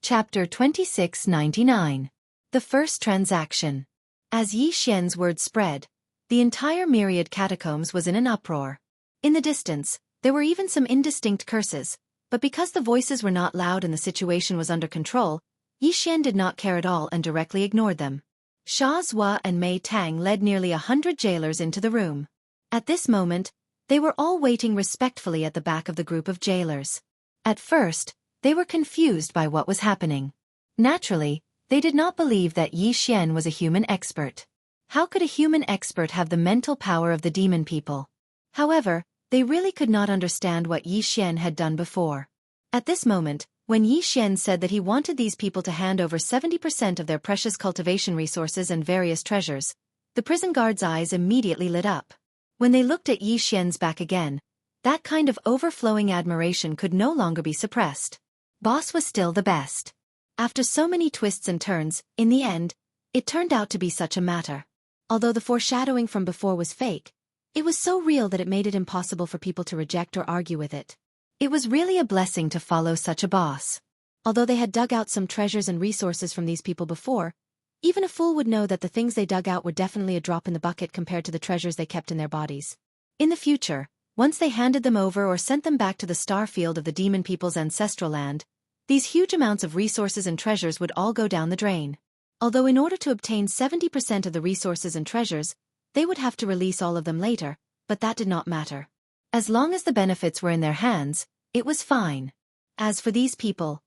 Chapter 2699. The First Transaction. As Yi Xian's word spread, the entire myriad catacombs was in an uproar. In the distance, there were even some indistinct curses, but because the voices were not loud and the situation was under control, Yi Xian did not care at all and directly ignored them. Sha Zhua and Mei Tang led nearly 100 jailers into the room. At this moment, they were all waiting respectfully at the back of the group of jailers. At first, they were confused by what was happening. Naturally, they did not believe that Yi Xian was a human expert. How could a human expert have the mental power of the demon people? However, they really could not understand what Yi Xian had done before. At this moment, when Yi Xian said that he wanted these people to hand over 70% of their precious cultivation resources and various treasures, the prison guards' eyes immediately lit up. When they looked at Yi Xian's back again, that kind of overflowing admiration could no longer be suppressed. Boss was still the best. After so many twists and turns, in the end, it turned out to be such a matter. Although the foreshadowing from before was fake, it was so real that it made it impossible for people to reject or argue with it. It was really a blessing to follow such a boss. Although they had dug out some treasures and resources from these people before, even a fool would know that the things they dug out were definitely a drop in the bucket compared to the treasures they kept in their bodies. In the future, once they handed them over or sent them back to the star field of the demon people's ancestral land, these huge amounts of resources and treasures would all go down the drain. Although in order to obtain 70% of the resources and treasures, they would have to release all of them later, but that did not matter. As long as the benefits were in their hands, it was fine. As for these people,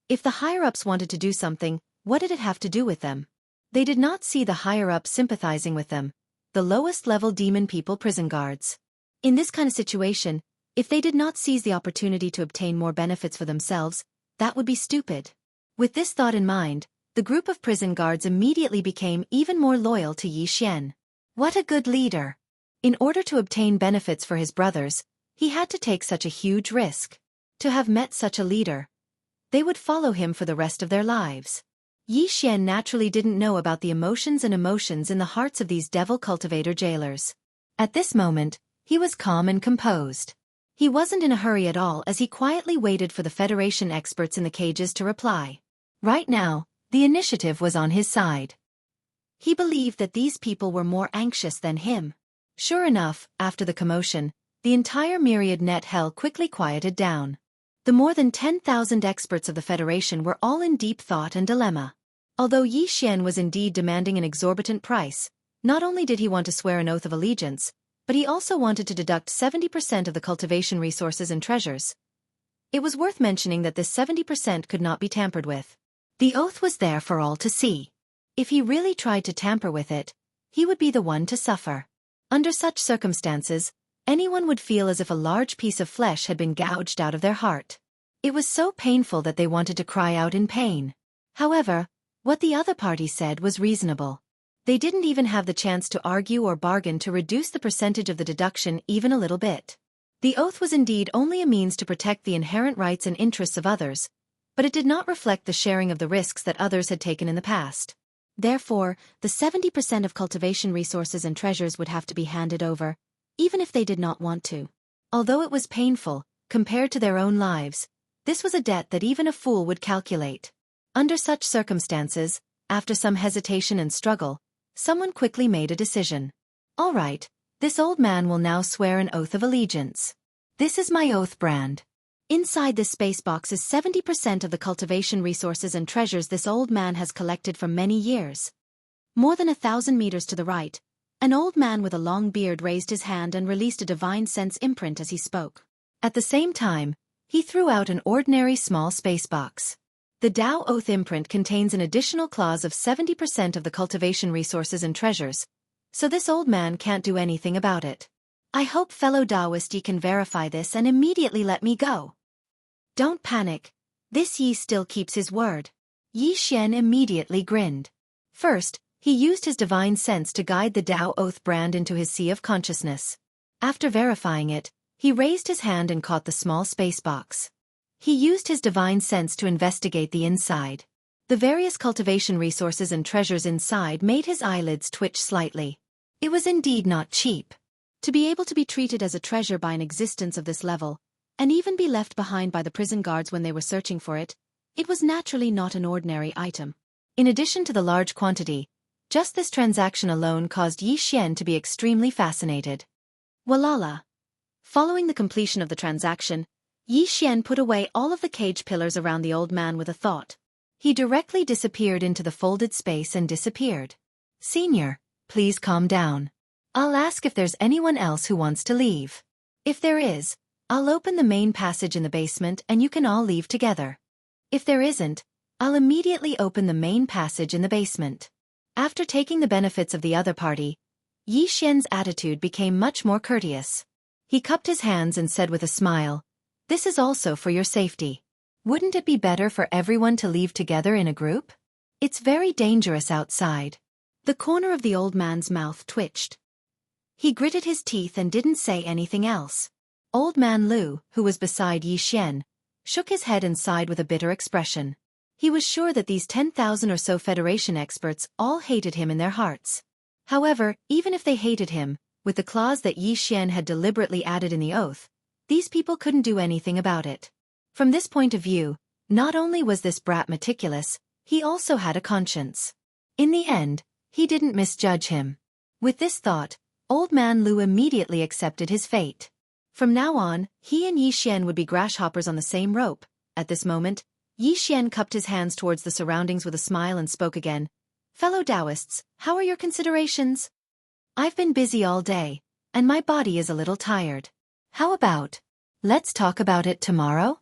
if the higher-ups wanted to do something, what did it have to do with them? They did not see the higher-ups sympathizing with them, the lowest-level demon people prison guards. In this kind of situation, if they did not seize the opportunity to obtain more benefits for themselves, that would be stupid. With this thought in mind, the group of prison guards immediately became even more loyal to Yi Xian. What a good leader! In order to obtain benefits for his brothers, he had to take such a huge risk. To have met such a leader, they would follow him for the rest of their lives. Yi Xian naturally didn't know about the emotions in the hearts of these devil cultivator jailers. At this moment, he was calm and composed. He wasn't in a hurry at all as he quietly waited for the Federation experts in the cages to reply. Right now, the initiative was on his side. He believed that these people were more anxious than him. Sure enough, after the commotion, the entire myriad net hell quickly quieted down. The more than 10,000 experts of the Federation were all in deep thought and dilemma. Although Yi Xian was indeed demanding an exorbitant price, not only did he want to swear an oath of allegiance, but he also wanted to deduct 70% of the cultivation resources and treasures. It was worth mentioning that this 70% could not be tampered with. The oath was there for all to see. If he really tried to tamper with it, he would be the one to suffer. Under such circumstances, anyone would feel as if a large piece of flesh had been gouged out of their heart. It was so painful that they wanted to cry out in pain. However, what the other party said was reasonable. They didn't even have the chance to argue or bargain to reduce the percentage of the deduction even a little bit. The oath was indeed only a means to protect the inherent rights and interests of others, but it did not reflect the sharing of the risks that others had taken in the past. Therefore, the 70% of cultivation resources and treasures would have to be handed over, even if they did not want to. Although it was painful, compared to their own lives, this was a debt that even a fool would calculate. Under such circumstances, after some hesitation and struggle, someone quickly made a decision. All right, this old man will now swear an oath of allegiance. This is my oath brand. Inside this space box is 70% of the cultivation resources and treasures this old man has collected for many years. More than 1,000 meters to the right, an old man with a long beard raised his hand and released a divine sense imprint as he spoke. At the same time, he threw out an ordinary small space box. The Tao Oath imprint contains an additional clause of 70% of the cultivation resources and treasures, so this old man can't do anything about it. I hope fellow Taoist Yi can verify this and immediately let me go. Don't panic. This Yi still keeps his word. Yi Xian immediately grinned. First, he used his divine sense to guide the Tao Oath brand into his sea of consciousness. After verifying it, he raised his hand and caught the small space box. He used his divine sense to investigate the inside. The various cultivation resources and treasures inside made his eyelids twitch slightly. It was indeed not cheap. To be able to be treated as a treasure by an existence of this level, and even be left behind by the prison guards when they were searching for it, It was naturally not an ordinary item. In addition to the large quantity, just this transaction alone caused Yi Xian to be extremely fascinated. Walala. Following the completion of the transaction, Yi Xian put away all of the cage pillars around the old man with a thought. He directly disappeared into the folded space and disappeared. Senior, please calm down. I'll ask if there's anyone else who wants to leave. If there is, I'll open the main passage in the basement and you can all leave together. If there isn't, I'll immediately open the main passage in the basement. After taking the benefits of the other party, Yi Xian's attitude became much more courteous. He cupped his hands and said with a smile, "This is also for your safety. Wouldn't it be better for everyone to leave together in a group? It's very dangerous outside." The corner of the old man's mouth twitched. He gritted his teeth and didn't say anything else. Old man Lu, who was beside Yi Xian, shook his head and sighed with a bitter expression. He was sure that these 10,000 or so Federation experts all hated him in their hearts. However, even if they hated him, with the clause that Yi Xian had deliberately added in the oath, these people couldn't do anything about it. From this point of view, not only was this brat meticulous, he also had a conscience. In the end, he didn't misjudge him. With this thought, old man Lu immediately accepted his fate. From now on, he and Yi Xian would be grasshoppers on the same rope. At this moment, Yi Xian cupped his hands towards the surroundings with a smile and spoke again. "Fellow Taoists, how are your considerations? I've been busy all day, and my body is a little tired. How about, let's talk about it tomorrow?"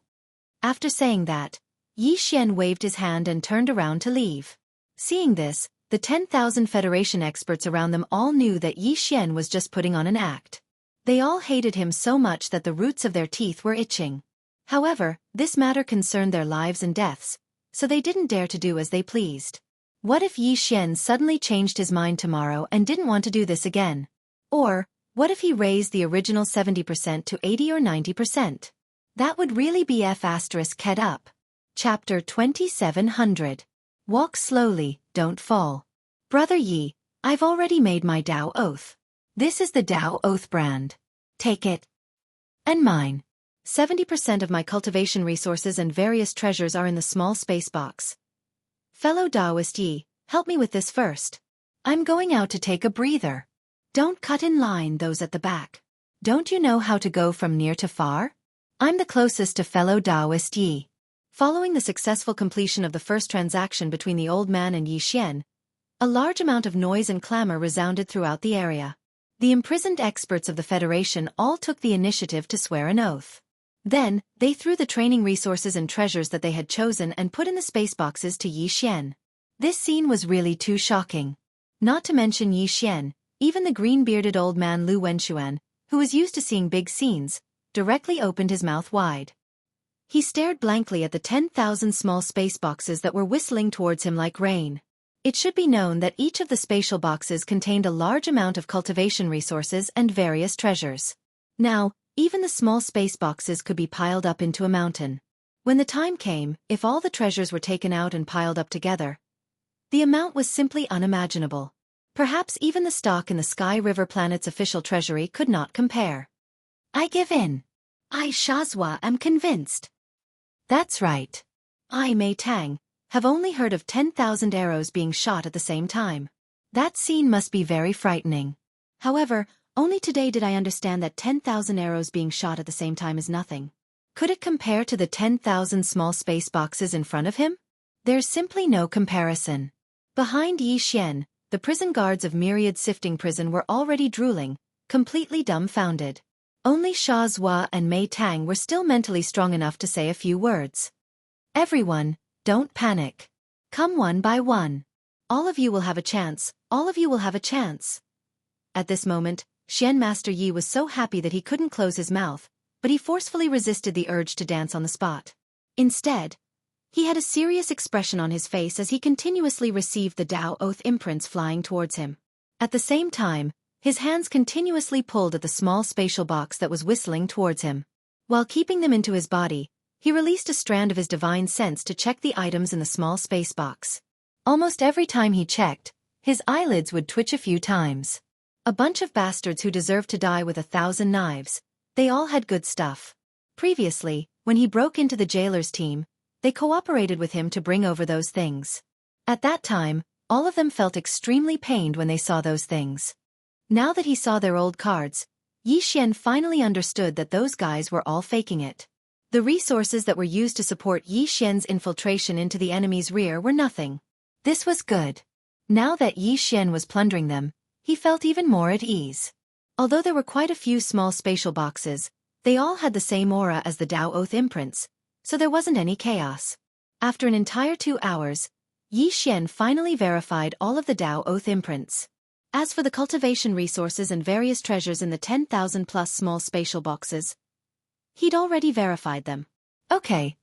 After saying that, Yi Xian waved his hand and turned around to leave. Seeing this, the 10,000 Federation experts around them all knew that Yi Xian was just putting on an act. They all hated him so much that the roots of their teeth were itching. However, this matter concerned their lives and deaths, so they didn't dare to do as they pleased. What if Yi Xian suddenly changed his mind tomorrow and didn't want to do this again? Or, what if he raised the original 70% to 80 or 90%? That would really be F***ed up. Chapter 2700. Walk slowly, don't fall. Brother Yi, I've already made my Tao oath. This is the Tao oath brand. Take it. And mine. 70% of my cultivation resources and various treasures are in the small space box. Fellow Taoist Yi, help me with this first. I'm going out to take a breather. Don't cut in line those at the back. Don't you know how to go from near to far? I'm the closest to fellow Taoist Yi. Following the successful completion of the first transaction between the old man and Yi Xian, a large amount of noise and clamor resounded throughout the area. The imprisoned experts of the Federation all took the initiative to swear an oath. Then, they threw the training resources and treasures that they had chosen and put in the space boxes to Yi Xian. This scene was really too shocking. Not to mention Yi Xian, even the green-bearded old man Lu Wenxuan, who was used to seeing big scenes, directly opened his mouth wide. He stared blankly at the 10,000 small space boxes that were whistling towards him like rain. It should be known that each of the spatial boxes contained a large amount of cultivation resources and various treasures. Now, even the small space boxes could be piled up into a mountain. When the time came, if all the treasures were taken out and piled up together, the amount was simply unimaginable. Perhaps even the stock in the Sky River planet's official treasury could not compare. I give in. I Shazwa am convinced. That's right. I Mei Tang have only heard of 10,000 arrows being shot at the same time. That scene must be very frightening. However, only today did I understand that 10,000 arrows being shot at the same time is nothing. Could it compare to the 10,000 small space boxes in front of him? There's simply no comparison. Behind Yi Xian, the prison guards of Myriad Sifting Prison were already drooling, completely dumbfounded. Only Sha Zhua and Mei Tang were still mentally strong enough to say a few words. Everyone, don't panic. Come one by one. All of you will have a chance, all of you will have a chance. At this moment, Xian Master Yi was so happy that he couldn't close his mouth, but he forcefully resisted the urge to dance on the spot. Instead, he had a serious expression on his face as he continuously received the Tao Oath imprints flying towards him. At the same time, his hands continuously pulled at the small spatial box that was whistling towards him. While keeping them into his body, he released a strand of his divine sense to check the items in the small space box. Almost every time he checked, his eyelids would twitch a few times. A bunch of bastards who deserved to die with 1,000 knives. They all had good stuff. Previously, when he broke into the jailer's team, They cooperated with him to bring over those things. At that time, all of them felt extremely pained when they saw those things. Now that he saw their old cards, Yi Xian finally understood that those guys were all faking it. The resources that were used to support Yi Xian's infiltration into the enemy's rear were nothing. This was good. Now that Yi Xian was plundering them, he felt even more at ease. Although there were quite a few small spatial boxes, they all had the same aura as the Dao Oath imprints, so there wasn't any chaos. After an entire 2 hours, Yi Xian finally verified all of the Dao Oath imprints. As for the cultivation resources and various treasures in the 10,000+ small spatial boxes, he'd already verified them. Okay,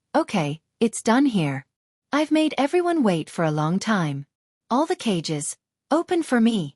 it's done here. I've made everyone wait for a long time. All the cages, open for me.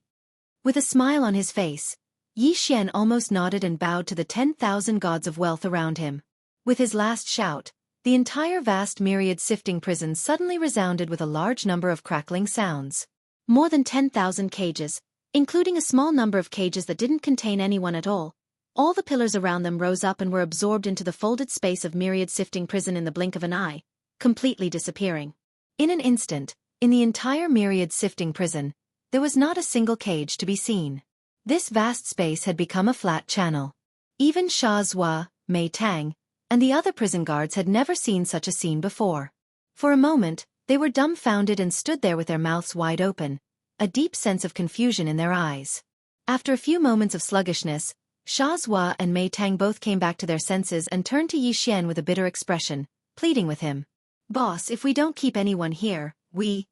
With a smile on his face, Yi Xian almost nodded and bowed to the 10,000 gods of wealth around him. With his last shout, the entire vast myriad sifting prison suddenly resounded with a large number of crackling sounds. More than 10,000 cages, including a small number of cages that didn't contain anyone at all. All the pillars around them rose up and were absorbed into the folded space of myriad sifting prison in the blink of an eye, completely disappearing. In an instant, in the entire myriad sifting prison, there was not a single cage to be seen. This vast space had become a flat channel. Even Sha Zhua, Mei Tang, and the other prison guards had never seen such a scene before. For a moment, they were dumbfounded and stood there with their mouths wide open, a deep sense of confusion in their eyes. After a few moments of sluggishness, Sha Zhua and Mei Tang both came back to their senses and turned to Yi Xian with a bitter expression, pleading with him. Boss, if we don't keep anyone here, we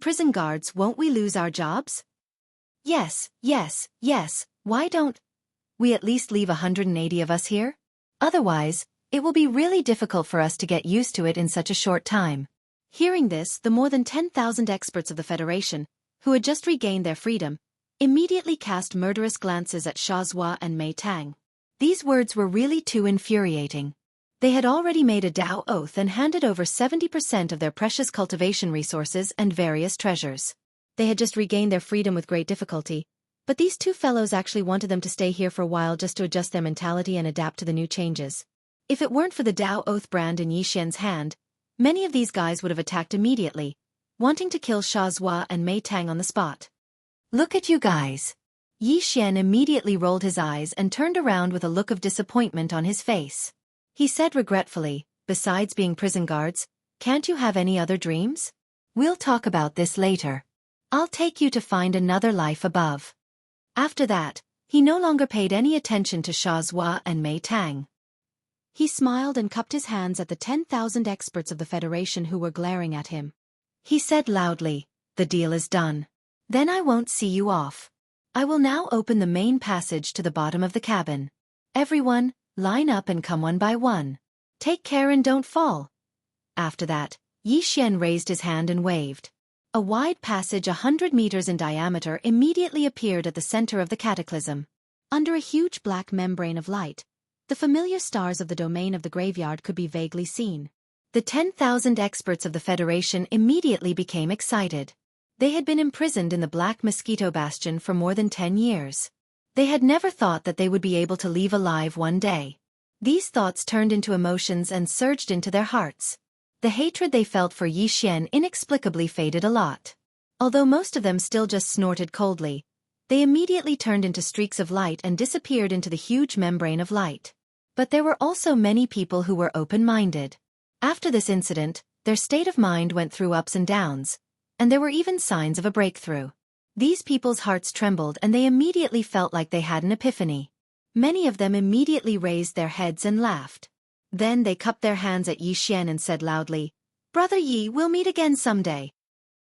prison guards, won't we lose our jobs? Yes, why don't we at least leave 180 of us here? Otherwise, it will be really difficult for us to get used to it in such a short time. Hearing this, the more than 10,000 experts of the Federation, who had just regained their freedom, immediately cast murderous glances at Sha Zhua and Mei Tang. These words were really too infuriating. They had already made a Dao Oath and handed over 70% of their precious cultivation resources and various treasures. They had just regained their freedom with great difficulty, but these two fellows actually wanted them to stay here for a while just to adjust their mentality and adapt to the new changes. If it weren't for the Dao Oath brand in Yi Xian's hand, many of these guys would have attacked immediately, wanting to kill Sha Zhua and Mei Tang on the spot. Look at you guys. Yi Xian immediately rolled his eyes and turned around with a look of disappointment on his face. He said regretfully, besides being prison guards, can't you have any other dreams? We'll talk about this later. I'll take you to find another life above. After that, he no longer paid any attention to Sha Zhua and Mei Tang. He smiled and cupped his hands at the 10,000 experts of the Federation who were glaring at him. He said loudly, the deal is done. Then I won't see you off. I will now open the main passage to the bottom of the cabin. Everyone, line up and come one by one. Take care and don't fall. After that, Yi Xian raised his hand and waved. A wide passage 100 meters in diameter immediately appeared at the center of the cataclysm. Under a huge black membrane of light, the familiar stars of the domain of the graveyard could be vaguely seen. The 10,000 experts of the Federation immediately became excited. They had been imprisoned in the Black Mosquito Bastion for more than 10 years. They had never thought that they would be able to leave alive one day. These thoughts turned into emotions and surged into their hearts. The hatred they felt for Yi Xian inexplicably faded a lot. Although most of them still just snorted coldly, they immediately turned into streaks of light and disappeared into the huge membrane of light. But there were also many people who were open-minded. After this incident, their state of mind went through ups and downs, and there were even signs of a breakthrough. These people's hearts trembled and they immediately felt like they had an epiphany. Many of them immediately raised their heads and laughed. Then they cupped their hands at Yi Xian and said loudly, "Brother Yi, we'll meet again someday."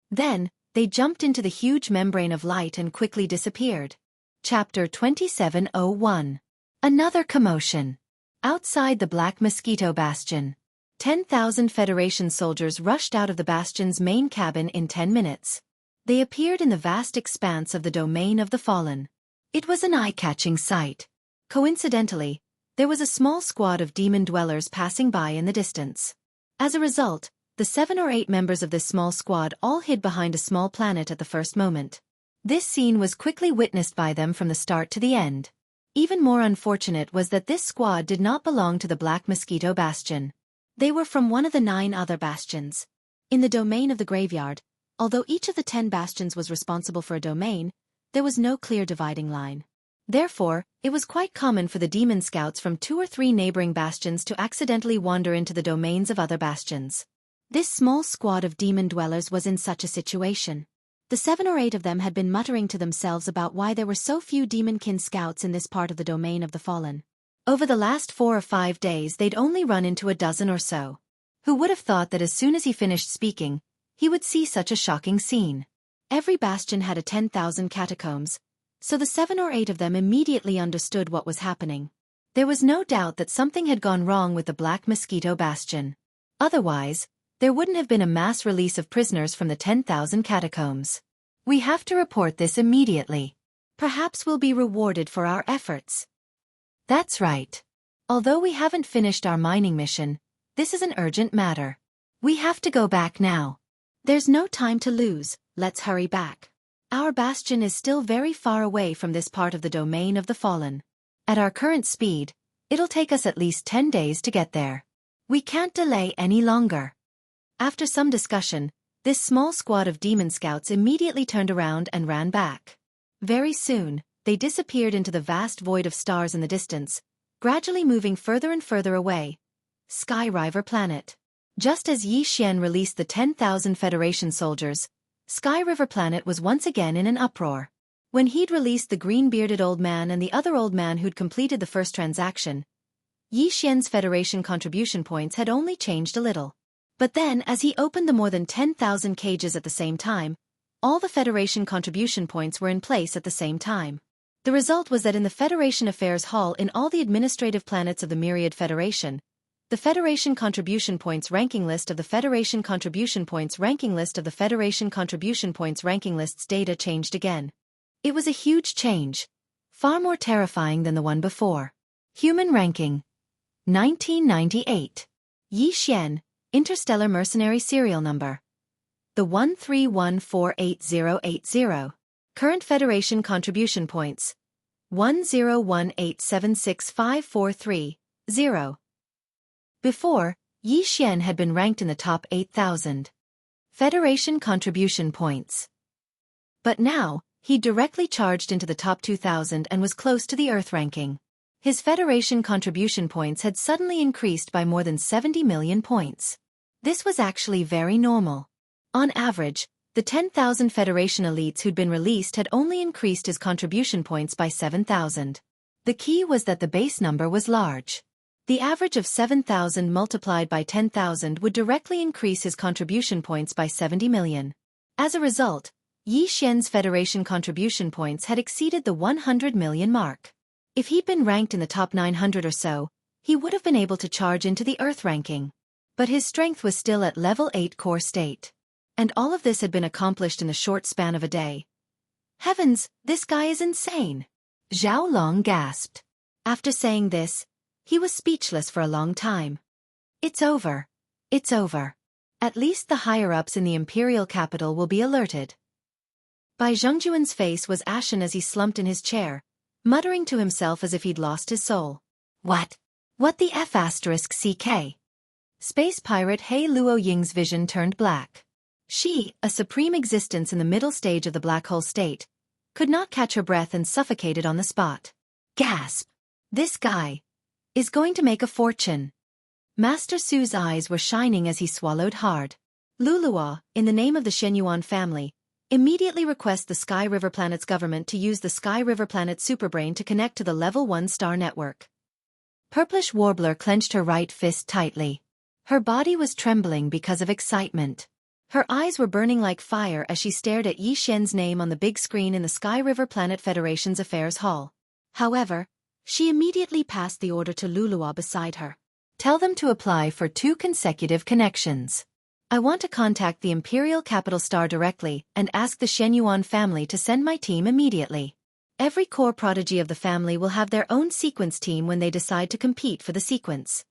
Then, they jumped into the huge membrane of light and quickly disappeared. Chapter 2701. Another commotion. Outside the Black Mosquito Bastion. 10,000 Federation soldiers rushed out of the bastion's main cabin in 10 minutes. They appeared in the vast expanse of the domain of the fallen. It was an eye-catching sight. Coincidentally, there was a small squad of demon dwellers passing by in the distance. As a result, the 7 or 8 members of this small squad all hid behind a small planet at the first moment. This scene was quickly witnessed by them from the start to the end. Even more unfortunate was that this squad did not belong to the Black Mosquito Bastion. They were from one of the 9 other bastions. In the domain of the graveyard, although each of the 10 bastions was responsible for a domain, there was no clear dividing line. Therefore, it was quite common for the demon scouts from 2 or 3 neighboring bastions to accidentally wander into the domains of other bastions. This small squad of demon dwellers was in such a situation. The 7 or 8 of them had been muttering to themselves about why there were so few demonkin scouts in this part of the domain of the fallen. Over the last 4 or 5 days they'd only run into a dozen or so. Who would have thought that as soon as he finished speaking, he would see such a shocking scene? Every bastion had a 10,000 catacombs, so the 7 or 8 of them immediately understood what was happening. There was no doubt that something had gone wrong with the Black Mosquito Bastion. Otherwise, there wouldn't have been a mass release of prisoners from the 10,000 catacombs. We have to report this immediately. Perhaps we'll be rewarded for our efforts. That's right. Although we haven't finished our mining mission, this is an urgent matter. We have to go back now. There's no time to lose, let's hurry back. Our bastion is still very far away from this part of the domain of the fallen. At our current speed, it'll take us at least 10 days to get there. We can't delay any longer. After some discussion, this small squad of demon scouts immediately turned around and ran back. Very soon, they disappeared into the vast void of stars in the distance, gradually moving further and further away. Sky River Planet. Just as Yi Xian released the 10,000 Federation soldiers, Sky River Planet was once again in an uproar. When he'd released the green-bearded old man and the other old man who'd completed the first transaction, Yi Xian's Federation contribution points had only changed a little. But then, as he opened the more than 10,000 cages at the same time, all the Federation contribution points were in place at the same time. The result was that in the Federation Affairs Hall in all the administrative planets of the Myriad Federation, the Federation Contribution Points ranking list of the Federation Contribution Points ranking list of the Federation Contribution Points ranking list's data changed again. It was a huge change, far more terrifying than the one before. Human ranking. 1998. Yi Xian, Interstellar Mercenary Serial Number. The 131488080. Current Federation Contribution Points. 1018765430. Before, Yi Xian had been ranked in the top 8,000 Federation Contribution Points. But now, he directly charged into the top 2,000 and was close to the Earth ranking. His Federation Contribution Points had suddenly increased by more than 70 million points. This was actually very normal. On average, the 10,000 Federation elites who'd been released had only increased his contribution points by 7,000. The key was that the base number was large. The average of 7,000 multiplied by 10,000 would directly increase his contribution points by 70 million. As a result, Yi Xian's Federation contribution points had exceeded the 100 million mark. If he'd been ranked in the top 900 or so, he would have been able to charge into the Earth ranking. But his strength was still at level 8 core state. And all of this had been accomplished in the short span of a day. Heavens, this guy is insane! Zhao Long gasped. After saying this, he was speechless for a long time. It's over. It's over. At least the higher-ups in the imperial capital will be alerted. Bai Zhengjuan's face was ashen as he slumped in his chair, muttering to himself as if he'd lost his soul. What? What the F***CK? Space pirate He Luo Ying's vision turned black. She, a supreme existence in the middle stage of the black hole state, could not catch her breath and suffocated on the spot. Gasp! This guy is going to make a fortune. Master Su's eyes were shining as he swallowed hard. Luluo, in the name of the Shenyuan family, immediately request the Sky River Planet's government to use the Sky River Planet Superbrain to connect to the Level 1 star network. Purplish Warbler clenched her right fist tightly. Her body was trembling because of excitement. Her eyes were burning like fire as she stared at Yi Xian's name on the big screen in the Sky River Planet Federation's Affairs Hall. However, she immediately passed the order to Luluo beside her. Tell them to apply for 2 consecutive connections. I want to contact the Imperial Capital Star directly and ask the Shenyuan family to send my team immediately. Every core prodigy of the family will have their own sequence team when they decide to compete for the sequence.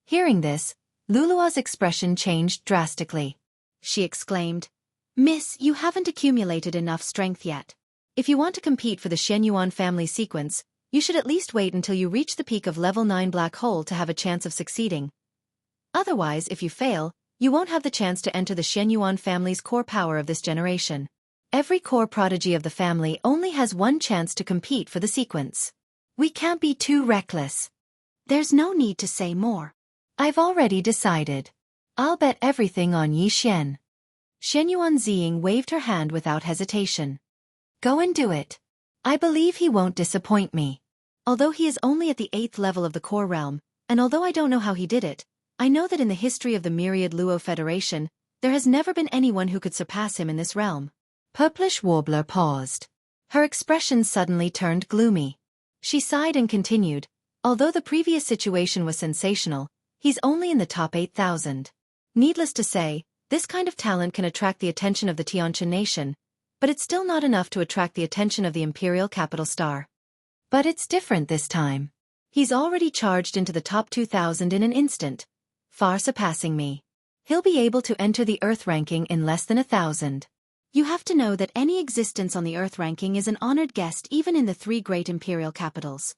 Hearing this, Luluo's expression changed drastically. She exclaimed, Miss, you haven't accumulated enough strength yet. If you want to compete for the Shenyuan family sequence, you should at least wait until you reach the peak of level 9 black hole to have a chance of succeeding. Otherwise, if you fail, you won't have the chance to enter the Shenyuan family's core power of this generation. Every core prodigy of the family only has one chance to compete for the sequence. We can't be too reckless. There's no need to say more. I've already decided. I'll bet everything on Yi Xian. Shenyuan Ziying waved her hand without hesitation. Go and do it. I believe he won't disappoint me. Although he is only at the 8th level of the core realm, and although I don't know how he did it, I know that in the history of the Myriad Luo Federation, there has never been anyone who could surpass him in this realm. Purplish Warbler paused. Her expression suddenly turned gloomy. She sighed and continued, although the previous situation was sensational, he's only in the top 8,000. Needless to say, this kind of talent can attract the attention of the Tianqian nation, but it's still not enough to attract the attention of the Imperial Capital Star. But it's different this time. He's already charged into the top 2,000 in an instant, far surpassing me. He'll be able to enter the Earth ranking in less than 1,000. You have to know that any existence on the Earth ranking is an honored guest even in the 3 great imperial capitals.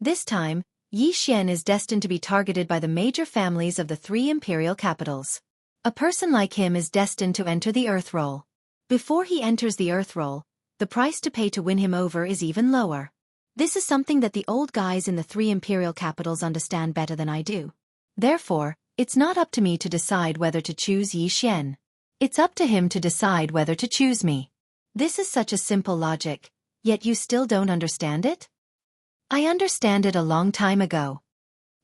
This time, Yi Xian is destined to be targeted by the major families of the 3 imperial capitals. A person like him is destined to enter the Earth role. Before he enters the Earth role, the price to pay to win him over is even lower. This is something that the old guys in the 3 imperial capitals understand better than I do. Therefore, it's not up to me to decide whether to choose Yi Xian. It's up to him to decide whether to choose me. This is such a simple logic, yet you still don't understand it? I understand it a long time ago.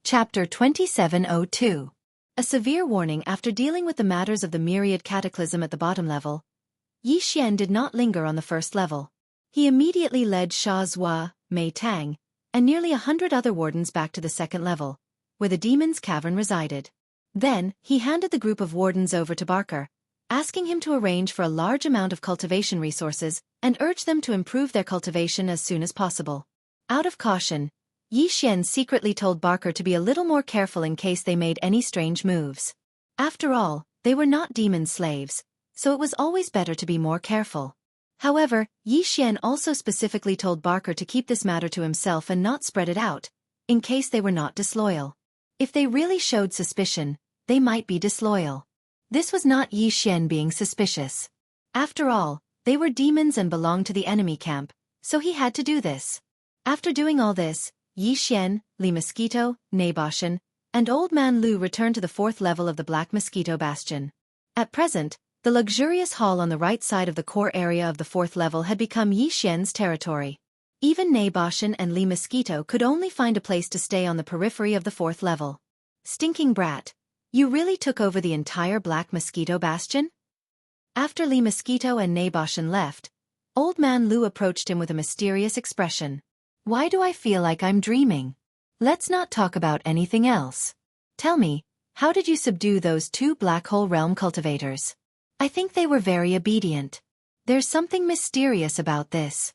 Chapter 2702. A severe warning. After dealing with the matters of the myriad cataclysm at the bottom level, Yi Xian did not linger on the first level. He immediately led Sha Zhua, Mei Tang, and nearly 100 other wardens back to the second level, where the demon's cavern resided. Then, he handed the group of wardens over to Barker, asking him to arrange for a large amount of cultivation resources and urge them to improve their cultivation as soon as possible. Out of caution, Yi Xian secretly told Barker to be a little more careful in case they made any strange moves. After all, they were not demon slaves, so it was always better to be more careful. However, Yi Xian also specifically told Barker to keep this matter to himself and not spread it out, in case they were not disloyal. If they really showed suspicion, they might be disloyal. This was not Yi Xian being suspicious. After all, they were demons and belonged to the enemy camp, so he had to do this. After doing all this, Yi Xian, Li Mosquito, Naboshan, and Old Man Lu returned to the 4th level of the Black Mosquito Bastion. At present, the luxurious hall on the right side of the core area of the 4th level had become Yi Xian's territory. Even Naboshan and Li Mosquito could only find a place to stay on the periphery of the 4th level. Stinking brat. You really took over the entire Black Mosquito Bastion? After Li Mosquito and Naboshan left, Old Man Lu approached him with a mysterious expression. Why do I feel like I'm dreaming? Let's not talk about anything else. Tell me, how did you subdue those 2 Black Hole Realm cultivators? I think they were very obedient. There's something mysterious about this.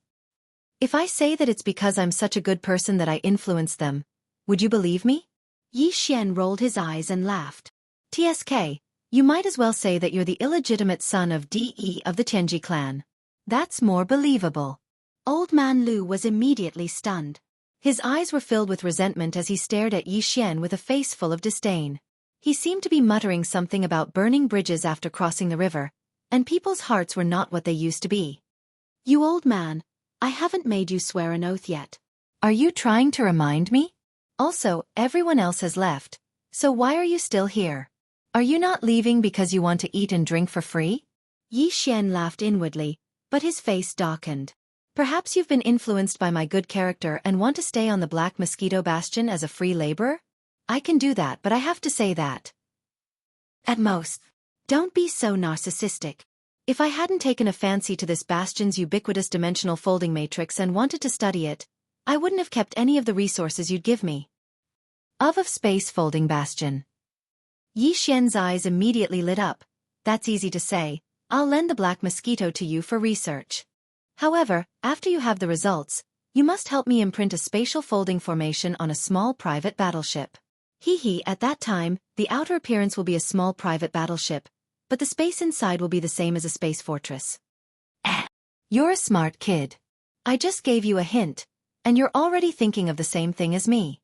If I say that it's because I'm such a good person that I influenced them, would you believe me? Yi Xian rolled his eyes and laughed. TSK, you might as well say that you're the illegitimate son of DE of the Tianji clan. That's more believable. Old Man Lu was immediately stunned. His eyes were filled with resentment as he stared at Yi Xian with a face full of disdain. He seemed to be muttering something about burning bridges after crossing the river, and people's hearts were not what they used to be. You old man, I haven't made you swear an oath yet. Are you trying to remind me? Also, everyone else has left, so why are you still here? Are you not leaving because you want to eat and drink for free? Yi Xian laughed inwardly, but his face darkened. Perhaps you've been influenced by my good character and want to stay on the Black Mosquito Bastion as a free laborer? I can do that, but I have to say that. At most. Don't be so narcissistic. If I hadn't taken a fancy to this bastion's ubiquitous dimensional folding matrix and wanted to study it, I wouldn't have kept any of the resources you'd give me. Of space folding bastion. Yi Xian's eyes immediately lit up. That's easy to say. I'll lend the Black Mosquito to you for research. However, after you have the results, you must help me imprint a spatial folding formation on a small private battleship. At that time, the outer appearance will be a small private battleship, but the space inside will be the same as a space fortress. You're a smart kid. I just gave you a hint, and you're already thinking of the same thing as me.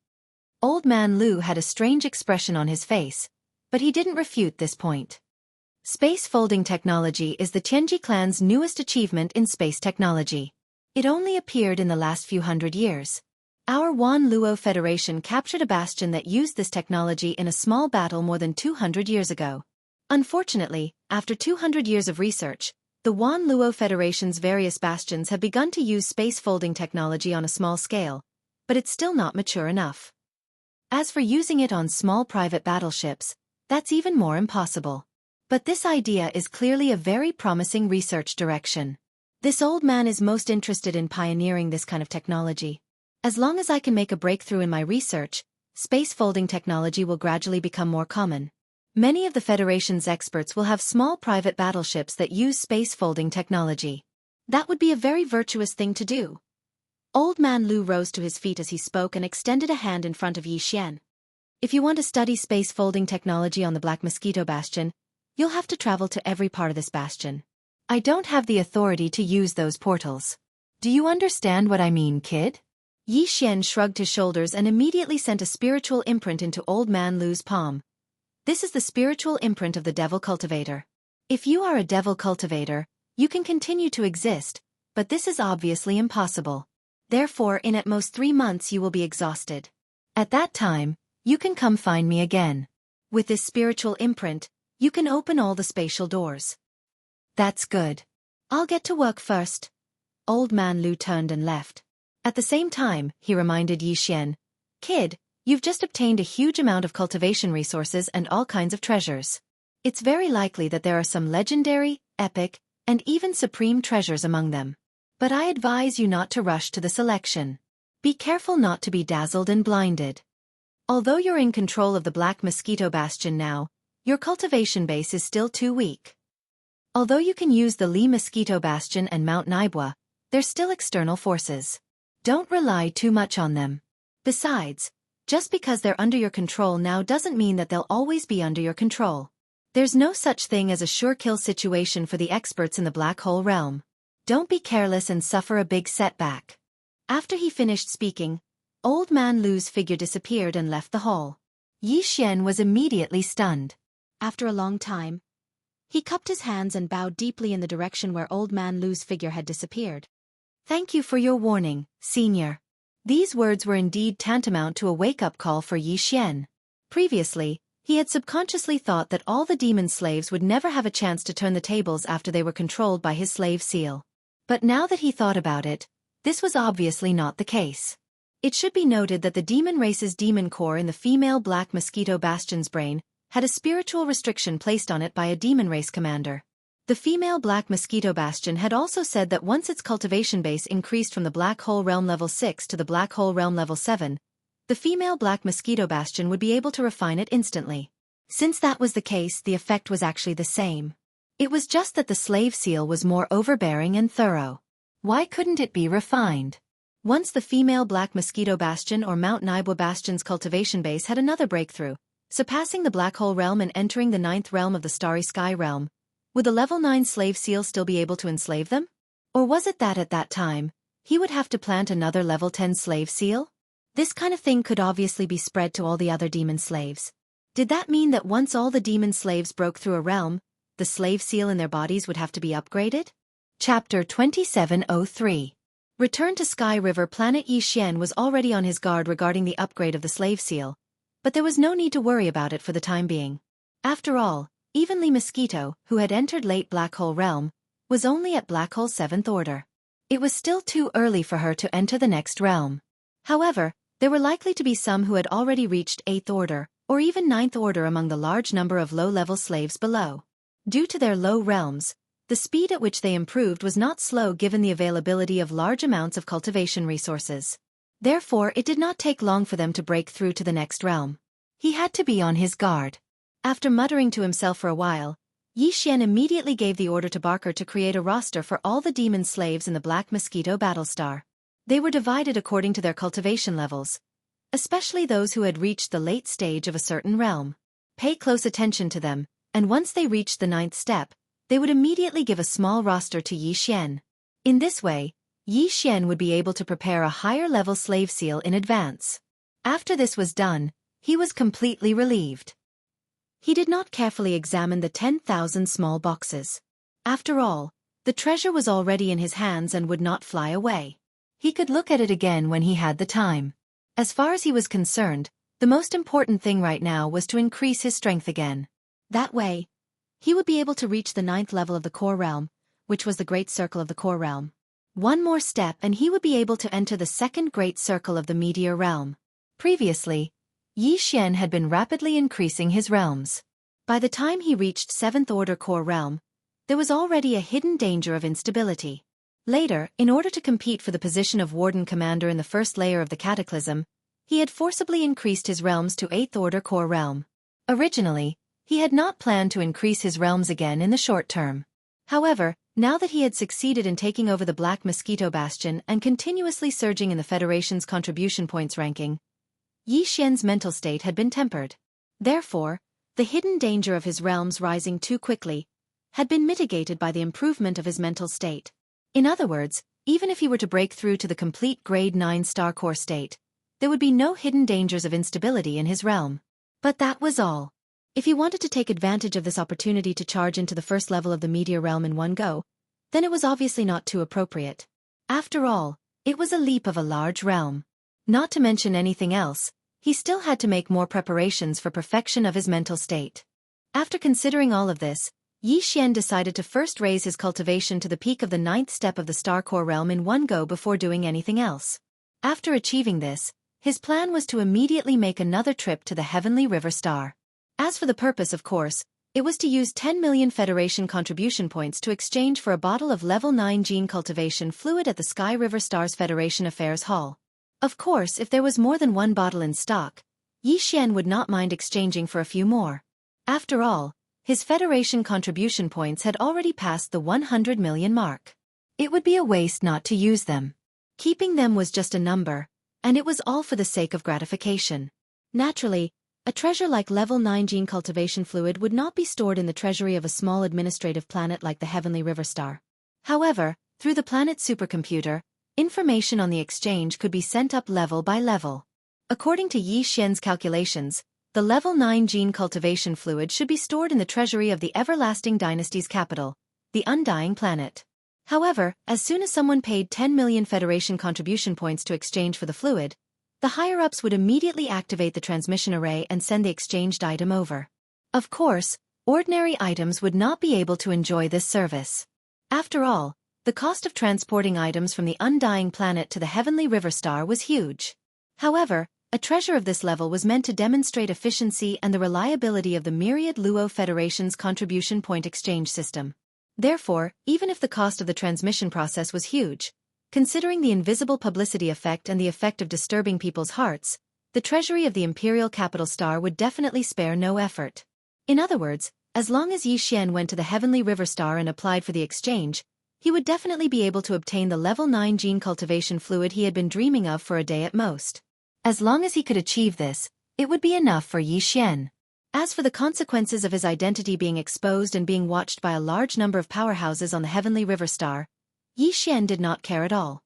Old Man Lu had a strange expression on his face, but he didn't refute this point. Space folding technology is the Tianji clan's newest achievement in space technology. It only appeared in the last few hundred years. Our Wan Luo Federation captured a bastion that used this technology in a small battle more than 200 years ago. Unfortunately, after 200 years of research, the Wan Luo Federation's various bastions have begun to use space folding technology on a small scale, but it's still not mature enough. As for using it on small private battleships, that's even more impossible. But this idea is clearly a very promising research direction. This old man is most interested in pioneering this kind of technology. As long as I can make a breakthrough in my research, space folding technology will gradually become more common. Many of the Federation's experts will have small private battleships that use space folding technology. That would be a very virtuous thing to do. Old Man Lu rose to his feet as he spoke and extended a hand in front of Yi Xian. If you want to study space folding technology on the Black Mosquito Bastion, you'll have to travel to every part of this bastion. I don't have the authority to use those portals. Do you understand what I mean, kid? Yi Xian shrugged his shoulders and immediately sent a spiritual imprint into Old Man Lu's palm. This is the spiritual imprint of the Devil Cultivator. If you are a Devil Cultivator, you can continue to exist, but this is obviously impossible. Therefore, in at most 3 months you will be exhausted. At that time, you can come find me again. With this spiritual imprint, you can open all the spatial doors. That's good. I'll get to work first. Old Man Lu turned and left. At the same time, he reminded Yi Xian, "Kid, you've just obtained a huge amount of cultivation resources and all kinds of treasures. It's very likely that there are some legendary, epic, and even supreme treasures among them. But I advise you not to rush to the selection. Be careful not to be dazzled and blinded. Although you're in control of the Black Mosquito Bastion now, your cultivation base is still too weak. Although you can use the Li Mosquito Bastion and Mount Naibwa, they're still external forces. Don't rely too much on them. Besides, just because they're under your control now doesn't mean that they'll always be under your control. There's no such thing as a sure-kill situation for the experts in the Black Hole realm. Don't be careless and suffer a big setback." After he finished speaking, Old Man Lu's figure disappeared and left the hall. Yi Xian was immediately stunned. After a long time, he cupped his hands and bowed deeply in the direction where Old Man Lu's figure had disappeared. "Thank you for your warning, Senior." These words were indeed tantamount to a wake-up call for Yi Xian. Previously, he had subconsciously thought that all the demon slaves would never have a chance to turn the tables after they were controlled by his slave seal. But now that he thought about it, this was obviously not the case. It should be noted that the demon race's demon core in the female Black Mosquito Bastion's brain had a spiritual restriction placed on it by a demon race commander. The female Black Mosquito Bastion had also said that once its cultivation base increased from the Black Hole Realm Level 6 to the Black Hole Realm Level 7, the female Black Mosquito Bastion would be able to refine it instantly. Since that was the case, the effect was actually the same. It was just that the slave seal was more overbearing and thorough. Why couldn't it be refined? Once the female Black Mosquito Bastion or Mount Naibwa Bastion's cultivation base had another breakthrough, surpassing the Black Hole Realm and entering the 9th realm of the Starry Sky Realm, would the level 9 slave seal still be able to enslave them? Or was it that at that time, he would have to plant another level 10 slave seal? This kind of thing could obviously be spread to all the other demon slaves. Did that mean that once all the demon slaves broke through a realm, the slave seal in their bodies would have to be upgraded? Chapter 2703. Return to Sky River Planet. Yi Xian was already on his guard regarding the upgrade of the slave seal, but there was no need to worry about it for the time being. After all, even Li Mosquito, who had entered late Black Hole Realm, was only at Black Hole 7th Order. It was still too early for her to enter the next realm. However, there were likely to be some who had already reached 8th Order, or even 9th Order among the large number of low-level slaves below. Due to their low realms, the speed at which they improved was not slow given the availability of large amounts of cultivation resources. Therefore, it did not take long for them to break through to the next realm. He had to be on his guard. After muttering to himself for a while, Yi Xian immediately gave the order to Barker to create a roster for all the demon slaves in the Black Mosquito Battlestar. They were divided according to their cultivation levels, especially those who had reached the late stage of a certain realm. Pay close attention to them, and once they reached the 9th step, they would immediately give a small roster to Yi Xian. In this way, Yi Xian would be able to prepare a higher-level slave seal in advance. After this was done, he was completely relieved. He did not carefully examine the 10,000 small boxes. After all, the treasure was already in his hands and would not fly away. He could look at it again when he had the time. As far as he was concerned, the most important thing right now was to increase his strength again. That way, he would be able to reach the 9th level of the core realm, which was the great circle of the core realm. One more step and he would be able to enter the 2nd great circle of the meteor realm. Previously, Yi Xian had been rapidly increasing his realms. By the time he reached 7th order core realm, there was already a hidden danger of instability. Later, in order to compete for the position of Warden Commander in the 1st layer of the Cataclysm, he had forcibly increased his realms to 8th order core realm. Originally, he had not planned to increase his realms again in the short term. However, now that he had succeeded in taking over the Black Mosquito Bastion and continuously surging in the Federation's contribution points ranking, Yi Xian's mental state had been tempered. Therefore, the hidden danger of his realms rising too quickly had been mitigated by the improvement of his mental state. In other words, even if he were to break through to the complete grade 9 star core state, there would be no hidden dangers of instability in his realm. But that was all. If he wanted to take advantage of this opportunity to charge into the 1st level of the meteor realm in one go, then it was obviously not too appropriate. After all, it was a leap of a large realm. Not to mention anything else, he still had to make more preparations for perfection of his mental state. After considering all of this, Yi Xian decided to first raise his cultivation to the peak of the 9th step of the star core realm in one go before doing anything else. After achieving this, his plan was to immediately make another trip to the Heavenly River Star. As for the purpose, of course, it was to use 10 million Federation contribution points to exchange for a bottle of level 9 gene cultivation fluid at the Sky River Star's Federation Affairs Hall. Of course, if there was more than one bottle in stock, Yi Xian would not mind exchanging for a few more. After all, his Federation contribution points had already passed the 100 million mark. It would be a waste not to use them. Keeping them was just a number, and it was all for the sake of gratification. Naturally, a treasure like level 9 gene cultivation fluid would not be stored in the treasury of a small administrative planet like the Heavenly River Star. However, through the planet's supercomputer, information on the exchange could be sent up level by level. According to Yi Xian's calculations, the level 9 gene cultivation fluid should be stored in the treasury of the Everlasting Dynasty's capital, the Undying Planet. However, as soon as someone paid 10 million Federation contribution points to exchange for the fluid, the higher-ups would immediately activate the transmission array and send the exchanged item over. Of course, ordinary items would not be able to enjoy this service. After all, the cost of transporting items from the Undying Planet to the Heavenly River Star was huge. However, a treasure of this level was meant to demonstrate efficiency and the reliability of the Myriad Luo Federation's contribution point exchange system. Therefore, even if the cost of the transmission process was huge, considering the invisible publicity effect and the effect of disturbing people's hearts, the treasury of the Imperial Capital Star would definitely spare no effort. In other words, as long as Yi Xian went to the Heavenly River Star and applied for the exchange, he would definitely be able to obtain the level 9 gene cultivation fluid he had been dreaming of for a day at most. As long as he could achieve this, it would be enough for Yi Xian. As for the consequences of his identity being exposed and being watched by a large number of powerhouses on the Heavenly River Star, Yi Xian did not care at all.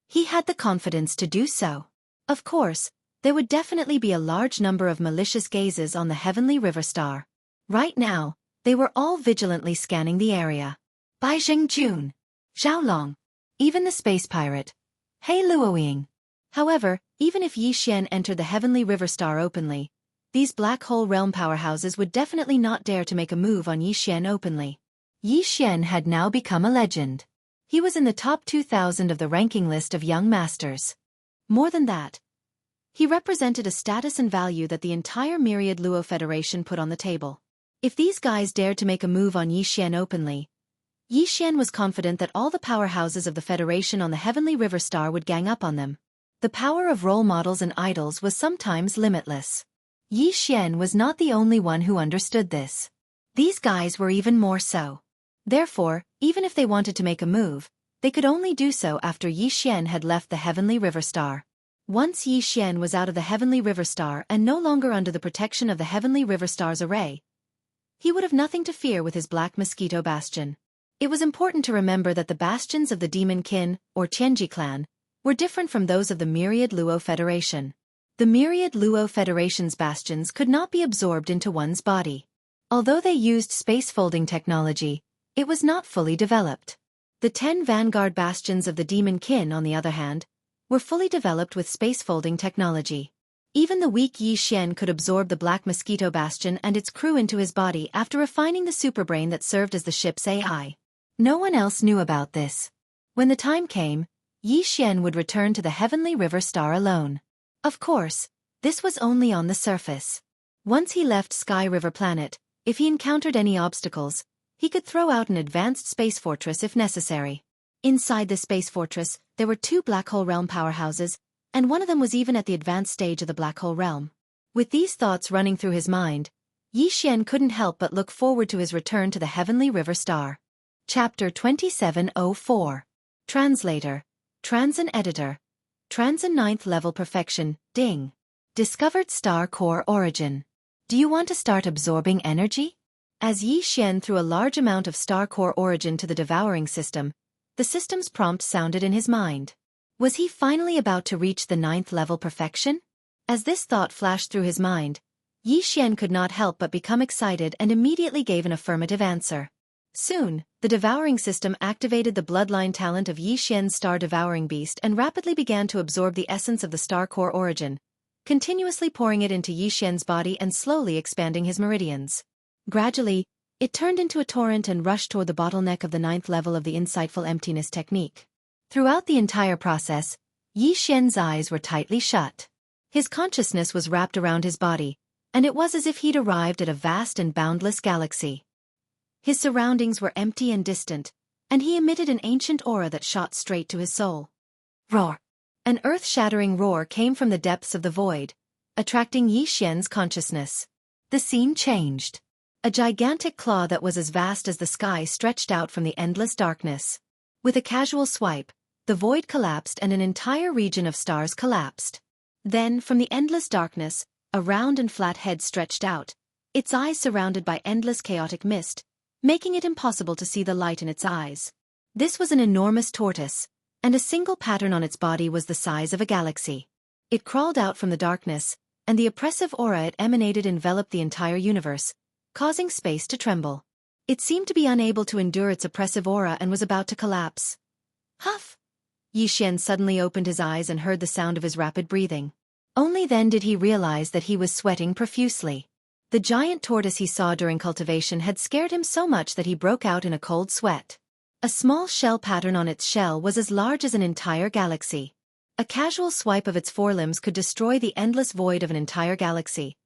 He had the confidence to do so. Of course, there would definitely be a large number of malicious gazes on the Heavenly River Star. Right now, they were all vigilantly scanning the area. Bai Zhengjun, Zhao Long, even the space pirate, He Luoying. However, even if Yi Xian entered the Heavenly River Star openly, these black hole realm powerhouses would definitely not dare to make a move on Yi Xian openly. Yi Xian had now become a legend. He was in the top 2,000 of the ranking list of young masters. More than that, he represented a status and value that the entire Myriad Luo Federation put on the table. If these guys dared to make a move on Yi Xian openly, Yi Xian was confident that all the powerhouses of the Federation on the Heavenly River Star would gang up on them. The power of role models and idols was sometimes limitless. Yi Xian was not the only one who understood this. These guys were even more so. Therefore, even if they wanted to make a move, they could only do so after Yi Xian had left the Heavenly River Star. Once Yi Xian was out of the Heavenly River Star and no longer under the protection of the Heavenly River Star's array, he would have nothing to fear with his Black Mosquito Bastion. It was important to remember that the bastions of the Demon Kin, or Tianji clan, were different from those of the Myriad Luo Federation. The Myriad Luo Federation's bastions could not be absorbed into one's body. Although they used space-folding technology, it was not fully developed. The 10 vanguard bastions of the demon kin, on the other hand, were fully developed with space-folding technology. Even the weak Yi Xian could absorb the Black Mosquito Bastion and its crew into his body after refining the superbrain that served as the ship's AI. No one else knew about this. When the time came, Yi Xian would return to the Heavenly River Star alone. Of course, this was only on the surface. Once he left Sky River Planet, if he encountered any obstacles, he could throw out an advanced space fortress if necessary. Inside the space fortress, there were 2 Black Hole Realm powerhouses, and one of them was even at the advanced stage of the Black Hole Realm. With these thoughts running through his mind, Yi Xian couldn't help but look forward to his return to the Heavenly River Star. Chapter 2704. Translator, Transin Editor, Transin 9th Level Perfection, Ding. Discovered Star Core Origin. Do you want to start absorbing energy? As Yi Xian threw a large amount of Star Core Origin to the devouring system, the system's prompt sounded in his mind. Was he finally about to reach the 9th level perfection? As this thought flashed through his mind, Yi Xian could not help but become excited and immediately gave an affirmative answer. Soon, the devouring system activated the bloodline talent of Yi Xian's star devouring beast and rapidly began to absorb the essence of the Star Core Origin, continuously pouring it into Yi Xian's body and slowly expanding his meridians. Gradually, it turned into a torrent and rushed toward the bottleneck of the 9th level of the Insightful Emptiness technique. Throughout the entire process, Yi Xian's eyes were tightly shut. His consciousness was wrapped around his body, and it was as if he'd arrived at a vast and boundless galaxy. His surroundings were empty and distant, and he emitted an ancient aura that shot straight to his soul. Roar! An earth-shattering roar came from the depths of the void, attracting Yi Xian's consciousness. The scene changed. A gigantic claw that was as vast as the sky stretched out from the endless darkness. With a casual swipe, the void collapsed and an entire region of stars collapsed. Then, from the endless darkness, a round and flat head stretched out, its eyes surrounded by endless chaotic mist, making it impossible to see the light in its eyes. This was an enormous tortoise, and a single pattern on its body was the size of a galaxy. It crawled out from the darkness, and the oppressive aura it emanated enveloped the entire universe, causing space to tremble. It seemed to be unable to endure its oppressive aura and was about to collapse. Huff! Yi Xian suddenly opened his eyes and heard the sound of his rapid breathing. Only then did he realize that he was sweating profusely. The giant tortoise he saw during cultivation had scared him so much that he broke out in a cold sweat. A small shell pattern on its shell was as large as an entire galaxy. A casual swipe of its forelimbs could destroy the endless void of an entire galaxy.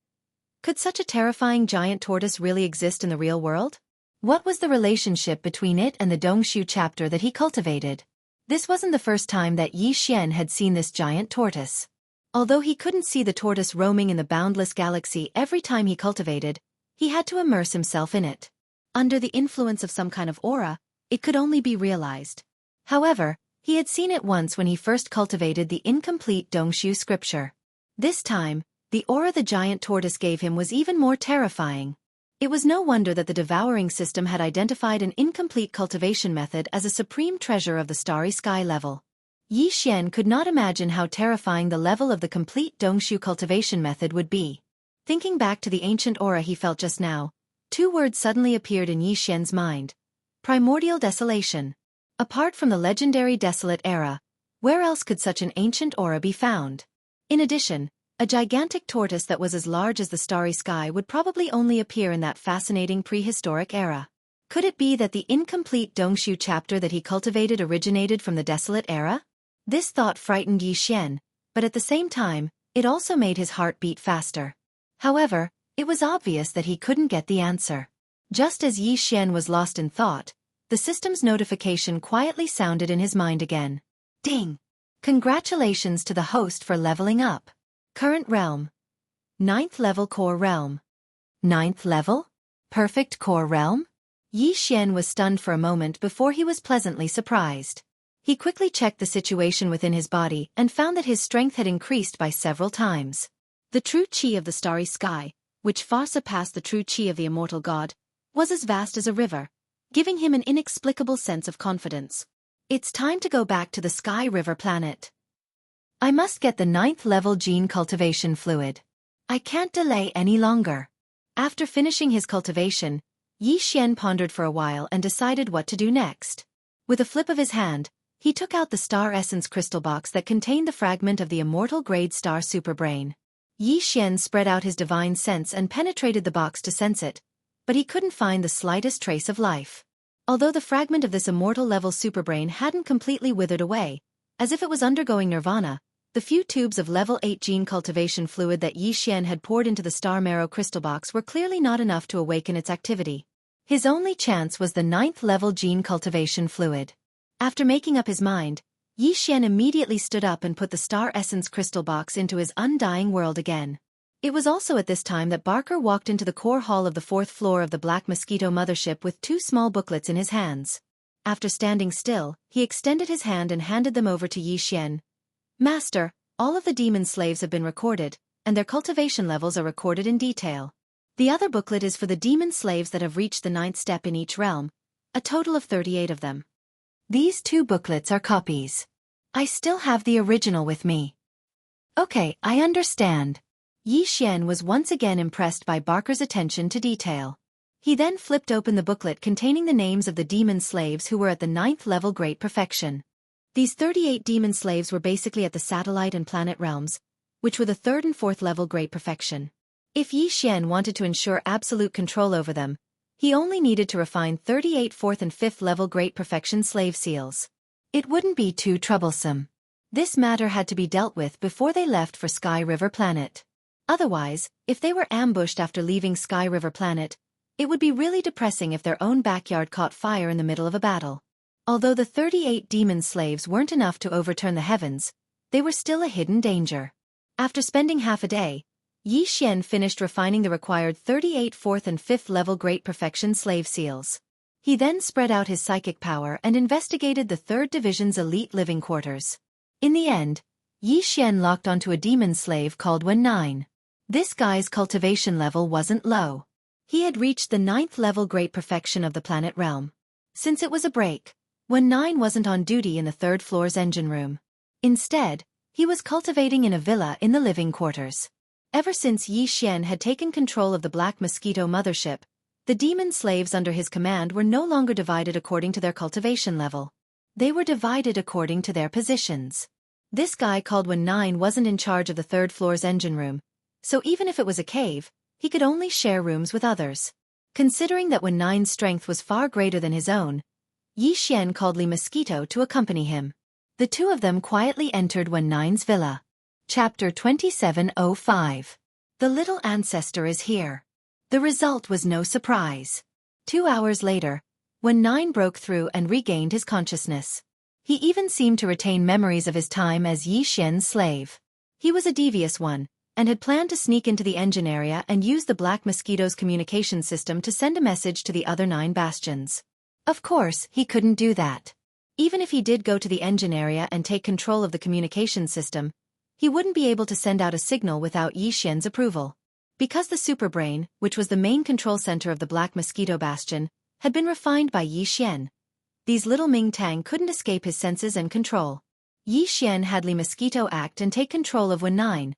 Could such a terrifying giant tortoise really exist in the real world? What was the relationship between it and the Dongshu chapter that he cultivated? This wasn't the first time that Yi Xian had seen this giant tortoise. Although he couldn't see the tortoise roaming in the boundless galaxy every time he cultivated, he had to immerse himself in it. Under the influence of some kind of aura, it could only be realized. However, he had seen it once when he first cultivated the incomplete Dongshu scripture. This time, the aura the giant tortoise gave him was even more terrifying. It was no wonder that the devouring system had identified an incomplete cultivation method as a supreme treasure of the starry sky level. Yi Xian could not imagine how terrifying the level of the complete Dongshu cultivation method would be. Thinking back to the ancient aura he felt just now, 2 words suddenly appeared in Yi Xian's mind. Primordial desolation. Apart from the legendary desolate era, where else could such an ancient aura be found? In addition, a gigantic tortoise that was as large as the starry sky would probably only appear in that fascinating prehistoric era. Could it be that the incomplete Dongshu chapter that he cultivated originated from the desolate era? This thought frightened Yi Xian, but at the same time, it also made his heart beat faster. However, it was obvious that he couldn't get the answer. Just as Yi Xian was lost in thought, the system's notification quietly sounded in his mind again. Ding! Congratulations to the host for leveling up. Current realm. 9th level core realm. 9th level? Perfect core realm? Yi Xian was stunned for a moment before he was pleasantly surprised. He quickly checked the situation within his body and found that his strength had increased by several times. The true chi of the starry sky, which far surpassed the true chi of the immortal god, was as vast as a river, giving him an inexplicable sense of confidence. It's time to go back to the Sky River planet. I must get the 9th level gene cultivation fluid. I can't delay any longer. After finishing his cultivation, Yi Xian pondered for a while and decided what to do next. With a flip of his hand, he took out the star essence crystal box that contained the fragment of the immortal grade star superbrain. Yi Xian spread out his divine sense and penetrated the box to sense it, but he couldn't find the slightest trace of life. Although the fragment of this immortal-level superbrain hadn't completely withered away, as if it was undergoing nirvana, the few tubes of level 8 gene cultivation fluid that Yi Xian had poured into the star marrow crystal box were clearly not enough to awaken its activity. His only chance was the 9th level gene cultivation fluid. After making up his mind, Yi Xian immediately stood up and put the star essence crystal box into his undying world again. It was also at this time that Barker walked into the core hall of the 4th floor of the Black Mosquito mothership with 2 small booklets in his hands. After standing still, he extended his hand and handed them over to Yi Xian. "Master, all of the demon slaves have been recorded, and their cultivation levels are recorded in detail. The other booklet is for the demon slaves that have reached the 9th step in each realm, a total of 38 of them. These 2 booklets are copies. I still have the original with me." "Okay, I understand." Yi Xian was once again impressed by Barker's attention to detail. He then flipped open the booklet containing the names of the demon slaves who were at the 9th level Great Perfection. These 38 demon slaves were basically at the satellite and planet realms, which were the 3rd and 4th level Great Perfection. If Yi Xian wanted to ensure absolute control over them, he only needed to refine 38 4th and 5th level Great Perfection slave seals. It wouldn't be too troublesome. This matter had to be dealt with before they left for Sky River Planet. Otherwise, if they were ambushed after leaving Sky River Planet, it would be really depressing if their own backyard caught fire in the middle of a battle. Although the 38 demon slaves weren't enough to overturn the heavens, they were still a hidden danger. After spending half a day, Yi Xian finished refining the required 38 4th and 5th level Great Perfection slave seals. He then spread out his psychic power and investigated the 3rd Division's elite living quarters. In the end, Yi Xian locked onto a demon slave called Wen9. This guy's cultivation level wasn't low. He had reached the 9th level Great Perfection of the planet realm. Since it was a break, Wen9 wasn't on duty in the 3rd floor's engine room. Instead, he was cultivating in a villa in the living quarters. Ever since Yi Xian had taken control of the Black Mosquito mothership, the demon slaves under his command were no longer divided according to their cultivation level. They were divided according to their positions. This guy called Wen9 wasn't in charge of the 3rd floor's engine room, so even if it was a cave, he could only share rooms with others. Considering that Wen9's strength was far greater than his own, Yi Xian called Li Mosquito to accompany him. The 2 of them quietly entered Wen9's villa. Chapter 2705. The little ancestor is here. The result was no surprise. 2 hours later, Wen9 broke through and regained his consciousness. He even seemed to retain memories of his time as Yi Xian's slave. He was a devious one, and had planned to sneak into the engine area and use the Black Mosquito's communication system to send a message to the other 9 bastions. Of course, he couldn't do that. Even if he did go to the engine area and take control of the communication system, he wouldn't be able to send out a signal without Yi Xian's approval. Because the superbrain, which was the main control center of the Black Mosquito bastion, had been refined by Yi Xian, these little Ming Tang couldn't escape his senses and control. Yi Xian had Li Mosquito act and take control of Wen9,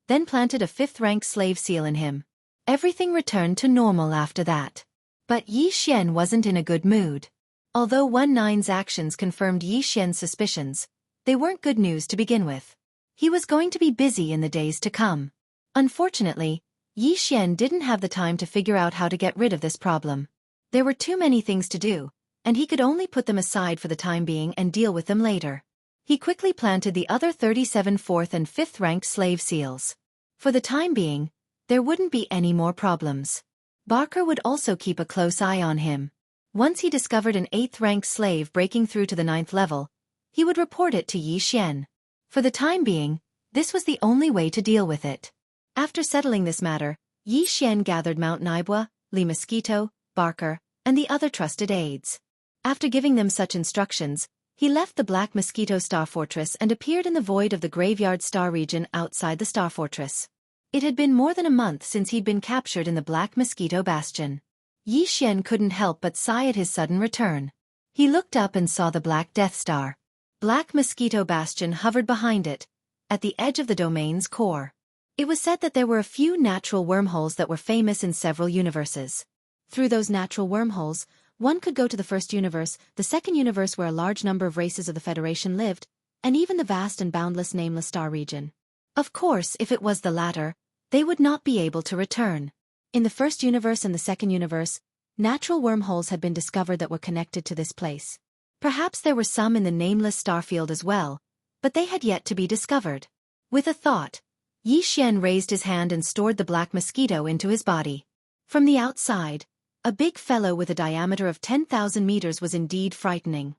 then planted a 5th-rank slave seal in him. Everything returned to normal after that. But Yi Xian wasn't in a good mood. Although Wen9's actions confirmed Yi Xian's suspicions, they weren't good news to begin with. He was going to be busy in the days to come. Unfortunately, Yi Xian didn't have the time to figure out how to get rid of this problem. There were too many things to do, and he could only put them aside for the time being and deal with them later. He quickly planted the other 37 4th and 5th-ranked slave seals. For the time being, there wouldn't be any more problems. Barker would also keep a close eye on him. Once he discovered an 8th-ranked slave breaking through to the 9th level, he would report it to Yi Xian. For the time being, this was the only way to deal with it. After settling this matter, Yi Xian gathered Mount Naibwa, Li Mosquito, Barker, and the other trusted aides. After giving them such instructions, he left the Black Mosquito Star Fortress and appeared in the void of the Graveyard Star region outside the Star Fortress. It had been more than a month since he'd been captured in the Black Mosquito Bastion. Yi Xian couldn't help but sigh at his sudden return. He looked up and saw the Black Death Star. Black Mosquito Bastion hovered behind it, at the edge of the domain's core. It was said that there were a few natural wormholes that were famous in several universes. Through those natural wormholes, one could go to the first universe, the second universe where a large number of races of the Federation lived, and even the vast and boundless nameless star region. Of course, if it was the latter, they would not be able to return. In the first universe and the second universe, natural wormholes had been discovered that were connected to this place. Perhaps there were some in the nameless starfield as well, but they had yet to be discovered. With a thought, Yi Xian raised his hand and stored the black mosquito into his body. From the outside, a big fellow with a diameter of 10,000 meters was indeed frightening.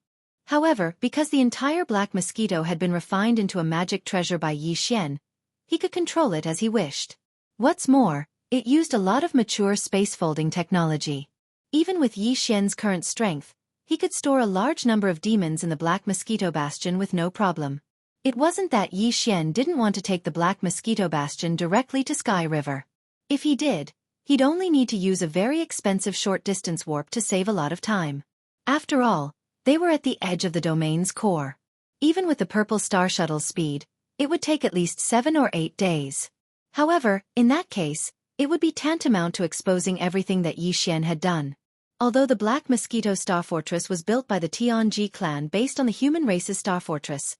However, because the entire black mosquito had been refined into a magic treasure by Yi Xian, he could control it as he wished. What's more, it used a lot of mature space-folding technology. Even with Yi Xian's current strength, he could store a large number of demons in the Black Mosquito Bastion with no problem. It wasn't that Yi Xian didn't want to take the Black Mosquito Bastion directly to Sky River. If he did, he'd only need to use a very expensive short-distance warp to save a lot of time. After all, they were at the edge of the domain's core. Even with the Purple Star Shuttle's speed, it would take at least 7 or 8 days. However, in that case, it would be tantamount to exposing everything that Yi Xian had done. Although the Black Mosquito Star Fortress was built by the Tianji clan based on the human race's star fortress,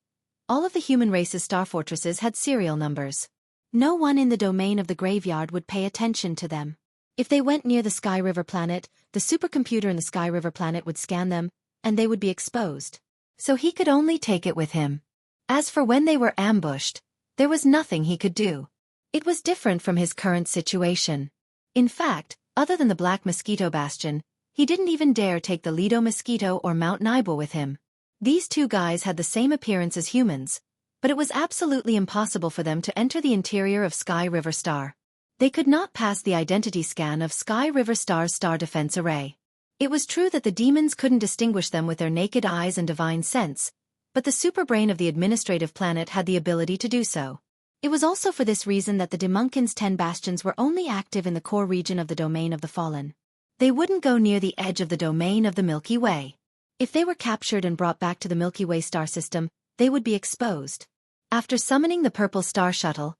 all of the human race's star fortresses had serial numbers. No one in the domain of the graveyard would pay attention to them. If they went near the Sky River planet, the supercomputer in the Sky River planet would scan them, and they would be exposed. So he could only take it with him. As for when they were ambushed, there was nothing he could do. It was different from his current situation. In fact, other than the Black Mosquito Bastion, he didn't even dare take the Lido Mosquito or Mount Nibel with him. These two guys had the same appearance as humans, but it was absolutely impossible for them to enter the interior of Sky River Star. They could not pass the identity scan of Sky River Star's star defense array. It was true that the demons couldn't distinguish them with their naked eyes and divine sense, but the superbrain of the administrative planet had the ability to do so. It was also for this reason that the Demunkin's 10 bastions were only active in the core region of the domain of the Fallen. They wouldn't go near the edge of the domain of the Milky Way. If they were captured and brought back to the Milky Way star system, they would be exposed. After summoning the Purple Star Shuttle,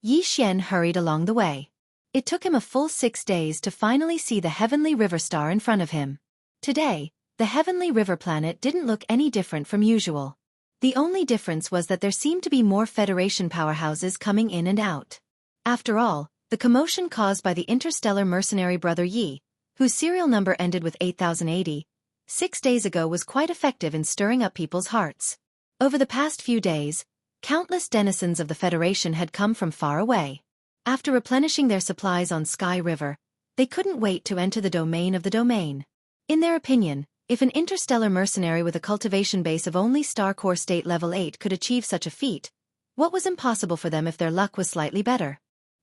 Yi Xian hurried along the way. It took him a full 6 days to finally see the Heavenly River Star in front of him. Today, the Heavenly River planet didn't look any different from usual. The only difference was that there seemed to be more Federation powerhouses coming in and out. After all, the commotion caused by the interstellar mercenary brother Yi, whose serial number ended with 8080, 6 days ago was quite effective in stirring up people's hearts. Over the past few days, countless denizens of the Federation had come from far away. After replenishing their supplies on Sky River, they couldn't wait to enter the domain of the domain. In their opinion, if an interstellar mercenary with a cultivation base of only Star Core State Level 8 could achieve such a feat, what was impossible for them if their luck was slightly better?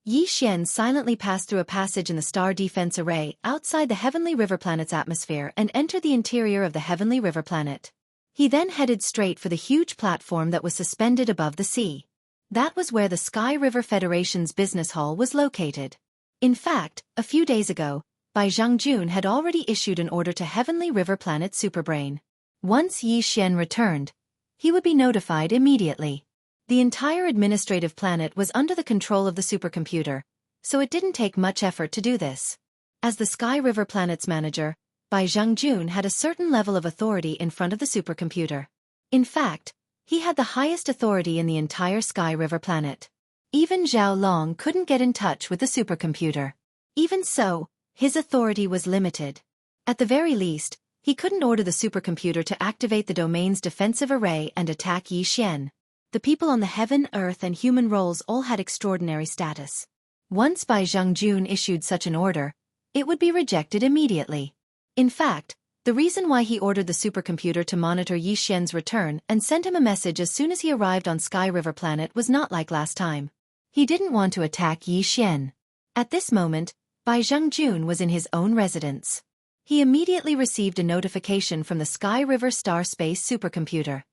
Yi Xian silently passed through a passage in the star defense array outside the Heavenly River planet's atmosphere and entered the interior of the Heavenly River planet. He then headed straight for the huge platform that was suspended above the sea. That was where the Sky River Federation's business hall was located. In fact, a few days ago, Bai Zhangjun had already issued an order to Heavenly River Planet Superbrain. Once Yi Xian returned, he would be notified immediately. The entire administrative planet was under the control of the supercomputer, so it didn't take much effort to do this. As the Sky River Planet's manager, Bai Zhangjun had a certain level of authority in front of the supercomputer. In fact, he had the highest authority in the entire Sky River planet. Even Zhao Long couldn't get in touch with the supercomputer. Even so, his authority was limited. At the very least, he couldn't order the supercomputer to activate the domain's defensive array and attack Yi Xian. The people on the heaven, earth and human roles all had extraordinary status. Once Bai Zhangjun issued such an order, it would be rejected immediately. In fact, the reason why he ordered the supercomputer to monitor Yi Xian's return and send him a message as soon as he arrived on Sky River Planet was not like last time. He didn't want to attack Yi Xian. At this moment, Bai Zhangjun was in his own residence. He immediately received a notification from the Sky River Star Space Supercomputer.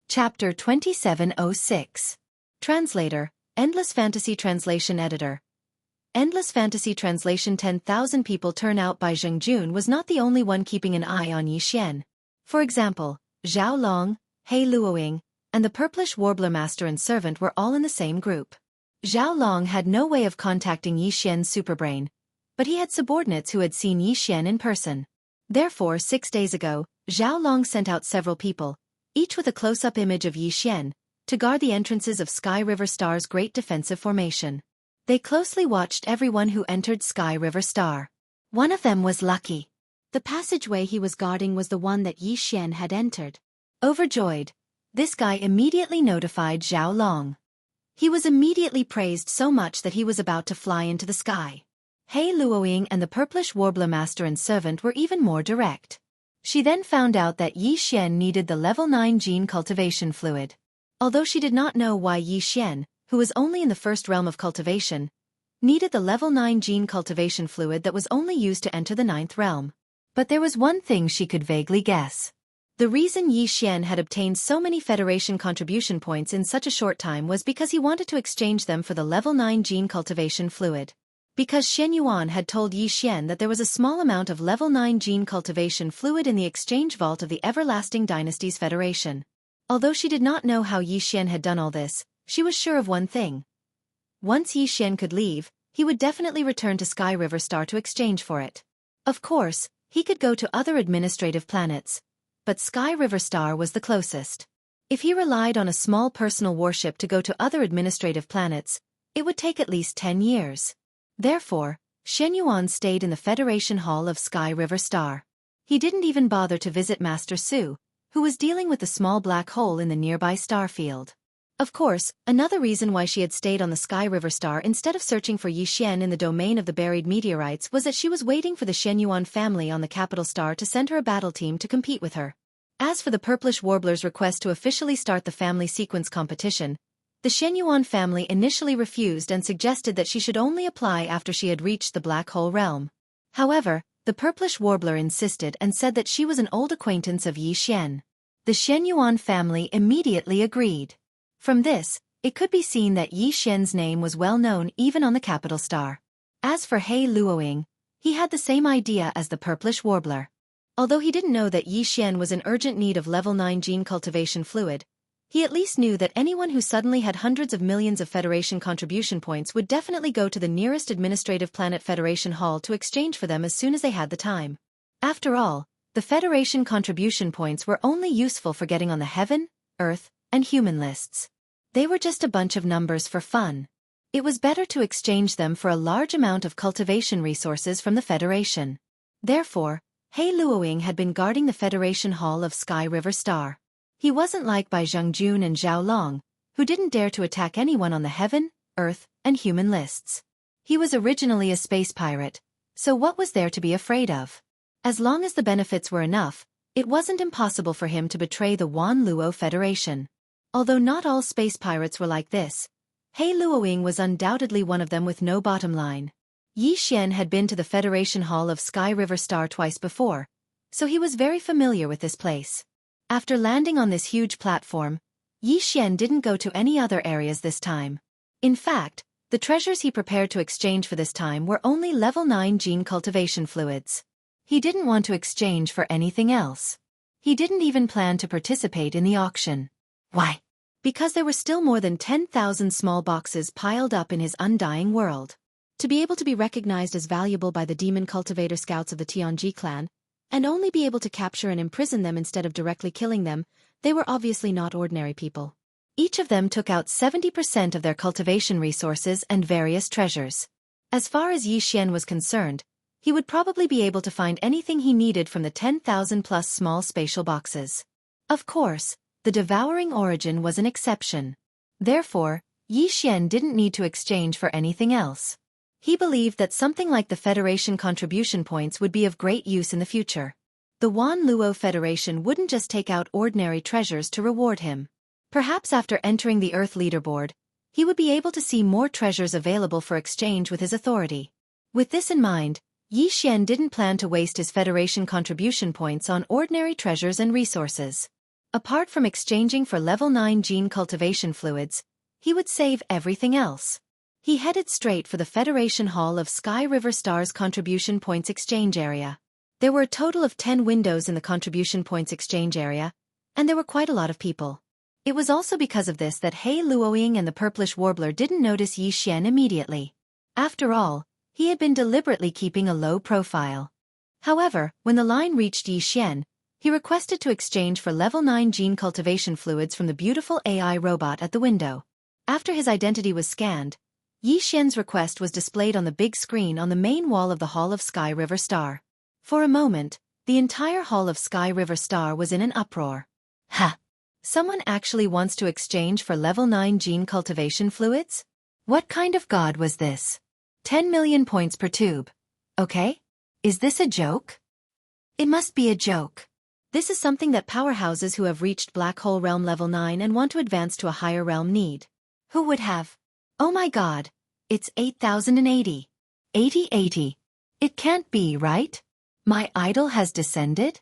Chapter 2706. Translator, Endless Fantasy Translation Editor. Endless Fantasy Translation. 10,000 people turn out. Bai Zhangjun was not the only one keeping an eye on Yi Xian. For example, Zhao Long, He Luoying, and the Purplish Warbler Master and Servant were all in the same group. Zhao Long had no way of contacting Yi Xian's superbrain, but he had subordinates who had seen Yi Xian in person. Therefore, 6 days ago, Zhao Long sent out several people, each with a close-up image of Yi Xian, to guard the entrances of Sky River Star's great defensive formation. They closely watched everyone who entered Sky River Star. One of them was lucky. The passageway he was guarding was the one that Yi Xian had entered. Overjoyed, this guy immediately notified Zhao Long. He was immediately praised so much that he was about to fly into the sky. He Luoying and the purplish warbler master and servant were even more direct. She then found out that Yi Xian needed the level 9 gene cultivation fluid. Although she did not know why Yi Xian, who was only in the first realm of cultivation, needed the level 9 gene cultivation fluid that was only used to enter the 9th realm. But there was one thing she could vaguely guess. The reason Yi Xian had obtained so many Federation contribution points in such a short time was because he wanted to exchange them for the level 9 gene cultivation fluid. Because Shen Yuan had told Yi Xian that there was a small amount of level 9 gene cultivation fluid in the exchange vault of the Everlasting Dynasty's Federation. Although she did not know how Yi Xian had done all this, she was sure of one thing. Once Yi Xian could leave, he would definitely return to Sky River Star to exchange for it. Of course, he could go to other administrative planets, but Sky River Star was the closest. If he relied on a small personal warship to go to other administrative planets, it would take at least 10 years. Therefore, Shen Yuan stayed in the Federation Hall of Sky River Star. He didn't even bother to visit Master Su, who was dealing with the small black hole in the nearby star field. Of course, another reason why she had stayed on the Sky River Star instead of searching for Yi Xian in the domain of the buried meteorites was that she was waiting for the Shen Yuan family on the capital star to send her a battle team to compete with her. As for the Purplish Warbler's request to officially start the family sequence competition, the Shen Yuan family initially refused and suggested that she should only apply after she had reached the Black Hole realm. However, the Purplish Warbler insisted and said that she was an old acquaintance of Yi Xian. The Shen Yuan family immediately agreed. From this, it could be seen that Yi Xian's name was well known even on the capital star. As for He Luoying, he had the same idea as the Purplish Warbler. Although he didn't know that Yi Xian was in urgent need of level 9 gene cultivation fluid, he at least knew that anyone who suddenly had hundreds of millions of Federation contribution points would definitely go to the nearest administrative planet Federation Hall to exchange for them as soon as they had the time. After all, the Federation contribution points were only useful for getting on the Heaven, Earth, and Human lists. They were just a bunch of numbers for fun. It was better to exchange them for a large amount of cultivation resources from the Federation. Therefore, He Luoying had been guarding the Federation Hall of Sky River Star. He wasn't like Bai Zhengjun and Zhao Long, who didn't dare to attack anyone on the Heaven, Earth, and Human lists. He was originally a space pirate, so what was there to be afraid of? As long as the benefits were enough, it wasn't impossible for him to betray the Wan Luo Federation. Although not all space pirates were like this, He Luoying was undoubtedly one of them with no bottom line. Yi Xian had been to the Federation Hall of Sky River Star twice before, so he was very familiar with this place. After landing on this huge platform, Yi Xian didn't go to any other areas this time. In fact, the treasures he prepared to exchange for this time were only level 9 gene cultivation fluids. He didn't want to exchange for anything else. He didn't even plan to participate in the auction. Why? Because there were still more than 10,000 small boxes piled up in his undying world. To be able to be recognized as valuable by the demon cultivator scouts of the Tianji clan, and only be able to capture and imprison them instead of directly killing them, they were obviously not ordinary people. Each of them took out 70% of their cultivation resources and various treasures. As far as Yi Xian was concerned, he would probably be able to find anything he needed from the 10,000+ small spatial boxes. Of course, the devouring origin was an exception. Therefore, Yi Xian didn't need to exchange for anything else. He believed that something like the Federation contribution points would be of great use in the future. The Wan Luo Federation wouldn't just take out ordinary treasures to reward him. Perhaps after entering the Earth leaderboard, he would be able to see more treasures available for exchange with his authority. With this in mind, Yi Xian didn't plan to waste his Federation contribution points on ordinary treasures and resources. Apart from exchanging for level 9 gene cultivation fluids, he would save everything else. He headed straight for the Federation Hall of Sky River Star's contribution points exchange area. There were a total of 10 windows in the contribution points exchange area, and there were quite a lot of people. It was also because of this that He Luoying and the purplish warbler didn't notice Yi Xian immediately. After all, he had been deliberately keeping a low profile. However, when the line reached Yi Xian, he requested to exchange for level 9 gene cultivation fluids from the beautiful AI robot at the window. After his identity was scanned, Yi Xian's request was displayed on the big screen on the main wall of the Hall of Sky River Star. For a moment, the entire Hall of Sky River Star was in an uproar. Ha! Someone actually wants to exchange for level 9 gene cultivation fluids? What kind of god was this? 10 million points per tube. Okay? Is this a joke? It must be a joke. This is something that powerhouses who have reached Black Hole Realm level 9 and want to advance to a higher realm need. Who would have? Oh my god. It's 8,080. 80. It can't be, right? My idol has descended?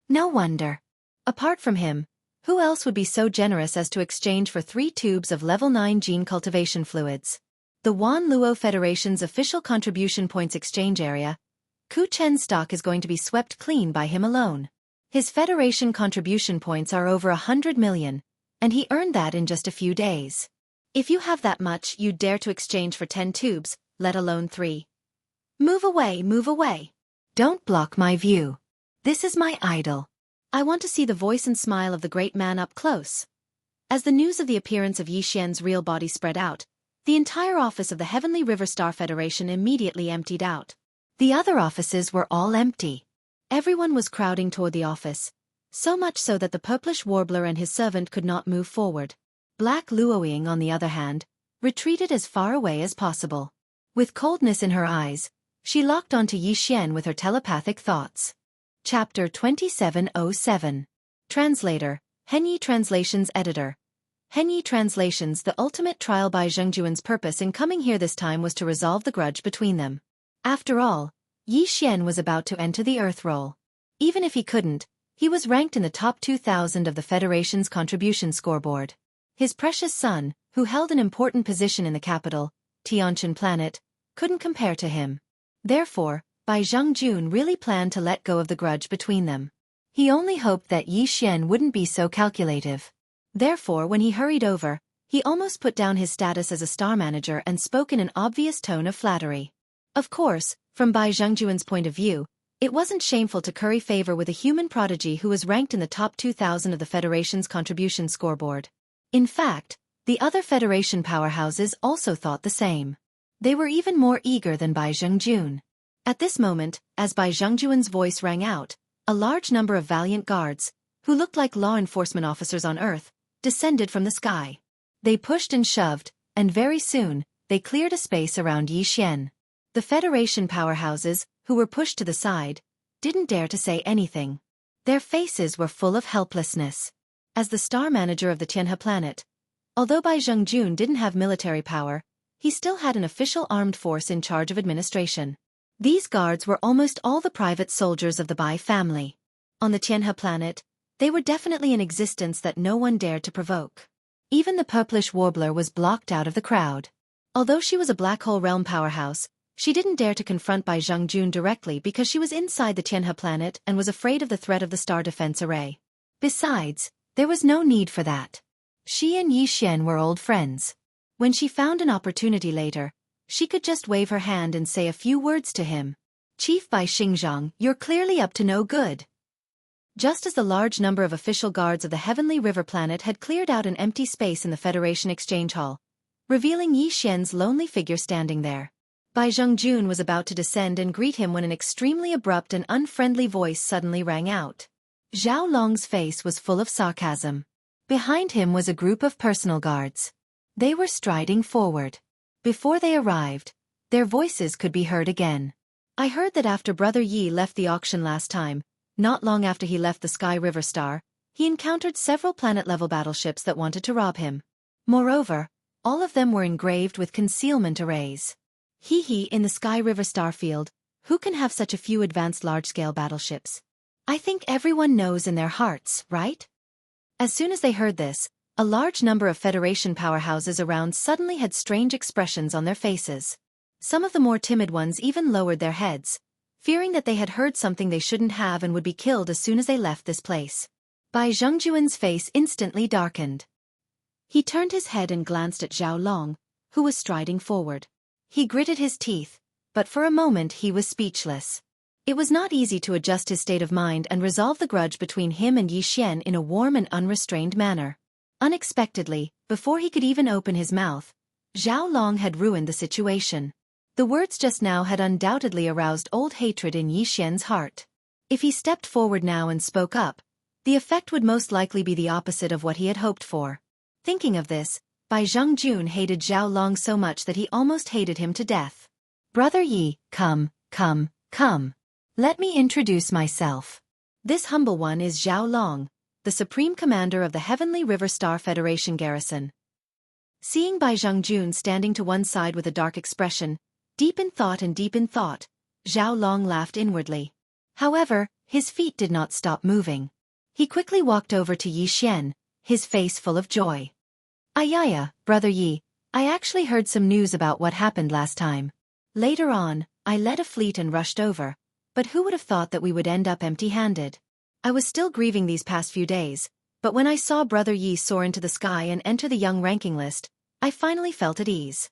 No wonder. Apart from him, who else would be so generous as to exchange for 3 tubes of level 9 gene cultivation fluids? The Wan Luo Federation's official contribution points exchange area, Ku Chen's stock is going to be swept clean by him alone. His Federation contribution points are over 100 million, and he earned that in just a few days. If you have that much, you'd dare to exchange for 10 tubes, let alone 3. Move away, move away. Don't block my view. This is my idol. I want to see the voice and smile of the great man up close. As the news of the appearance of Yi Xian's real body spread out, the entire office of the Heavenly River Star Federation immediately emptied out. The other offices were all empty. Everyone was crowding toward the office, so much so that the purplish warbler and his servant could not move forward. Black Luoying, on the other hand, retreated as far away as possible. With coldness in her eyes, she locked onto Yi Xian with her telepathic thoughts. Chapter 2707. Translator, Henyi Translations Editor. Henyi Translations. The ultimate trial by Zhengjuan's purpose in coming here this time was to resolve the grudge between them. After all, Yi Xian was about to enter the Earth Roll. Even if he couldn't, he was ranked in the top 2,000 of the Federation's contribution scoreboard. His precious son, who held an important position in the capital, Tianqian planet, couldn't compare to him. Therefore, Bai Zhengjun really planned to let go of the grudge between them. He only hoped that Yi Xian wouldn't be so calculative. Therefore, when he hurried over, he almost put down his status as a star manager and spoke in an obvious tone of flattery. Of course, from Bai Zhengjuan's point of view, it wasn't shameful to curry favor with a human prodigy who was ranked in the top 2,000 of the Federation's contribution scoreboard. In fact, the other Federation powerhouses also thought the same. They were even more eager than Bai Zhengjun. At this moment, as Bai Zhengjuan's voice rang out, a large number of valiant guards, who looked like law enforcement officers on Earth, descended from the sky. They pushed and shoved, and very soon, they cleared a space around Yi Xian. The Federation powerhouses, who were pushed to the side, didn't dare to say anything. Their faces were full of helplessness. As the star manager of the Tianhe planet, although Bai Zhengjun didn't have military power, he still had an official armed force in charge of administration. These guards were almost all the private soldiers of the Bai family. On the Tianhe planet, they were definitely an existence that no one dared to provoke. Even the purplish warbler was blocked out of the crowd. Although she was a Black Hole Realm powerhouse, she didn't dare to confront Bai Zhengjun directly because she was inside the Tianhe planet and was afraid of the threat of the star defense array. Besides, there was no need for that. She and Yi Xian were old friends. When she found an opportunity later, she could just wave her hand and say a few words to him. Chief Bai Xingzhang, you're clearly up to no good. Just as the large number of official guards of the Heavenly River planet had cleared out an empty space in the Federation Exchange Hall, revealing Yi Xian's lonely figure standing there. Bai Zhengjun was about to descend and greet him when an extremely abrupt and unfriendly voice suddenly rang out. Zhao Long's face was full of sarcasm. Behind him was a group of personal guards. They were striding forward. Before they arrived, their voices could be heard again. I heard that after Brother Yi left the auction last time, not long after he left the Sky River Star, he encountered several planet-level battleships that wanted to rob him. Moreover, all of them were engraved with concealment arrays. In the Sky River Starfield, who can have such a few advanced large-scale battleships? I think everyone knows in their hearts, right? As soon as they heard this, a large number of Federation powerhouses around suddenly had strange expressions on their faces. Some of the more timid ones even lowered their heads, fearing that they had heard something they shouldn't have and would be killed as soon as they left this place. Bai Zhengjuan's face instantly darkened. He turned his head and glanced at Zhao Long, who was striding forward. He gritted his teeth, but for a moment he was speechless. It was not easy to adjust his state of mind and resolve the grudge between him and Yi Xian in a warm and unrestrained manner. Unexpectedly, before he could even open his mouth, Zhao Long had ruined the situation. The words just now had undoubtedly aroused old hatred in Yi Xian's heart. If he stepped forward now and spoke up, the effect would most likely be the opposite of what he had hoped for. Thinking of this, Bai Zhengjun hated Zhao Long so much that he almost hated him to death. Brother Yi, come. Let me introduce myself. This humble one is Zhao Long, the Supreme Commander of the Heavenly River Star Federation Garrison. Seeing Bai Zhengjun standing to one side with a dark expression, deep in thought, Zhao Long laughed inwardly. However, his feet did not stop moving. He quickly walked over to Yi Xian, his face full of joy. Ayaya, Brother Yi, I actually heard some news about what happened last time. Later on, I led a fleet and rushed over, but who would have thought that we would end up empty-handed? I was still grieving these past few days, but when I saw Brother Yi soar into the sky and enter the young ranking list, I finally felt at ease.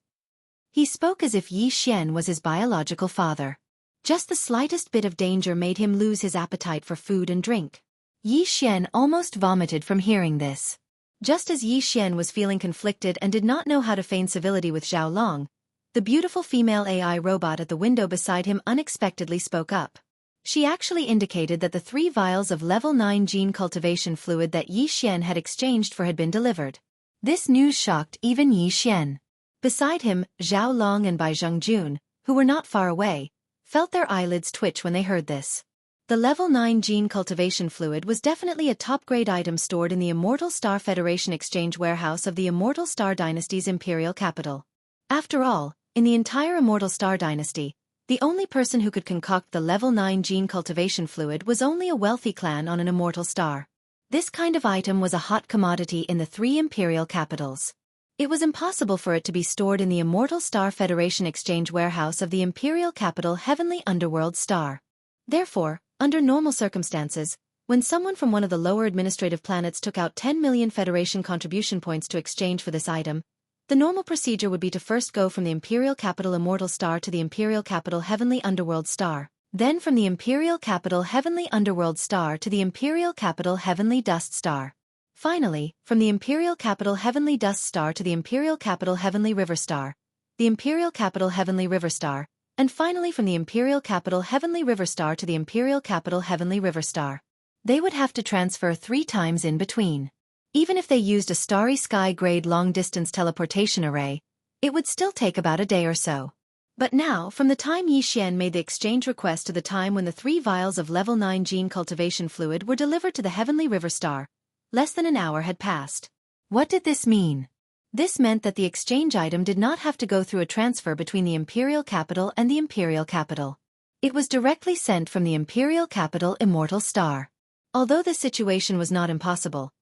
He spoke as if Yi Xian was his biological father. Just the slightest bit of danger made him lose his appetite for food and drink. Yi Xian almost vomited from hearing this. Just as Yi Xian was feeling conflicted and did not know how to feign civility with Zhao Long, the beautiful female AI robot at the window beside him unexpectedly spoke up. She actually indicated that the 3 vials of level 9 gene cultivation fluid that Yi Xian had exchanged for had been delivered. This news shocked even Yi Xian. Beside him, Zhao Long and Bai Zhengjun, who were not far away, felt their eyelids twitch when they heard this. The level 9 gene cultivation fluid was definitely a top-grade item stored in the Immortal Star Federation exchange warehouse of the Immortal Star Dynasty's imperial capital. After all, in the entire Immortal Star Dynasty, the only person who could concoct the level 9 gene cultivation fluid was only a wealthy clan on an immortal star. This kind of item was a hot commodity in the 3 imperial capitals. It was impossible for it to be stored in the Immortal Star Federation exchange warehouse of the imperial capital Heavenly Underworld Star. Therefore, under normal circumstances, when someone from one of the lower administrative planets took out 10 million Federation contribution points to exchange for this item, the normal procedure would be to first go from the imperial capital Immortal Star to the imperial capital Heavenly Underworld Star, then from the imperial capital Heavenly Underworld Star to the imperial capital Heavenly Dust Star. Finally, from the imperial capital Heavenly Dust Star to the imperial capital Heavenly River Star, the imperial capital Heavenly River Star, and finally from the imperial capital Heavenly River Star to the imperial capital Heavenly River Star. They would have to transfer 3 times in between. Even if they used a Starry Sky-grade long-distance teleportation array, it would still take about a day or so. But now, from the time Yi Xian made the exchange request to the time when the 3 vials of level 9 gene cultivation fluid were delivered to the Heavenly River Star, less than an hour had passed. What did this mean? This meant that the exchange item did not have to go through a transfer between the imperial capital and the imperial capital. It was directly sent from the imperial capital Immortal Star. Although this situation was not impossible,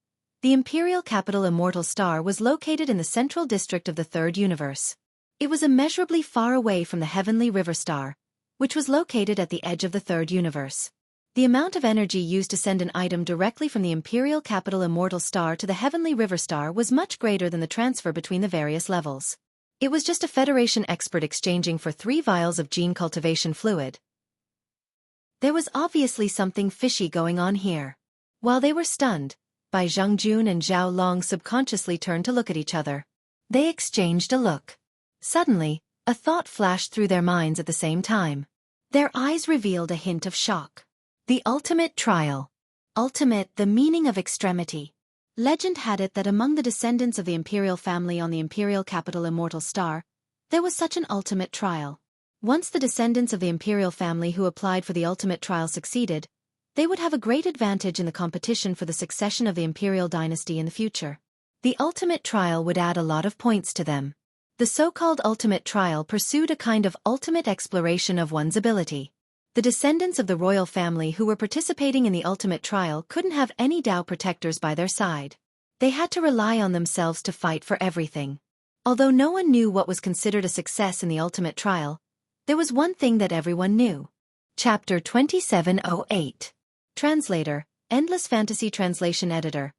the imperial capital Immortal Star was located in the central district of the Third Universe. It was immeasurably far away from the Heavenly River Star, which was located at the edge of the Third Universe. The amount of energy used to send an item directly from the imperial capital Immortal Star to the Heavenly River Star was much greater than the transfer between the various levels. It was just a Federation expert exchanging for 3 vials of gene cultivation fluid. There was obviously something fishy going on here. While they were stunned, Bai Zhengjun and Zhao Long subconsciously turned to look at each other. They exchanged a look. Suddenly, a thought flashed through their minds at the same time. Their eyes revealed a hint of shock. The ultimate trial. Ultimate, the meaning of extremity. Legend had it that among the descendants of the imperial family on the imperial capital Immortal Star, there was such an ultimate trial. Once the descendants of the imperial family who applied for the ultimate trial succeeded, they would have a great advantage in the competition for the succession of the imperial dynasty in the future. The ultimate trial would add a lot of points to them. The so-called ultimate trial pursued a kind of ultimate exploration of one's ability. The descendants of the royal family who were participating in the ultimate trial couldn't have any Dao protectors by their side. They had to rely on themselves to fight for everything. Although no one knew what was considered a success in the ultimate trial, there was one thing that everyone knew. Chapter 2708. Translator, Endless Fantasy Translation Editor.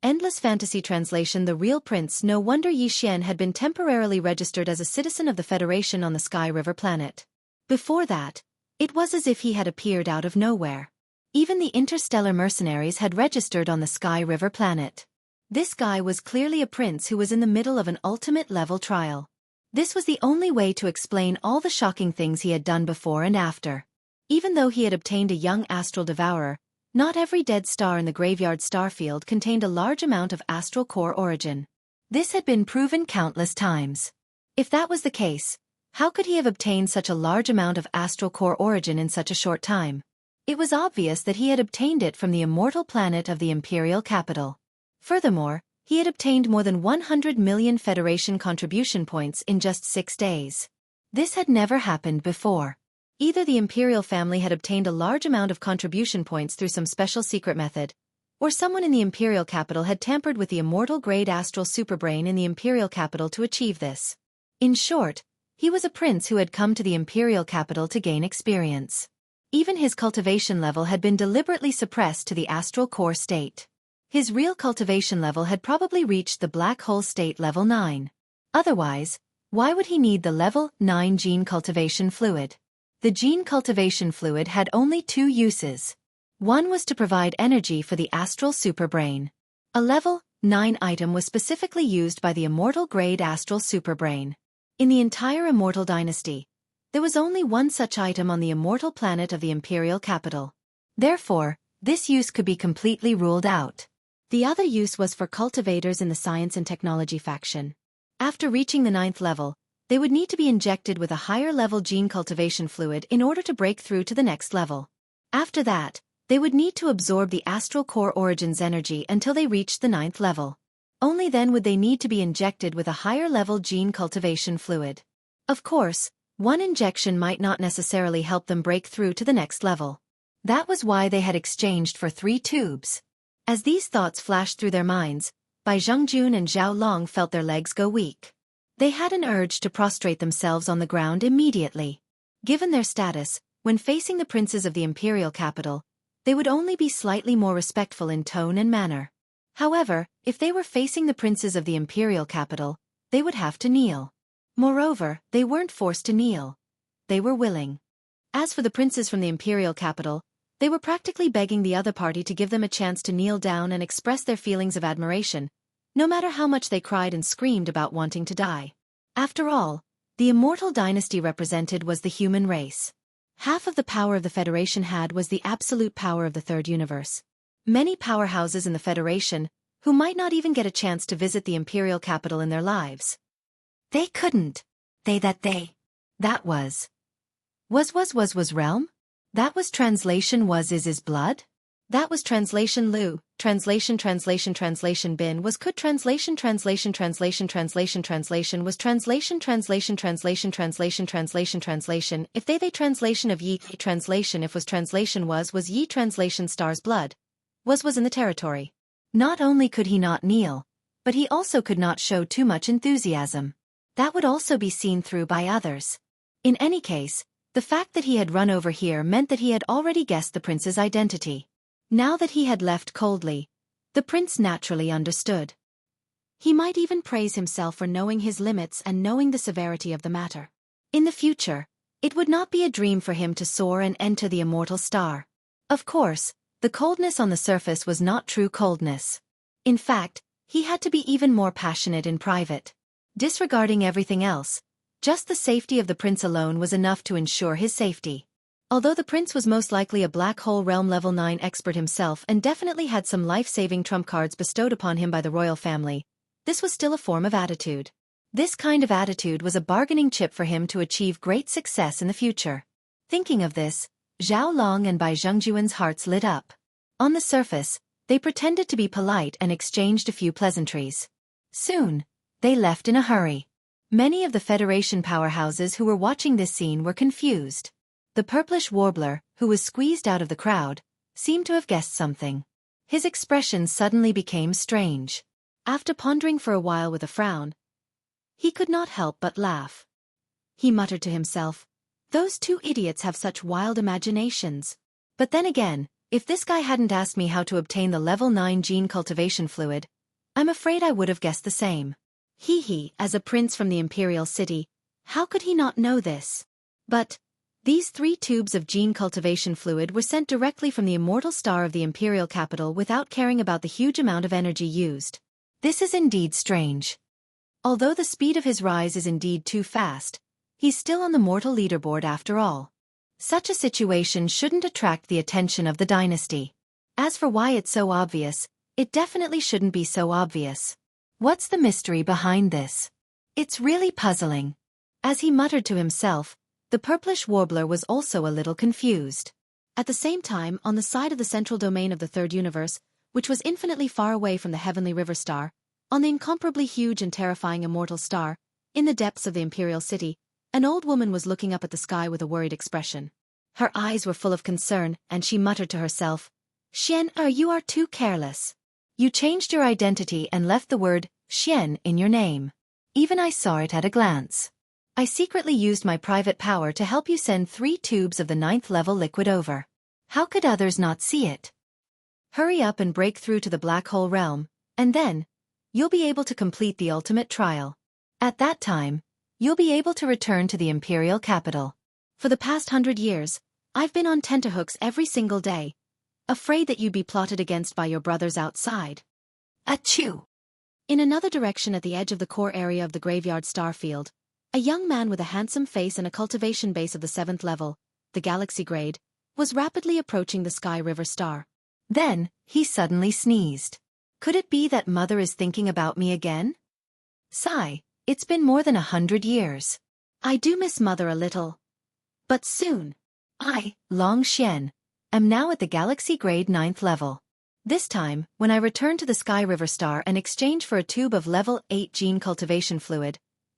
Endless Fantasy Translation. The real prince. No wonder Yi Xian had been temporarily registered as a citizen of the Federation on the Sky River planet. Before that, it was as if he had appeared out of nowhere. Even the interstellar mercenaries had registered on the Sky River planet. This guy was clearly a prince who was in the middle of an ultimate level trial. This was the only way to explain all the shocking things he had done before and after. Even though he had obtained a young astral devourer, not every dead star in the graveyard starfield contained a large amount of astral core origin. This had been proven countless times. If that was the case, how could he have obtained such a large amount of astral core origin in such a short time? It was obvious that he had obtained it from the immortal planet of the imperial capital. Furthermore, he had obtained more than 100 million Federation contribution points in just 6 days. This had never happened before. Either the imperial family had obtained a large amount of contribution points through some special secret method, or someone in the imperial capital had tampered with the immortal-grade astral superbrain in the imperial capital to achieve this. In short, he was a prince who had come to the imperial capital to gain experience. Even his cultivation level had been deliberately suppressed to the astral core state. His real cultivation level had probably reached the black hole state level 9. Otherwise, why would he need the level 9 gene cultivation fluid? The gene cultivation fluid had only 2 uses. One was to provide energy for the astral superbrain. A level 9 item was specifically used by the immortal-grade astral superbrain. In the entire immortal dynasty, there was only one such item on the immortal planet of the imperial capital. Therefore, this use could be completely ruled out. The other use was for cultivators in the science and technology faction. After reaching the 9th level, they would need to be injected with a higher-level gene cultivation fluid in order to break through to the next level. After that, they would need to absorb the astral core origins energy until they reached the 9th level. Only then would they need to be injected with a higher-level gene cultivation fluid. Of course, one injection might not necessarily help them break through to the next level. That was why they had exchanged for 3 tubes. As these thoughts flashed through their minds, Bai Zhengjun and Zhao Long felt their legs go weak. They had an urge to prostrate themselves on the ground immediately. Given their status, when facing the princes of the imperial capital, they would only be slightly more respectful in tone and manner. However, if they were facing the princes of the imperial capital, they would have to kneel. Moreover, they weren't forced to kneel. They were willing. As for the princes from the imperial capital, they were practically begging the other party to give them a chance to kneel down and express their feelings of admiration, no matter how much they cried and screamed about wanting to die. After all, the immortal dynasty represented was the human race. Half of the power of the Federation had was the absolute power of the Third Universe. Many powerhouses in the Federation, who might not even get a chance to visit the imperial capital in their lives. They couldn't. That was realm? That was translation was is blood? That was translation Lu, translation bin was could translation was translation if they translation of ye translation if was translation was ye translation star's blood was in the territory. Not only could he not kneel, but he also could not show too much enthusiasm. That would also be seen through by others. In any case, the fact that he had run over here meant that he had already guessed the prince's identity. Now that he had left coldly, the prince naturally understood. He might even praise himself for knowing his limits and knowing the severity of the matter. In the future, it would not be a dream for him to soar and enter the immortal star. Of course, the coldness on the surface was not true coldness. In fact, he had to be even more passionate in private. Disregarding everything else, just the safety of the prince alone was enough to ensure his safety. Although the prince was most likely a black hole realm level 9 expert himself and definitely had some life-saving trump cards bestowed upon him by the royal family, this was still a form of attitude. This kind of attitude was a bargaining chip for him to achieve great success in the future. Thinking of this, Zhao Long and Bai Zhengjuan's hearts lit up. On the surface, they pretended to be polite and exchanged a few pleasantries. Soon, they left in a hurry. Many of the Federation powerhouses who were watching this scene were confused. The purplish warbler, who was squeezed out of the crowd, seemed to have guessed something. His expression suddenly became strange. After pondering for a while with a frown, he could not help but laugh. He muttered to himself, "Those 2 idiots have such wild imaginations." But then again, If this guy hadn't asked me how to obtain the level 9 gene cultivation fluid, I'm afraid I would have guessed the same. He, as a prince from the imperial city, how could he not know this? But these 3 tubes of gene cultivation fluid were sent directly from the immortal star of the imperial capital without caring about the huge amount of energy used. This is indeed strange. Although the speed of his rise is indeed too fast, he's still on the mortal leaderboard after all. Such a situation shouldn't attract the attention of the dynasty. As for why it's so obvious, it definitely shouldn't be so obvious. What's the mystery behind this? It's really puzzling. As he muttered to himself, the purplish warbler was also a little confused. At the same time, on the side of the central domain of the third universe, which was infinitely far away from the heavenly river star, on the incomparably huge and terrifying immortal star, in the depths of the imperial city, an old woman was looking up at the sky with a worried expression. Her eyes were full of concern, and she muttered to herself, "Xian, you are too careless. You changed your identity and left the word Xian in your name. Even I saw it at a glance. I secretly used my private power to help you send 3 tubes of the 9th level liquid over. How could others not see it? Hurry up and break through to the black hole realm, and then you'll be able to complete the ultimate trial. At that time, you'll be able to return to the imperial capital. For the past 100 years, I've been on tenterhooks every single day, afraid that you'd be plotted against by your brothers outside." Achoo! In another direction at the edge of the core area of the graveyard starfield, a young man with a handsome face and a cultivation base of the 7th level, the galaxy grade, was rapidly approaching the Sky River star. Then, he suddenly sneezed. Could it be that Mother is thinking about me again? Sigh, it's been more than 100 years. I do miss Mother a little. But soon. I, Long Xian, am now at the galaxy grade 9th level. This time, when I return to the Sky River star and exchange for a tube of level 8 gene cultivation fluid,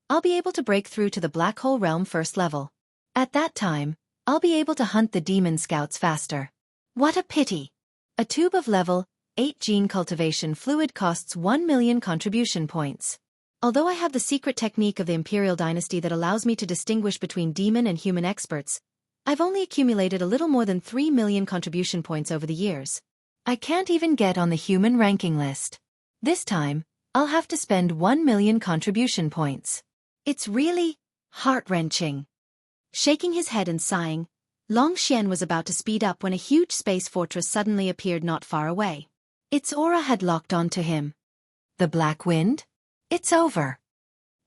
I'll be able to break through to the black hole realm 1st level. At that time, I'll be able to hunt the demon scouts faster. What a pity! A tube of level 8 gene cultivation fluid costs 1 million contribution points. Although I have the secret technique of the Imperial Dynasty that allows me to distinguish between demon and human experts, I've only accumulated a little more than 3 million contribution points over the years. I can't even get on the human ranking list. This time, I'll have to spend 1 million contribution points. It's really heart-wrenching. Shaking his head and sighing, Long Xian was about to speed up when a huge space fortress suddenly appeared not far away. Its aura had locked onto him. The Black Wind? It's over.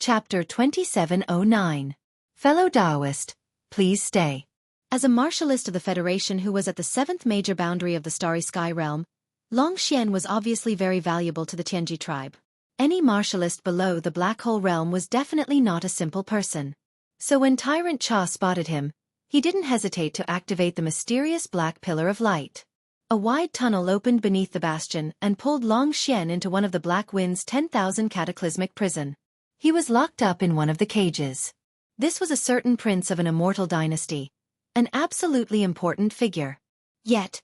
Chapter 2709. Fellow Taoist, please stay. As a martialist of the Federation who was at the 7th major boundary of the Starry Sky realm, Long Xian was obviously very valuable to the Tianji tribe. Any martialist below the Black Hole realm was definitely not a simple person. So when Tyrant Cha spotted him, he didn't hesitate to activate the mysterious Black Pillar of Light. A wide tunnel opened beneath the bastion and pulled Long Xian into one of the Black Wind's 10,000 cataclysmic prison. He was locked up in one of the cages. This was a certain prince of an immortal dynasty, an absolutely important figure. Yet,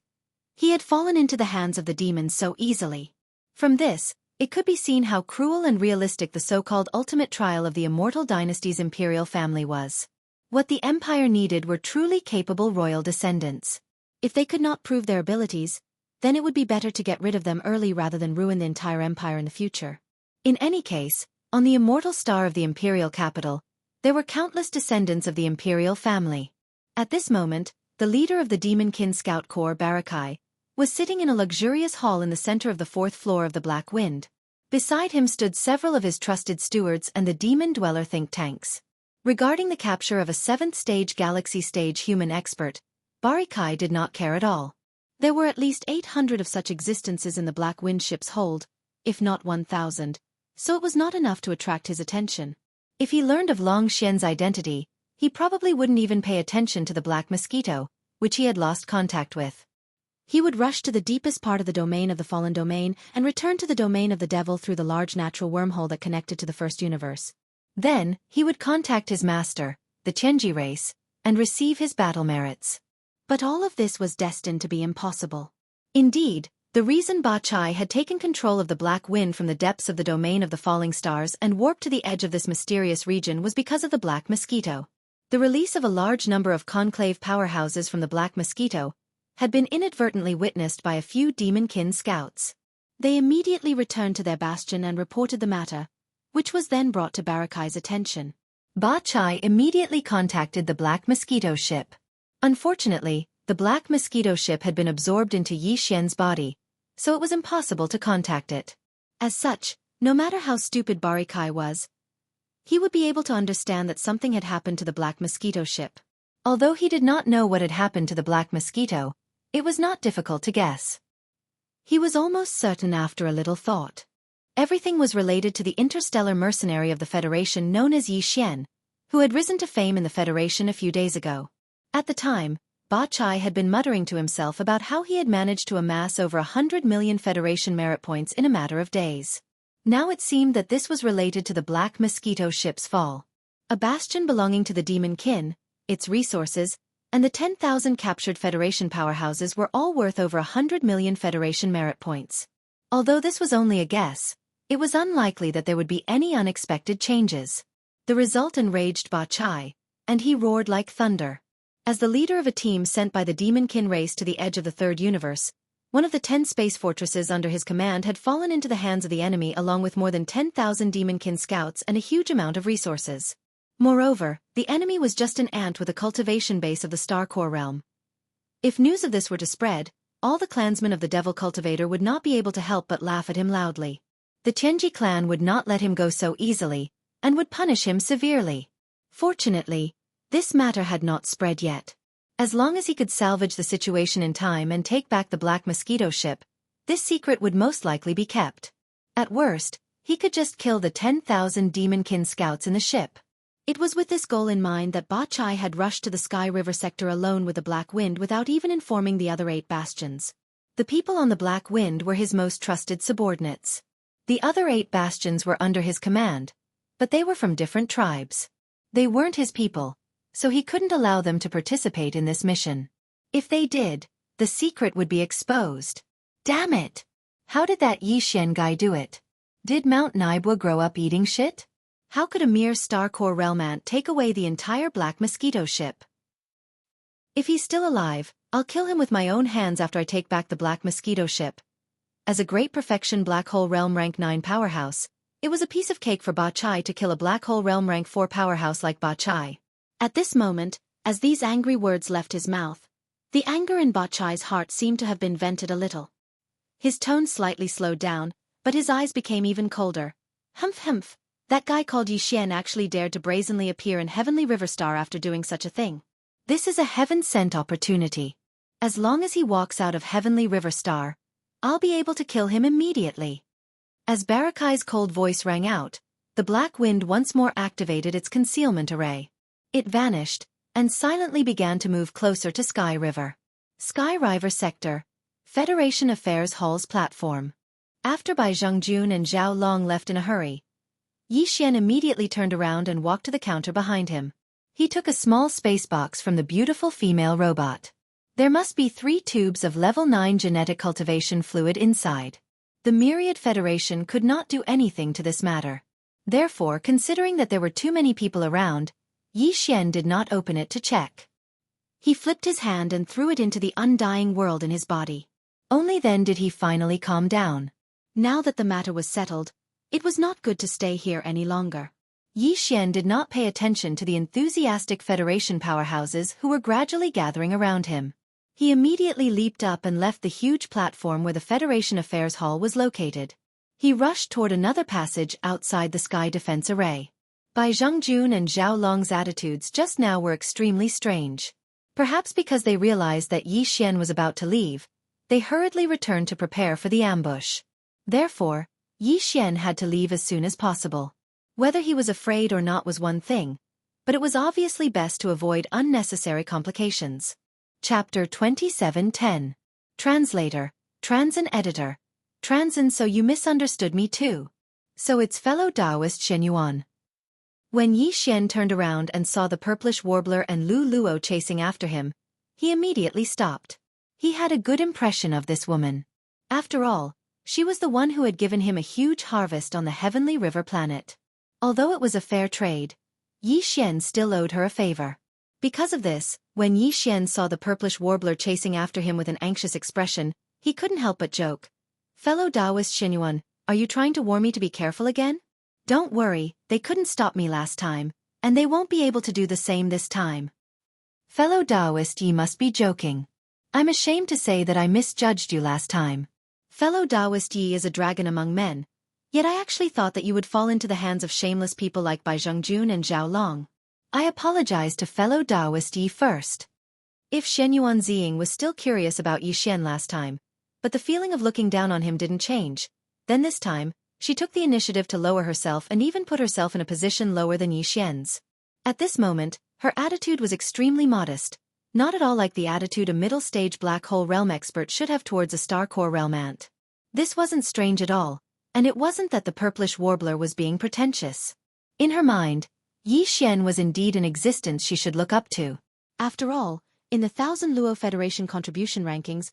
he had fallen into the hands of the demons so easily. From this, it could be seen how cruel and realistic the so-called ultimate trial of the immortal dynasty's imperial family was. What the empire needed were truly capable royal descendants. If they could not prove their abilities, then it would be better to get rid of them early rather than ruin the entire empire in the future. In any case, on the immortal star of the imperial capital, there were countless descendants of the imperial family. At this moment, the leader of the Demonkin Scout Corps, Barakai, was sitting in a luxurious hall in the center of the 4th floor of the Black Wind. Beside him stood several of his trusted stewards and the Demon Dweller think tanks. Regarding the capture of a 7th stage galaxy stage human expert, Barakai did not care at all. There were at least 800 of such existences in the Black Wind ship's hold, if not 1,000, so it was not enough to attract his attention. If he learned of Long Xian's identity, he probably wouldn't even pay attention to the Black Mosquito, which he had lost contact with. He would rush to the deepest part of the domain of the fallen domain and return to the domain of the devil through the large natural wormhole that connected to the first universe. Then, he would contact his master, the Tianji race, and receive his battle merits. But all of this was destined to be impossible. Indeed, the reason Ba Chai had taken control of the Black Wind from the depths of the domain of the falling stars and warped to the edge of this mysterious region was because of the Black Mosquito. The release of a large number of conclave powerhouses from the Black Mosquito had been inadvertently witnessed by a few demonkin scouts. They immediately returned to their bastion and reported the matter, which was then brought to Barakai's attention. Ba Chai immediately contacted the Black Mosquito ship. Unfortunately, the Black Mosquito ship had been absorbed into Yi Xian's body, so it was impossible to contact it. As such, no matter how stupid Barakai was, he would be able to understand that something had happened to the Black Mosquito ship. Although he did not know what had happened to the Black Mosquito, it was not difficult to guess. He was almost certain after a little thought. Everything was related to the interstellar mercenary of the Federation known as Yi Xian, who had risen to fame in the Federation a few days ago. At the time, Ba Chai had been muttering to himself about how he had managed to amass over 100 million Federation merit points in a matter of days. Now it seemed that this was related to the Black Mosquito ship's fall. A bastion belonging to the Demon Kin, its resources, and the 10,000 captured Federation powerhouses were all worth over 100 million Federation merit points. Although this was only a guess, it was unlikely that there would be any unexpected changes. The result enraged Ba Chai, and he roared like thunder. As the leader of a team sent by the Demonkin race to the edge of the Third Universe, one of the 10 space fortresses under his command had fallen into the hands of the enemy along with more than 10,000 Demonkin scouts and a huge amount of resources. Moreover, the enemy was just an ant with a cultivation base of the Star Core realm. If news of this were to spread, all the clansmen of the Devil Cultivator would not be able to help but laugh at him loudly. The Tianji clan would not let him go so easily, and would punish him severely. Fortunately, this matter had not spread yet. As long as he could salvage the situation in time and take back the Black Mosquito ship, this secret would most likely be kept. At worst, he could just kill the 10,000 Demonkin scouts in the ship. It was with this goal in mind that Ba Chai had rushed to the Sky River sector alone with the Black Wind without even informing the other 8 bastions. The people on the Black Wind were his most trusted subordinates. The other 8 bastions were under his command, but they were from different tribes. They weren't his people, so he couldn't allow them to participate in this mission. If they did, the secret would be exposed. Damn it! How did that Yi Xian guy do it? Did Mount Naibwa grow up eating shit? How could a mere Star Core realm ant take away the entire Black Mosquito ship? If he's still alive, I'll kill him with my own hands after I take back the Black Mosquito ship. As a Great Perfection Black Hole Realm Rank 9 powerhouse, it was a piece of cake for Ba Chai to kill a Black Hole Realm Rank 4 powerhouse like Ba Chai. At this moment, as these angry words left his mouth, the anger in Ba Chai's heart seemed to have been vented a little. His tone slightly slowed down, but his eyes became even colder. Humph. That guy called Yi Xian actually dared to brazenly appear in Heavenly River Star after doing such a thing. This is a heaven-sent opportunity. As long as he walks out of Heavenly River Star, I'll be able to kill him immediately. As Barakai's cold voice rang out, the Black Wind once more activated its concealment array. It vanished, and silently began to move closer to Sky River. Sky River Sector, Federation Affairs Hall's platform. After Bai Zhongjun and Zhao Long left in a hurry, Yi Xian immediately turned around and walked to the counter behind him. He took a small space box from the beautiful female robot. There must be 3 tubes of level 9 genetic cultivation fluid inside. The Myriad Federation could not do anything to this matter. Therefore, considering that there were too many people around, Yi Xian did not open it to check. He flipped his hand and threw it into the undying world in his body. Only then did he finally calm down. Now that the matter was settled, it was not good to stay here any longer. Yi Xian did not pay attention to the enthusiastic Federation powerhouses who were gradually gathering around him. He immediately leaped up and left the huge platform where the Federation Affairs Hall was located. He rushed toward another passage outside the Sky Defense Array. Bai Zhongjun and Zhao Long's attitudes just now were extremely strange. Perhaps because they realized that Yi Xian was about to leave, they hurriedly returned to prepare for the ambush. Therefore, Yi Xian had to leave as soon as possible. Whether he was afraid or not was one thing, but it was obviously best to avoid unnecessary complications. Chapter 27:10. Translator, Transin Editor. Transin, so you misunderstood me too. So it's fellow Taoist Shen Yuan. When Yi Xian turned around and saw the purplish warbler and Lu Luo chasing after him, he immediately stopped. He had a good impression of this woman. After all, she was the one who had given him a huge harvest on the Heavenly River planet. Although it was a fair trade, Yi Xian still owed her a favor. Because of this, when Yi Xian saw the purplish warbler chasing after him with an anxious expression, he couldn't help but joke. Fellow Taoist Xinyuan, are you trying to warn me to be careful again? Don't worry, they couldn't stop me last time, and they won't be able to do the same this time. Fellow Taoist, ye must be joking. I'm ashamed to say that I misjudged you last time. Fellow Taoist, Yi is a dragon among men, yet I actually thought that you would fall into the hands of shameless people like Bai Zhengjun and Zhao Long. I apologize to fellow Taoist Yi first. If Shenyuan Ziying was still curious about Yi Xian last time, but the feeling of looking down on him didn't change, then this time, she took the initiative to lower herself and even put herself in a position lower than Yi Xian's. At this moment, her attitude was extremely modest, not at all like the attitude a middle-stage black hole realm expert should have towards a star core realm ant. This wasn't strange at all, and it wasn't that the purplish warbler was being pretentious. In her mind, Yi Xian was indeed an existence she should look up to. After all, in the 1000 Luo Federation contribution rankings,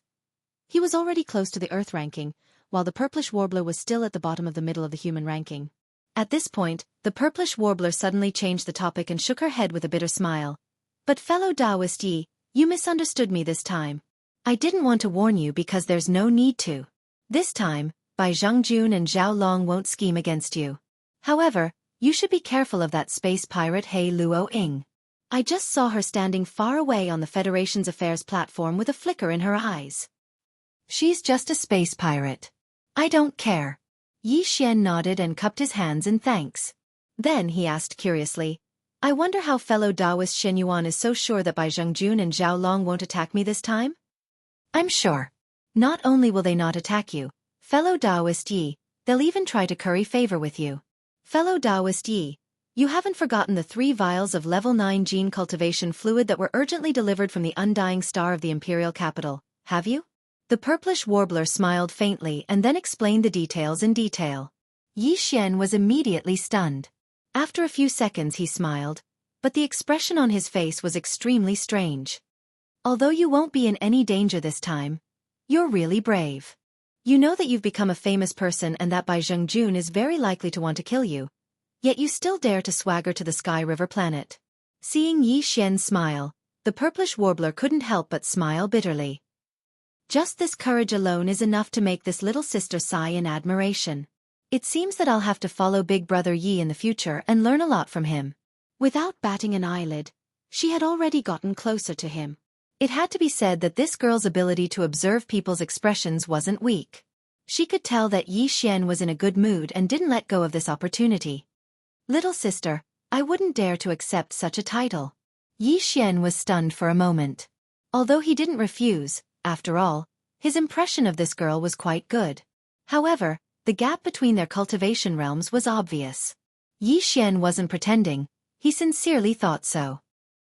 he was already close to the Earth ranking, while the purplish warbler was still at the bottom of the middle of the human ranking. At this point, the purplish warbler suddenly changed the topic and shook her head with a bitter smile. But fellow Taoist Yi, you misunderstood me this time. I didn't want to warn you because there's no need to. This time, Bai Zhengjun and Zhao Long won't scheme against you. However, you should be careful of that space pirate He Luo Ying. I just saw her standing far away on the Federation's affairs platform with a flicker in her eyes. She's just a space pirate. I don't care. Yi Xian nodded and cupped his hands in thanks. Then he asked curiously, I wonder how fellow Taoist Shenyuan is so sure that Bai Zhengjun and Zhao Long won't attack me this time? I'm sure. Not only will they not attack you, fellow Taoist Yi, they'll even try to curry favor with you. Fellow Taoist Yi, you haven't forgotten the 3 vials of level 9 gene cultivation fluid that were urgently delivered from the undying star of the imperial capital, have you? The purplish warbler smiled faintly and then explained the details in detail. Yi Xian was immediately stunned. After a few seconds he smiled, but the expression on his face was extremely strange. Although you won't be in any danger this time, you're really brave. You know that you've become a famous person and that Bai Zhengjun is very likely to want to kill you, yet you still dare to swagger to the Sky River planet. Seeing Yi Xian smile, the purplish warbler couldn't help but smile bitterly. Just this courage alone is enough to make this little sister sigh in admiration. It seems that I'll have to follow Big Brother Yi in the future and learn a lot from him. Without batting an eyelid, she had already gotten closer to him. It had to be said that this girl's ability to observe people's expressions wasn't weak. She could tell that Yi Xian was in a good mood and didn't let go of this opportunity. Little sister, I wouldn't dare to accept such a title. Yi Xian was stunned for a moment. Although he didn't refuse, after all, his impression of this girl was quite good. However, the gap between their cultivation realms was obvious. Yi Xian wasn't pretending, he sincerely thought so.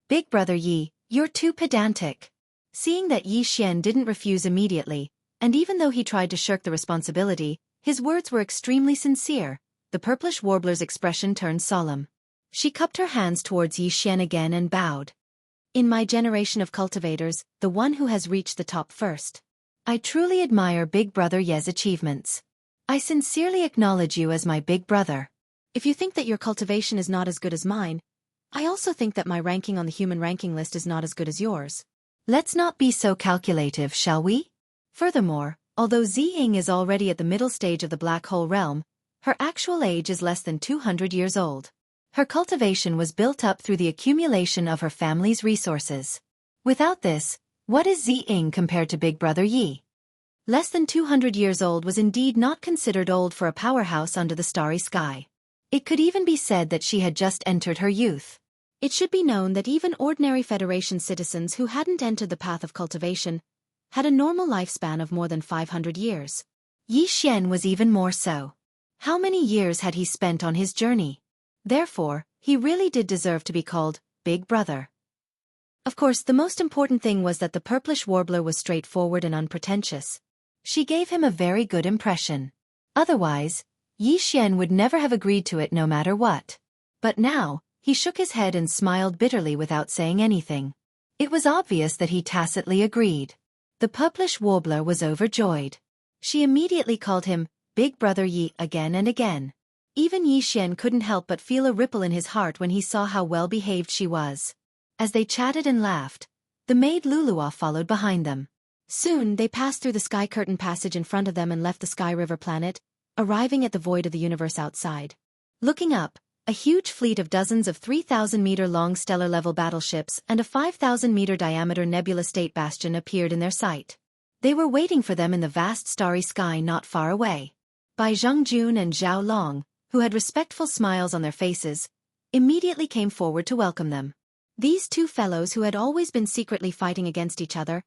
Big Brother Yi, you're too pedantic. Seeing that Yi Xian didn't refuse immediately, and even though he tried to shirk the responsibility, his words were extremely sincere, the purplish warbler's expression turned solemn. She cupped her hands towards Yi Xian again and bowed. In my generation of cultivators, the one who has reached the top first. I truly admire Big Brother Ye's achievements. I sincerely acknowledge you as my big brother. If you think that your cultivation is not as good as mine, I also think that my ranking on the human ranking list is not as good as yours. Let's not be so calculative, shall we? Furthermore, although Ziying is already at the middle stage of the black hole realm, her actual age is less than 200 years old. Her cultivation was built up through the accumulation of her family's resources. Without this, what is Ziying compared to Big Brother Yi? Less than 200 years old was indeed not considered old for a powerhouse under the starry sky. It could even be said that she had just entered her youth. It should be known that even ordinary Federation citizens who hadn't entered the path of cultivation had a normal lifespan of more than 500 years. Yi Xian was even more so. How many years had he spent on his journey? Therefore, he really did deserve to be called Big Brother. Of course, the most important thing was that the purplish warbler was straightforward and unpretentious. She gave him a very good impression. Otherwise, Yi Xian would never have agreed to it no matter what. But now, he shook his head and smiled bitterly without saying anything. It was obvious that he tacitly agreed. The purplish warbler was overjoyed. She immediately called him Big Brother Yi again and again. Even Yi Xian couldn't help but feel a ripple in his heart when he saw how well behaved she was. As they chatted and laughed, the maid Lulua followed behind them. Soon they passed through the sky curtain passage in front of them and left the Sky River planet, arriving at the void of the universe outside. Looking up, a huge fleet of dozens of 3,000-meter-long stellar-level battleships and a 5,000-meter-diameter nebula state bastion appeared in their sight. They were waiting for them in the vast starry sky not far away. Bai Zhengjun and Zhao Long, who had respectful smiles on their faces, immediately came forward to welcome them. These two fellows who had always been secretly fighting against each other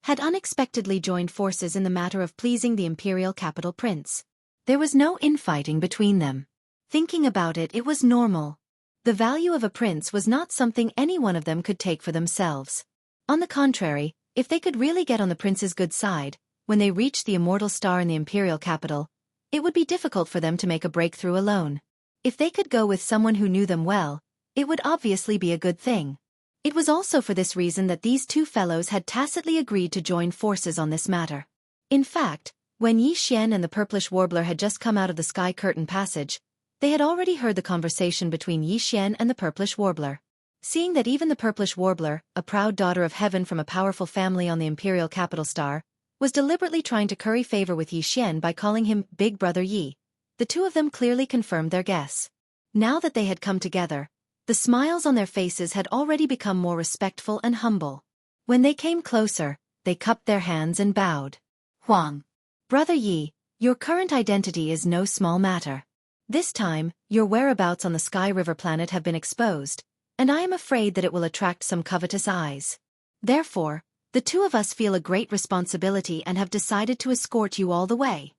had unexpectedly joined forces in the matter of pleasing the imperial capital prince. There was no infighting between them. Thinking about it, it was normal. The value of a prince was not something any one of them could take for themselves. On the contrary, if they could really get on the prince's good side, when they reached the immortal star in the imperial capital, it would be difficult for them to make a breakthrough alone. If they could go with someone who knew them well, it would obviously be a good thing. It was also for this reason that these two fellows had tacitly agreed to join forces on this matter. In fact, when Yi Xian and the purplish warbler had just come out of the sky curtain passage, they had already heard the conversation between Yi Xian and the purplish warbler. Seeing that even the purplish warbler, a proud daughter of heaven from a powerful family on the imperial capital star, was deliberately trying to curry favor with Yi Xian by calling him Big Brother Yi, the two of them clearly confirmed their guess. Now that they had come together, the smiles on their faces had already become more respectful and humble. When they came closer, they cupped their hands and bowed. Huang. Brother Yi, your current identity is no small matter. This time, your whereabouts on the Sky River planet have been exposed, and I am afraid that it will attract some covetous eyes. Therefore, the two of us feel a great responsibility and have decided to escort you all the way.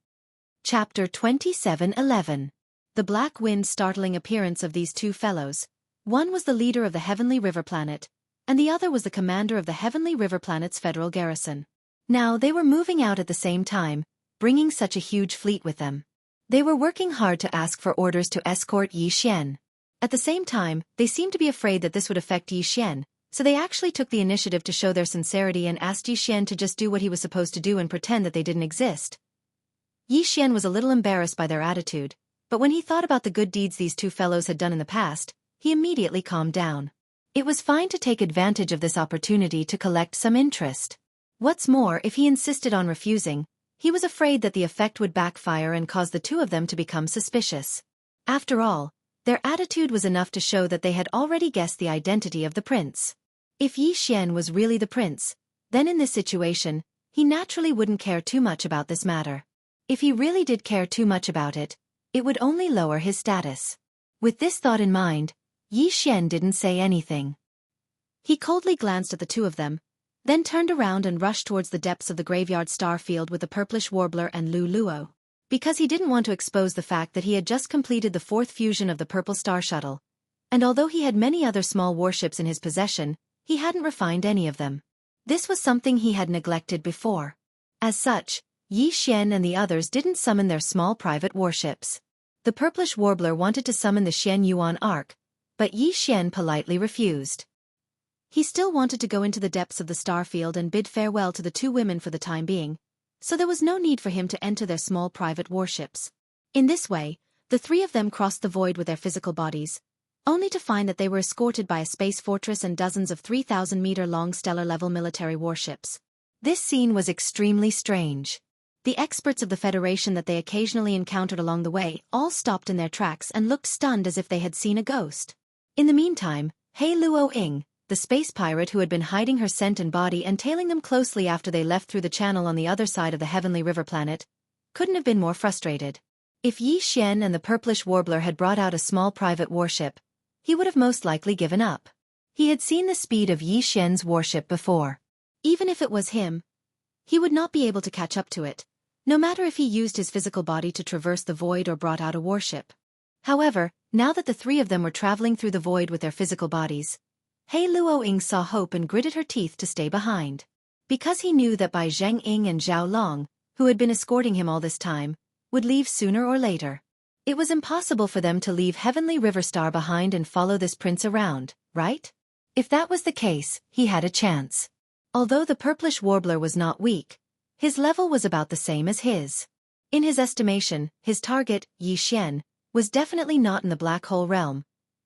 Chapter 27:11. The black wind startling appearance of these two fellows. One was the leader of the Heavenly River planet, and the other was the commander of the Heavenly River planet's federal garrison. Now they were moving out at the same time, bringing such a huge fleet with them. They were working hard to ask for orders to escort Yi Xian. At the same time, they seemed to be afraid that this would affect Yi Xian, so they actually took the initiative to show their sincerity and asked Yi Xian to just do what he was supposed to do and pretend that they didn't exist. Yi Xian was a little embarrassed by their attitude, but when he thought about the good deeds these two fellows had done in the past, he immediately calmed down. It was fine to take advantage of this opportunity to collect some interest. What's more, if he insisted on refusing, he was afraid that the effect would backfire and cause the two of them to become suspicious. After all, their attitude was enough to show that they had already guessed the identity of the prince. If Yi Xian was really the prince, then in this situation, he naturally wouldn't care too much about this matter. If he really did care too much about it, it would only lower his status. With this thought in mind, Yi Xian didn't say anything. He coldly glanced at the two of them, then turned around and rushed towards the depths of the graveyard star field with the purplish warbler and Lu Luo. Because he didn't want to expose the fact that he had just completed the fourth fusion of the purple star shuttle, and although he had many other small warships in his possession, he hadn't refined any of them. This was something he had neglected before. As such, Yi Xian and the others didn't summon their small private warships. The purplish warbler wanted to summon the Xian Yuan Ark, but Yi Xian politely refused. He still wanted to go into the depths of the star field and bid farewell to the two women for the time being, so there was no need for him to enter their small private warships. In this way, the three of them crossed the void with their physical bodies, only to find that they were escorted by a space fortress and dozens of 3,000-meter-long stellar-level military warships. This scene was extremely strange. The experts of the Federation that they occasionally encountered along the way all stopped in their tracks and looked stunned as if they had seen a ghost. In the meantime, Hei Luo-ing, the space pirate who had been hiding her scent and body and tailing them closely after they left through the channel on the other side of the Heavenly River planet, couldn't have been more frustrated. If Yi Xian and the purplish warbler had brought out a small private warship, he would have most likely given up. He had seen the speed of Yi Xian's warship before. Even if it was him, he would not be able to catch up to it, no matter if he used his physical body to traverse the void or brought out a warship. However, now that the three of them were traveling through the void with their physical bodies, Hei Luo-ing saw hope and gritted her teeth to stay behind. Because he knew that Bai Zhengjing and Zhao Long, who had been escorting him all this time, would leave sooner or later. It was impossible for them to leave Heavenly River Star behind and follow this prince around, right? If that was the case, he had a chance. Although the purplish warbler was not weak, his level was about the same as his. In his estimation, his target, Yi Xian, was definitely not in the black hole realm,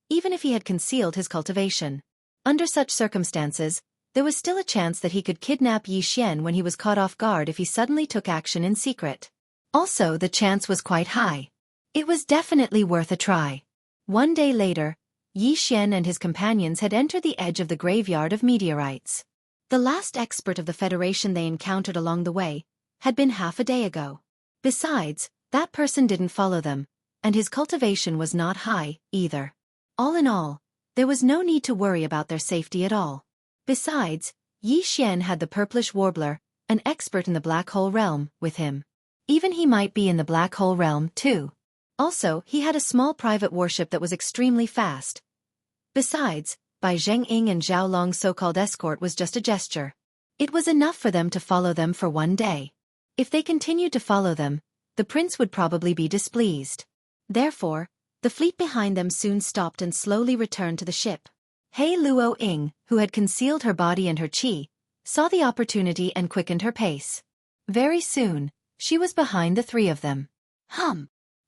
even if he had concealed his cultivation. Under such circumstances, there was still a chance that he could kidnap Yi Xian when he was caught off guard if he suddenly took action in secret. Also, the chance was quite high. It was definitely worth a try. One day later, Yi Xian and his companions had entered the edge of the graveyard of meteorites. The last expert of the Federation they encountered along the way had been half a day ago. Besides, that person didn't follow them, and his cultivation was not high, either. All in all, there was no need to worry about their safety at all. Besides, Yi Xian had the purplish warbler, an expert in the black hole realm, with him. Even he might be in the black hole realm, too. Also, he had a small private warship that was extremely fast. Besides, Bai Zhengying and Zhao Long's so-called escort was just a gesture. It was enough for them to follow them for one day. If they continued to follow them, the prince would probably be displeased. Therefore, the fleet behind them soon stopped and slowly returned to the ship. He Luoying, who had concealed her body and her qi, saw the opportunity and quickened her pace. Very soon, she was behind the three of them.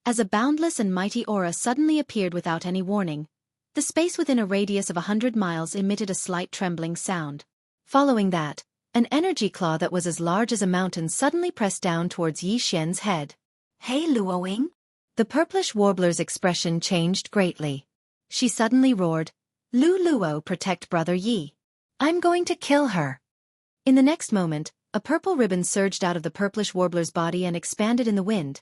As a boundless and mighty aura suddenly appeared without any warning, the space within a radius of 100 miles emitted a slight trembling sound. Following that, an energy claw that was as large as a mountain suddenly pressed down towards Yi Xian's head. He Luoying? The purplish warbler's expression changed greatly. She suddenly roared, "Lu Luo, protect brother Yi. I'm going to kill her." In the next moment, a purple ribbon surged out of the purplish warbler's body and expanded in the wind,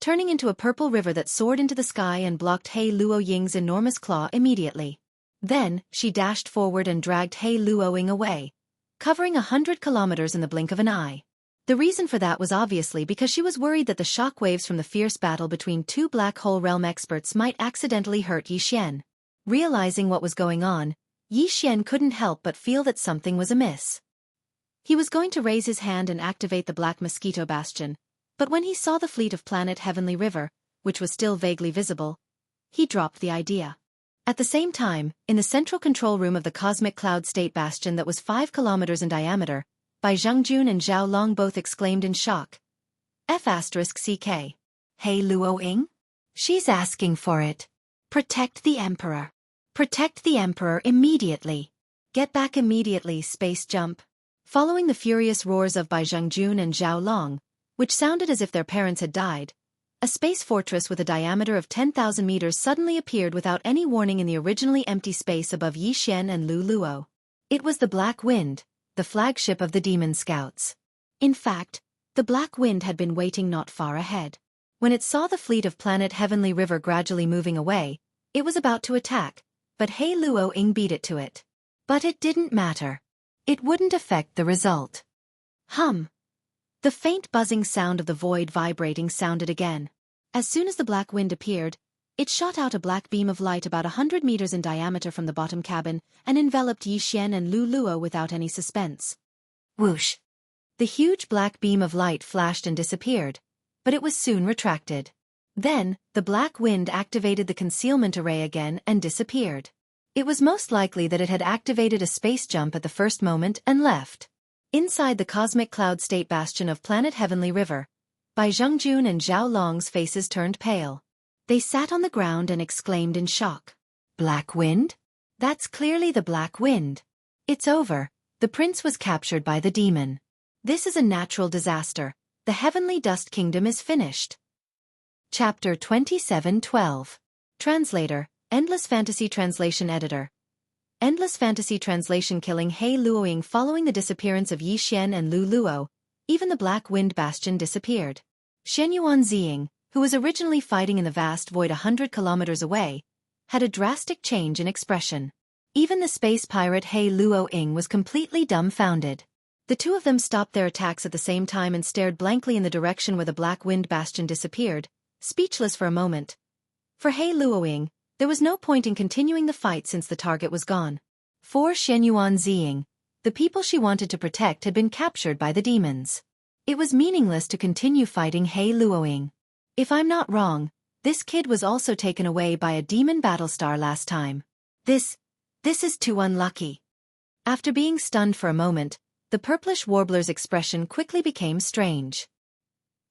turning into a purple river that soared into the sky and blocked He Luoying's enormous claw immediately. Then, she dashed forward and dragged He Luoying away, covering 100 kilometers in the blink of an eye. The reason for that was obviously because she was worried that the shock waves from the fierce battle between two black hole realm experts might accidentally hurt Yi Xian. Realizing what was going on, Yi Xian couldn't help but feel that something was amiss. He was going to raise his hand and activate the Black Mosquito Bastion, but when he saw the fleet of planet Heavenly River, which was still vaguely visible, he dropped the idea. At the same time, in the central control room of the Cosmic Cloud State Bastion that was 5 kilometers in diameter, Bai Zhengjun and Zhao Long both exclaimed in shock. F***CK. He Luoying? She's asking for it. Protect the Emperor. Protect the Emperor immediately. Get back immediately, space jump. Following the furious roars of Bai Zhengjun and Zhao Long, which sounded as if their parents had died, a space fortress with a diameter of 10,000 meters suddenly appeared without any warning in the originally empty space above Yi Xian and Lu Luo. It was the Black Wind, the flagship of the Demon Scouts. In fact, the Black Wind had been waiting not far ahead. When it saw the fleet of planet Heavenly River gradually moving away, it was about to attack, but He Luoying beat it to it. But it didn't matter. It wouldn't affect the result. The faint buzzing sound of the void vibrating sounded again. As soon as the Black Wind appeared, it shot out a black beam of light about 100 meters in diameter from the bottom cabin and enveloped Yi Xian and Lu Luo without any suspense. Whoosh! The huge black beam of light flashed and disappeared, but it was soon retracted. Then, the Black Wind activated the concealment array again and disappeared. It was most likely that it had activated a space jump at the first moment and left. Inside the Cosmic Cloud State Bastion of planet Heavenly River, Bai Zhengjun and Zhao Long's faces turned pale. They sat on the ground and exclaimed in shock. Black Wind? That's clearly the Black Wind. It's over. The prince was captured by the demon. This is a natural disaster. The Heavenly Dust Kingdom is finished. Chapter 27:12. Translator, Endless Fantasy Translation Editor. Endless Fantasy Translation. Killing He Luoying. Following the disappearance of Yi Xian and Lu Luo, even the Black Wind Bastion disappeared. Shenyuan Ziying, who was originally fighting in the vast void 100 kilometers away, had a drastic change in expression. Even the space pirate He Luoying was completely dumbfounded. The two of them stopped their attacks at the same time and stared blankly in the direction where the Black Wind Bastion disappeared, speechless for a moment. For He Luoying, there was no point in continuing the fight since the target was gone. For Shenyuan Ziying, the people she wanted to protect had been captured by the demons. It was meaningless to continue fighting He Luoying. If I'm not wrong, this kid was also taken away by a demon battlestar last time. This is too unlucky. After being stunned for a moment, the purplish warbler's expression quickly became strange.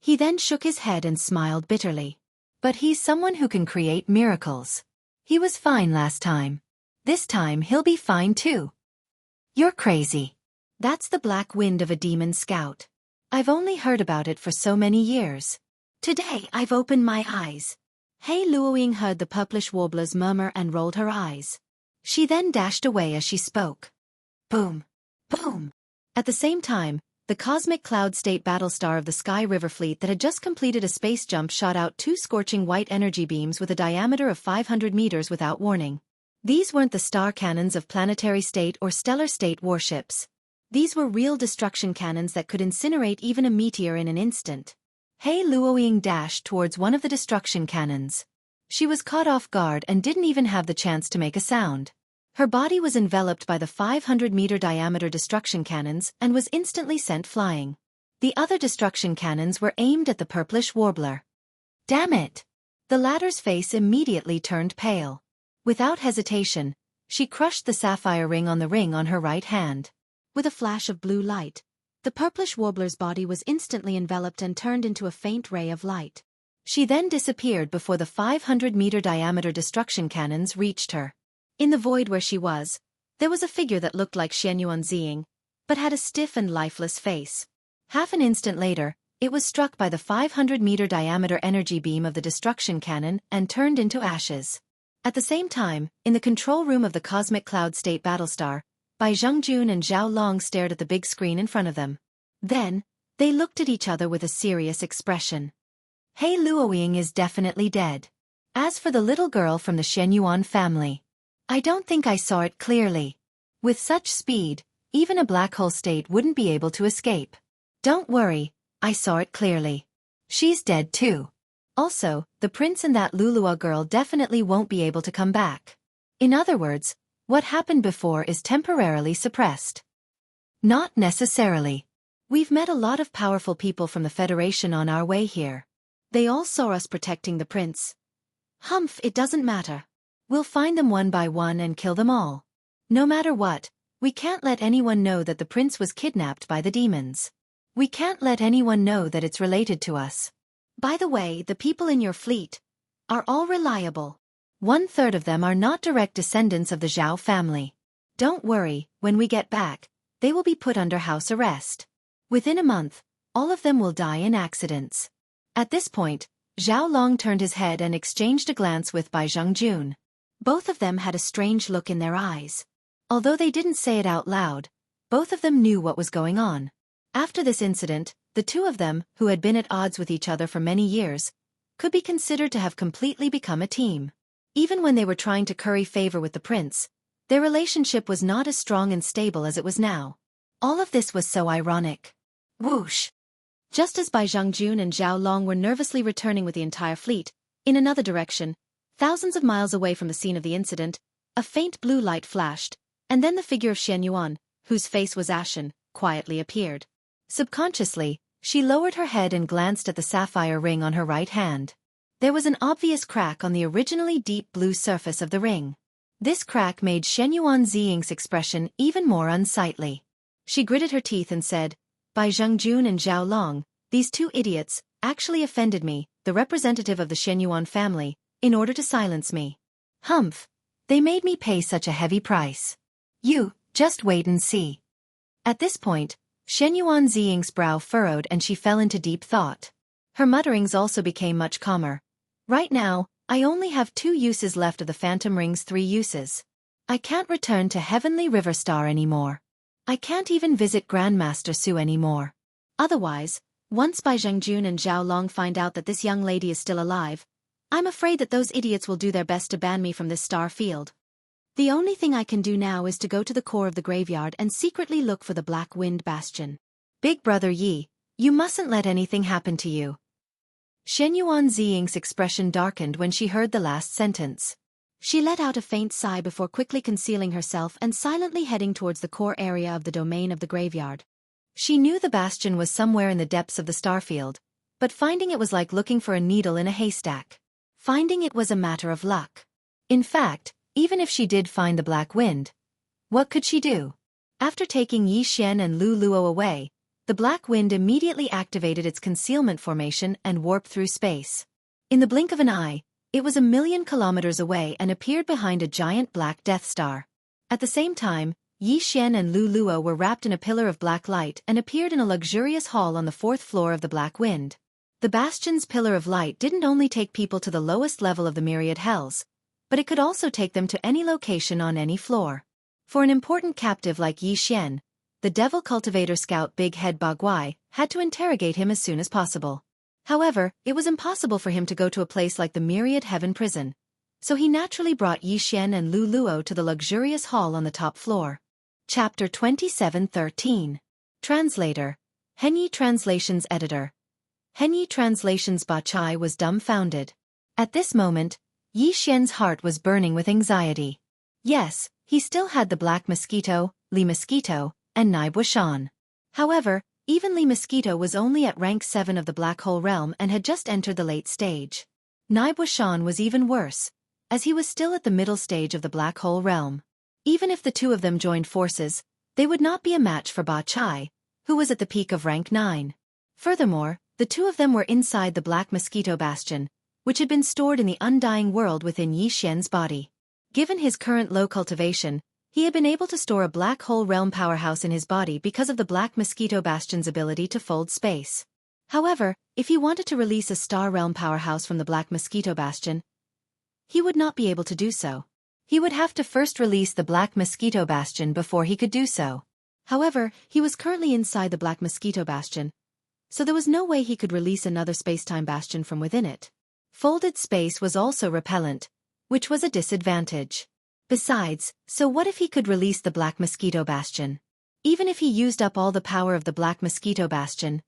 He then shook his head and smiled bitterly. But he's someone who can create miracles. He was fine last time. This time he'll be fine too. You're crazy. That's the black wind of a demon scout. I've only heard about it for so many years. Today I've opened my eyes. Hei Luoying heard the purplish warblers murmur and rolled her eyes. She then dashed away as she spoke. Boom! Boom! At the same time, the cosmic cloud state battlestar of the Sky River Fleet that had just completed a space jump shot out 2 scorching white energy beams with a diameter of 500 meters without warning. These weren't the star cannons of planetary state or stellar state warships. These were real destruction cannons that could incinerate even a meteor in an instant. Hei Luoying dashed towards one of the destruction cannons. She was caught off guard and didn't even have the chance to make a sound. Her body was enveloped by the 500-meter diameter destruction cannons and was instantly sent flying. The other destruction cannons were aimed at the purplish warbler. Damn it! The latter's face immediately turned pale. Without hesitation, she crushed the sapphire ring on her right hand. With a flash of blue light, the purplish warbler's body was instantly enveloped and turned into a faint ray of light. She then disappeared before the 500-meter diameter destruction cannons reached her. In the void where she was, there was a figure that looked like Xianyuan Ziying, but had a stiff and lifeless face. Half an instant later, it was struck by the 500-meter diameter energy beam of the destruction cannon and turned into ashes. At the same time, in the control room of the Cosmic Cloud State Battlestar, Bai Zhengjun and Zhao Long stared at the big screen in front of them. Then, they looked at each other with a serious expression. Hei Luoying is definitely dead. As for the little girl from the Xianyuan family, I don't think I saw it clearly. With such speed, even a black hole state wouldn't be able to escape. Don't worry, I saw it clearly. She's dead too. Also, the prince and that Lulua girl definitely won't be able to come back. In other words, what happened before is temporarily suppressed. Not necessarily. We've met a lot of powerful people from the Federation on our way here. They all saw us protecting the prince. Humph, it doesn't matter. We'll find them one by one and kill them all. No matter what, we can't let anyone know that the prince was kidnapped by the demons. We can't let anyone know that it's related to us. By the way, the people in your fleet are all reliable. 1/3 of them are not direct descendants of the Zhao family. Don't worry, when we get back, they will be put under house arrest. Within a month, all of them will die in accidents. At this point, Zhao Long turned his head and exchanged a glance with Bai Zhengjun. Both of them had a strange look in their eyes. Although they didn't say it out loud, both of them knew what was going on. After this incident, the two of them, who had been at odds with each other for many years, could be considered to have completely become a team. Even when they were trying to curry favor with the prince, their relationship was not as strong and stable as it was now. All of this was so ironic. Whoosh! Just as Bai Zhengjun and Zhao Long were nervously returning with the entire fleet, in another direction, thousands of miles away from the scene of the incident, a faint blue light flashed, and then the figure of Xianyuan, whose face was ashen, quietly appeared. Subconsciously, she lowered her head and glanced at the sapphire ring on her right hand. There was an obvious crack on the originally deep blue surface of the ring. This crack made Xianyuan Ziying's expression even more unsightly. She gritted her teeth and said, "Bai Zhengjun and Zhao Long, these two idiots, actually offended me, the representative of the Xianyuan family, in order to silence me. Humph! They made me pay such a heavy price. You, just wait and see." At this point, Xianyuan Ziying's brow furrowed and she fell into deep thought. Her mutterings also became much calmer. Right now, I only have 2 uses left of the Phantom Ring's 3 uses. I can't return to Heavenly River Star anymore. I can't even visit Grandmaster Su anymore. Otherwise, once Bai Zhengjun and Zhao Long find out that this young lady is still alive, I'm afraid that those idiots will do their best to ban me from this star field. The only thing I can do now is to go to the core of the graveyard and secretly look for the Black Wind Bastion. Big Brother Yi, you mustn't let anything happen to you. Xianyuan Ziying's expression darkened when she heard the last sentence. She let out a faint sigh before quickly concealing herself and silently heading towards the core area of the domain of the graveyard. She knew the bastion was somewhere in the depths of the starfield, but finding it was like looking for a needle in a haystack. Finding it was a matter of luck. In fact, even if she did find the Black Wind, what could she do? After taking Yi Xian and Lu Luo away, the Black Wind immediately activated its concealment formation and warped through space. In the blink of an eye, It was 1,000,000 kilometers away and appeared behind a giant black Death Star. At the same time, Yi Xian and Lu Luo were wrapped in a pillar of black light and appeared in a luxurious hall on the 4th floor of the Black Wind. The Bastion's pillar of light didn't only take people to the lowest level of the myriad hells, but it could also take them to any location on any floor. For an important captive like Yi Xian, the Devil Cultivator Scout Big Head Bagui had to interrogate him as soon as possible. However, it was impossible for him to go to a place like the Myriad Heaven Prison, so he naturally brought Yi Xian and Lu Luo to the luxurious hall on the top floor. Chapter 27:13. Translator. Henyi Translations Editor. Henyi Translations Ba Chai was dumbfounded. At this moment, Yi Xian's heart was burning with anxiety. Yes, he still had the Black Mosquito, Li Mosquito, and Nai Buishan. However, even Li Mosquito was only at rank 7 of the Black Hole Realm and had just entered the late stage. Nai Buishan was even worse, as he was still at the middle stage of the Black Hole Realm. Even if the two of them joined forces, they would not be a match for Ba Chai, who was at the peak of rank 9. Furthermore, the two of them were inside the Black Mosquito Bastion, which had been stored in the undying world within Yi Xian's body. Given his current low cultivation, he had been able to store a Black Hole Realm powerhouse in his body because of the Black Mosquito Bastion's ability to fold space. However, if he wanted to release a Star Realm powerhouse from the Black Mosquito Bastion, he would not be able to do so. He would have to first release the Black Mosquito Bastion before he could do so. However, he was currently inside the Black Mosquito Bastion, so there was no way he could release another spacetime bastion from within it. Folded space was also repellent, which was a disadvantage. Besides, so what if he could release the Black Mosquito Bastion? Even if he used up all the power of the Black Mosquito Bastion,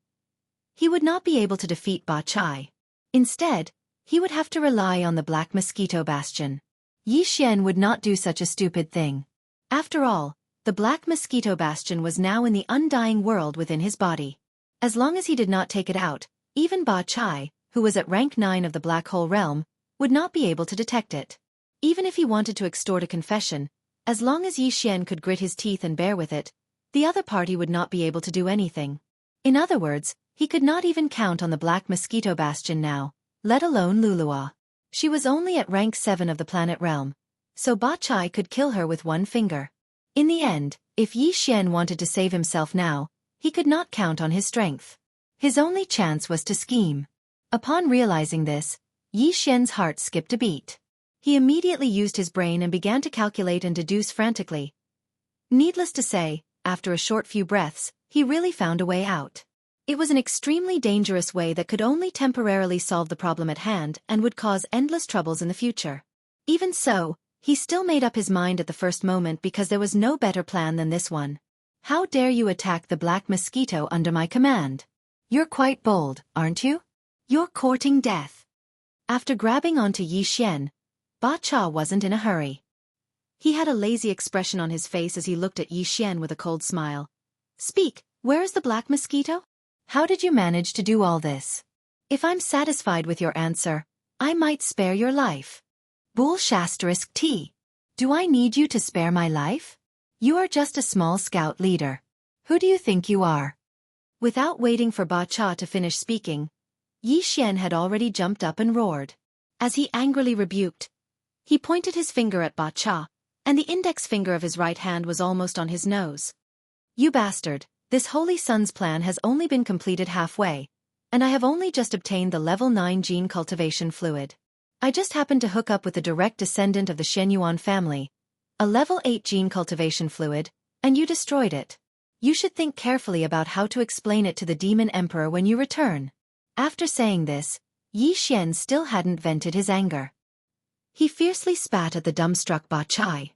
he would not be able to defeat Ba Chai. Instead, he would have to rely on the Black Mosquito Bastion. Yi Xian would not do such a stupid thing. After all, the Black Mosquito Bastion was now in the undying world within his body. As long as he did not take it out, even Ba Chai, who was at rank 9 of the Black Hole Realm, would not be able to detect it. Even if he wanted to extort a confession, as long as Yi Xian could grit his teeth and bear with it, the other party would not be able to do anything. In other words, he could not even count on the Black Mosquito Bastion now, let alone Lulua. She was only at rank 7 of the planet realm, so Ba Chai could kill her with one finger. In the end, if Yi Xian wanted to save himself now, he could not count on his strength. His only chance was to scheme. Upon realizing this, Yi Xian's heart skipped a beat. He immediately used his brain and began to calculate and deduce frantically. Needless to say, after a short few breaths, he really found a way out. It was an extremely dangerous way that could only temporarily solve the problem at hand and would cause endless troubles in the future. Even so, he still made up his mind at the first moment because there was no better plan than this one. How dare you attack the Black Mosquito under my command? You're quite bold, aren't you? You're courting death. After grabbing onto Yi Xian, Ba Chai wasn't in a hurry. He had a lazy expression on his face as he looked at Yi Xian with a cold smile. Speak, where is the Black Mosquito? How did you manage to do all this? If I'm satisfied with your answer, I might spare your life. Bull ****. Do I need you to spare my life? You are just a small scout leader. Who do you think you are? Without waiting for Ba Chai to finish speaking, Yi Xian had already jumped up and roared. As he angrily rebuked, he pointed his finger at Ba Chai, and the index finger of his right hand was almost on his nose. You bastard! This Holy Sun's plan has only been completed halfway, and I have only just obtained the level 9 gene cultivation fluid. I just happened to hook up with the direct descendant of the Shenyuan family, a level 8 gene cultivation fluid, and you destroyed it. You should think carefully about how to explain it to the Demon Emperor when you return. After saying this, Yi Xian still hadn't vented his anger. He fiercely spat at the dumbstruck Ba Chai.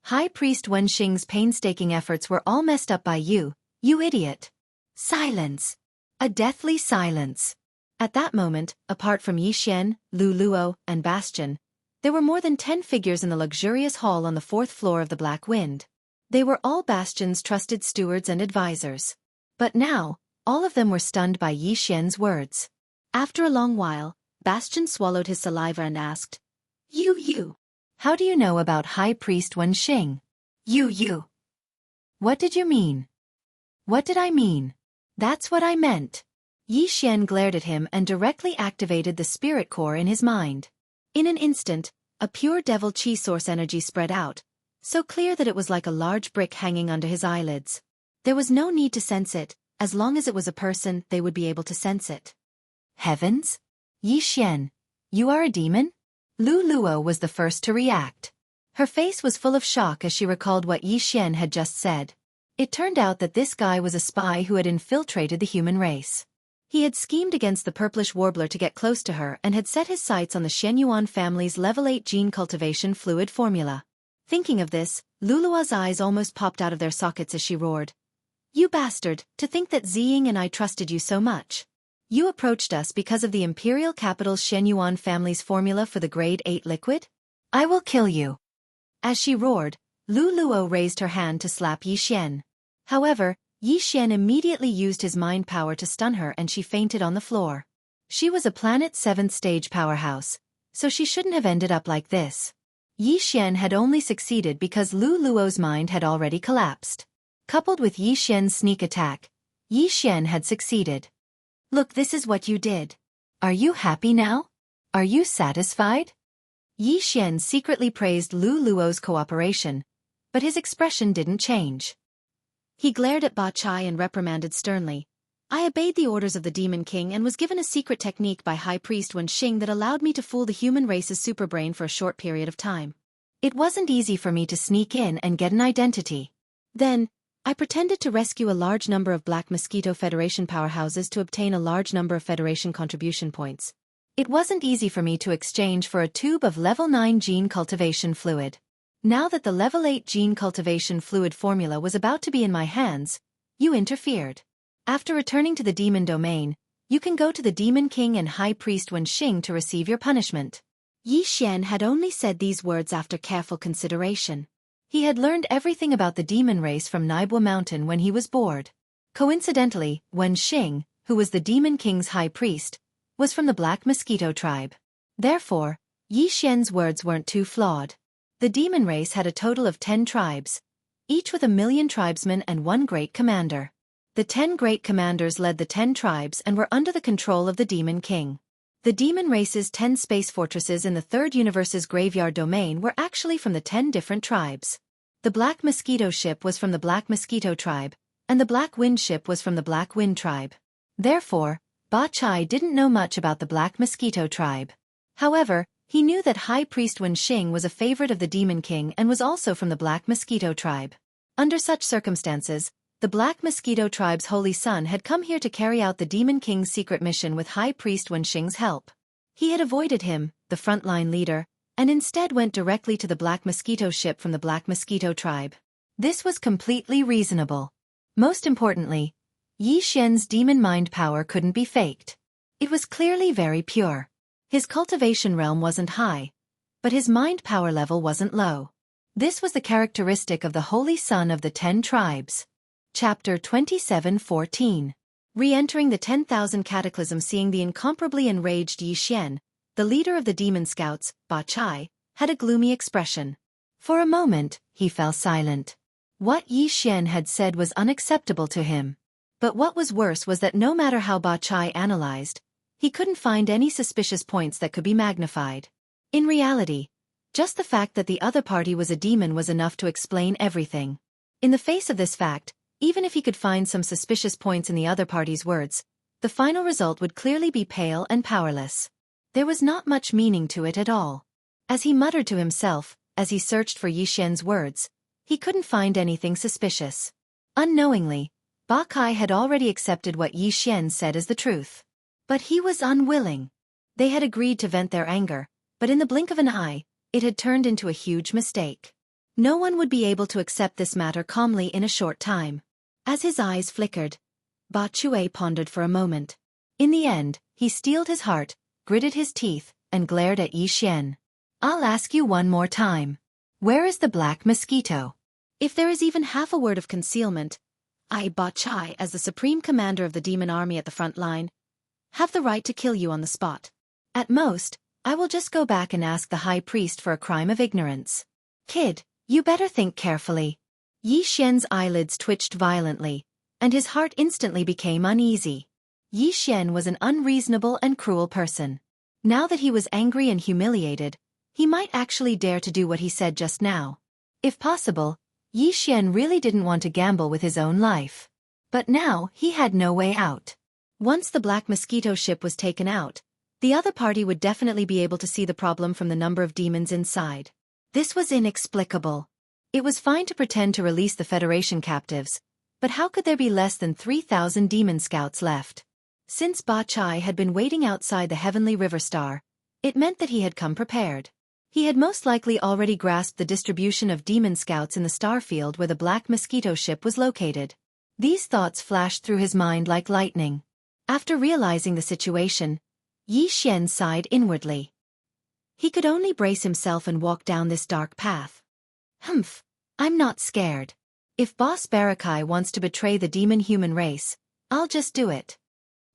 High Priest Wenxing's painstaking efforts were all messed up by you. You idiot. Silence. A deathly silence. At that moment, apart from Yi Xian, Lu Luo, and Bastion, there were more than 10 figures in the luxurious hall on the 4th floor of the Black Wind. They were all Bastion's trusted stewards and advisors. But now, all of them were stunned by Yi Xian's words. After a long while, Bastion swallowed his saliva and asked, You. How do you know about High Priest Wenxing? You. What did you mean? What did I mean? That's what I meant. Yi Xian glared at him and directly activated the spirit core in his mind. In an instant, a pure devil chi source energy spread out, so clear that it was like a large brick hanging under his eyelids. There was no need to sense it, as long as it was a person, they would be able to sense it. Heavens? Yi Xian, you are a demon? Lu Luo was the first to react. Her face was full of shock as she recalled what Yi Xian had just said. It turned out that this guy was a spy who had infiltrated the human race. He had schemed against the purplish warbler to get close to her and had set his sights on the Shenyuan family's level 8 gene cultivation fluid formula. Thinking of this, Lulua's eyes almost popped out of their sockets as she roared. You bastard, to think that Ziying and I trusted you so much. You approached us because of the imperial capital's Shenyuan family's formula for the grade 8 liquid? I will kill you. As she roared, Lu Luo raised her hand to slap Yi Xian. However, Yi Xian immediately used his mind power to stun her and she fainted on the floor. She was a Planet 7th stage powerhouse, so she shouldn't have ended up like this. Yi Xian had only succeeded because Lu Luo's mind had already collapsed. Coupled with Yi Xian's sneak attack, Yi Xian had succeeded. Look, this is what you did. Are you happy now? Are you satisfied? Yi Xian secretly praised Lu Luo's cooperation, but his expression didn't change. He glared at Ba Chai and reprimanded sternly. I obeyed the orders of the Demon King and was given a secret technique by High Priest Wen Xing that allowed me to fool the human race's superbrain for a short period of time. It wasn't easy for me to sneak in and get an identity. Then, I pretended to rescue a large number of Black Mosquito Federation powerhouses to obtain a large number of Federation contribution points. It wasn't easy for me to exchange for a tube of level 9 gene cultivation fluid. Now that the level 8 gene cultivation fluid formula was about to be in my hands, you interfered. After returning to the demon domain, you can go to the Demon King and High Priest Wen Xing to receive your punishment. Yi Xian had only said these words after careful consideration. He had learned everything about the demon race from Naibwa Mountain when he was bored. Coincidentally, Wen Xing, who was the Demon King's high priest, was from the Black Mosquito tribe. Therefore, Yi Xian's words weren't too flawed. The demon race had a total of 10 tribes, each with 1,000,000 tribesmen and 1 great commander. The 10 great commanders led the 10 tribes and were under the control of the Demon King. The demon race's 10 space fortresses in the Third Universe's graveyard domain were actually from the 10 different tribes. The Black Mosquito ship was from the Black Mosquito tribe, and the Black Wind ship was from the Black Wind tribe. Therefore, Ba Chai didn't know much about the Black Mosquito tribe. However, he knew that High Priest Wen Xing was a favorite of the Demon King and was also from the Black Mosquito tribe. Under such circumstances, the Black Mosquito tribe's holy son had come here to carry out the Demon King's secret mission with High Priest Wen Xing's help. He had avoided him, the frontline leader, and instead went directly to the Black Mosquito ship from the Black Mosquito tribe. This was completely reasonable. Most importantly, Yi Xian's demon mind power couldn't be faked. It was clearly very pure. His cultivation realm wasn't high, but his mind power level wasn't low. This was the characteristic of the Holy Son of the 10 tribes. Chapter 27:14. Re-entering the 10,000 Cataclysm. Seeing the incomparably enraged Yi Xian, the leader of the demon scouts, Ba Chai, had a gloomy expression. For a moment, he fell silent. What Yi Xian had said was unacceptable to him. But what was worse was that no matter how Ba Chai analyzed, he couldn't find any suspicious points that could be magnified. In reality, just the fact that the other party was a demon was enough to explain everything. In the face of this fact, even if he could find some suspicious points in the other party's words, the final result would clearly be pale and powerless. There was not much meaning to it at all. As he muttered to himself, as he searched for Yi Xian's words, he couldn't find anything suspicious. Unknowingly, Ba Kai had already accepted what Yi Xian said as the truth. But he was unwilling. They had agreed to vent their anger, but in the blink of an eye, it had turned into a huge mistake. No one would be able to accept this matter calmly in a short time. As his eyes flickered, Ba Chue pondered for a moment. In the end, he steeled his heart, gritted his teeth, and glared at Yi Xian. I'll ask you one more time. Where is the Black Mosquito? If there is even half a word of concealment, I, Ba Chai, as the supreme commander of the demon army at the front line, have the right to kill you on the spot. At most, I will just go back and ask the high priest for a crime of ignorance. Kid, you better think carefully. Yi Xian's eyelids twitched violently, and his heart instantly became uneasy. Yi Xian was an unreasonable and cruel person. Now that he was angry and humiliated, he might actually dare to do what he said just now. If possible, Yi Xian really didn't want to gamble with his own life. But now, he had no way out. Once the Black Mosquito ship was taken out, the other party would definitely be able to see the problem from the number of demons inside. This was inexplicable. It was fine to pretend to release the Federation captives, but how could there be less than 3,000 demon scouts left? Since Ba Chai had been waiting outside the Heavenly River Star, it meant that he had come prepared. He had most likely already grasped the distribution of demon scouts in the star field where the Black Mosquito ship was located. These thoughts flashed through his mind like lightning. After realizing the situation, Yi Xian sighed inwardly. He could only brace himself and walk down this dark path. Humph, I'm not scared. If Boss Barakai wants to betray the demon-human race, I'll just do it.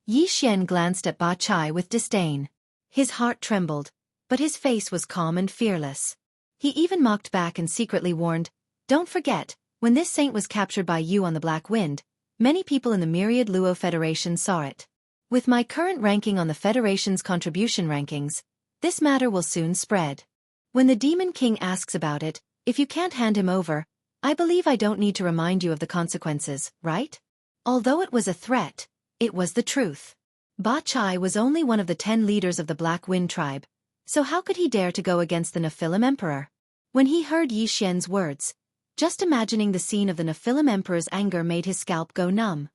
Yi Xian glanced at Ba Chai with disdain. His heart trembled, but his face was calm and fearless. He even mocked back and secretly warned, "Don't forget, when this saint was captured by you on the Black Wind, many people in the Myriad Luo Federation saw it. With my current ranking on the Federation's contribution rankings, this matter will soon spread. When the Demon King asks about it, if you can't hand him over, I believe I don't need to remind you of the consequences, right?" Although it was a threat, it was the truth. Ba Chai was only one of the 10 leaders of the Black Wind tribe, so how could he dare to go against the Nephilim Emperor? When he heard Yi Xian's words, just imagining the scene of the Nephilim Emperor's anger made his scalp go numb.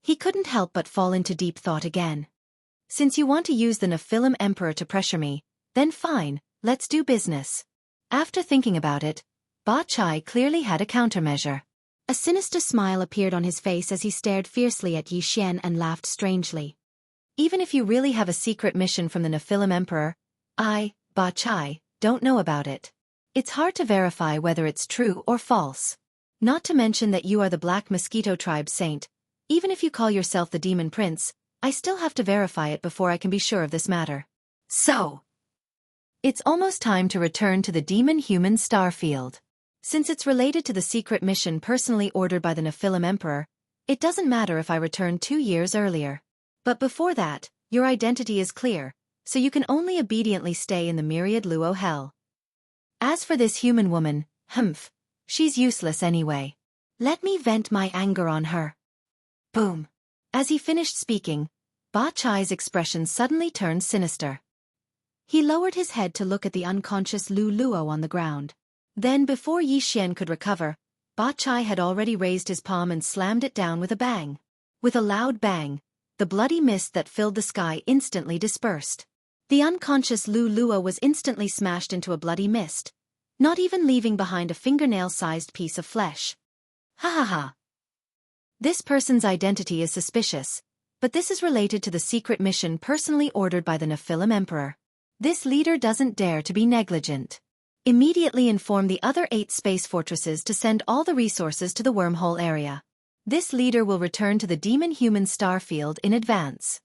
He couldn't help but fall into deep thought again. Since you want to use the Nephilim Emperor to pressure me, then fine, let's do business. After thinking about it, Ba Chai clearly had a countermeasure. A sinister smile appeared on his face as he stared fiercely at Yi Xian and laughed strangely. Even if you really have a secret mission from the Nephilim Emperor, I, Ba Chai, don't know about it. It's hard to verify whether it's true or false. Not to mention that you are the Black Mosquito tribe's saint. Even if you call yourself the Demon Prince, I still have to verify it before I can be sure of this matter. So, it's almost time to return to the demon-human star field. Since it's related to the secret mission personally ordered by the Nephilim Emperor, it doesn't matter if I return 2 years earlier. But before that, your identity is clear, so you can only obediently stay in the Myriad Luo Hell. As for this human woman, humph, she's useless anyway. Let me vent my anger on her. Boom. As he finished speaking, Ba Chai's expression suddenly turned sinister. He lowered his head to look at the unconscious Lu Luo on the ground. Then before Yi Xian could recover, Ba Chai had already raised his palm and slammed it down with a bang. With a loud bang, the bloody mist that filled the sky instantly dispersed. The unconscious Lu Luo was instantly smashed into a bloody mist, not even leaving behind a fingernail-sized piece of flesh. Ha ha ha. This person's identity is suspicious, but this is related to the secret mission personally ordered by the Nephilim Emperor. This leader doesn't dare to be negligent. Immediately inform the other 8 space fortresses to send all the resources to the wormhole area. This leader will return to the demon-human star field in advance.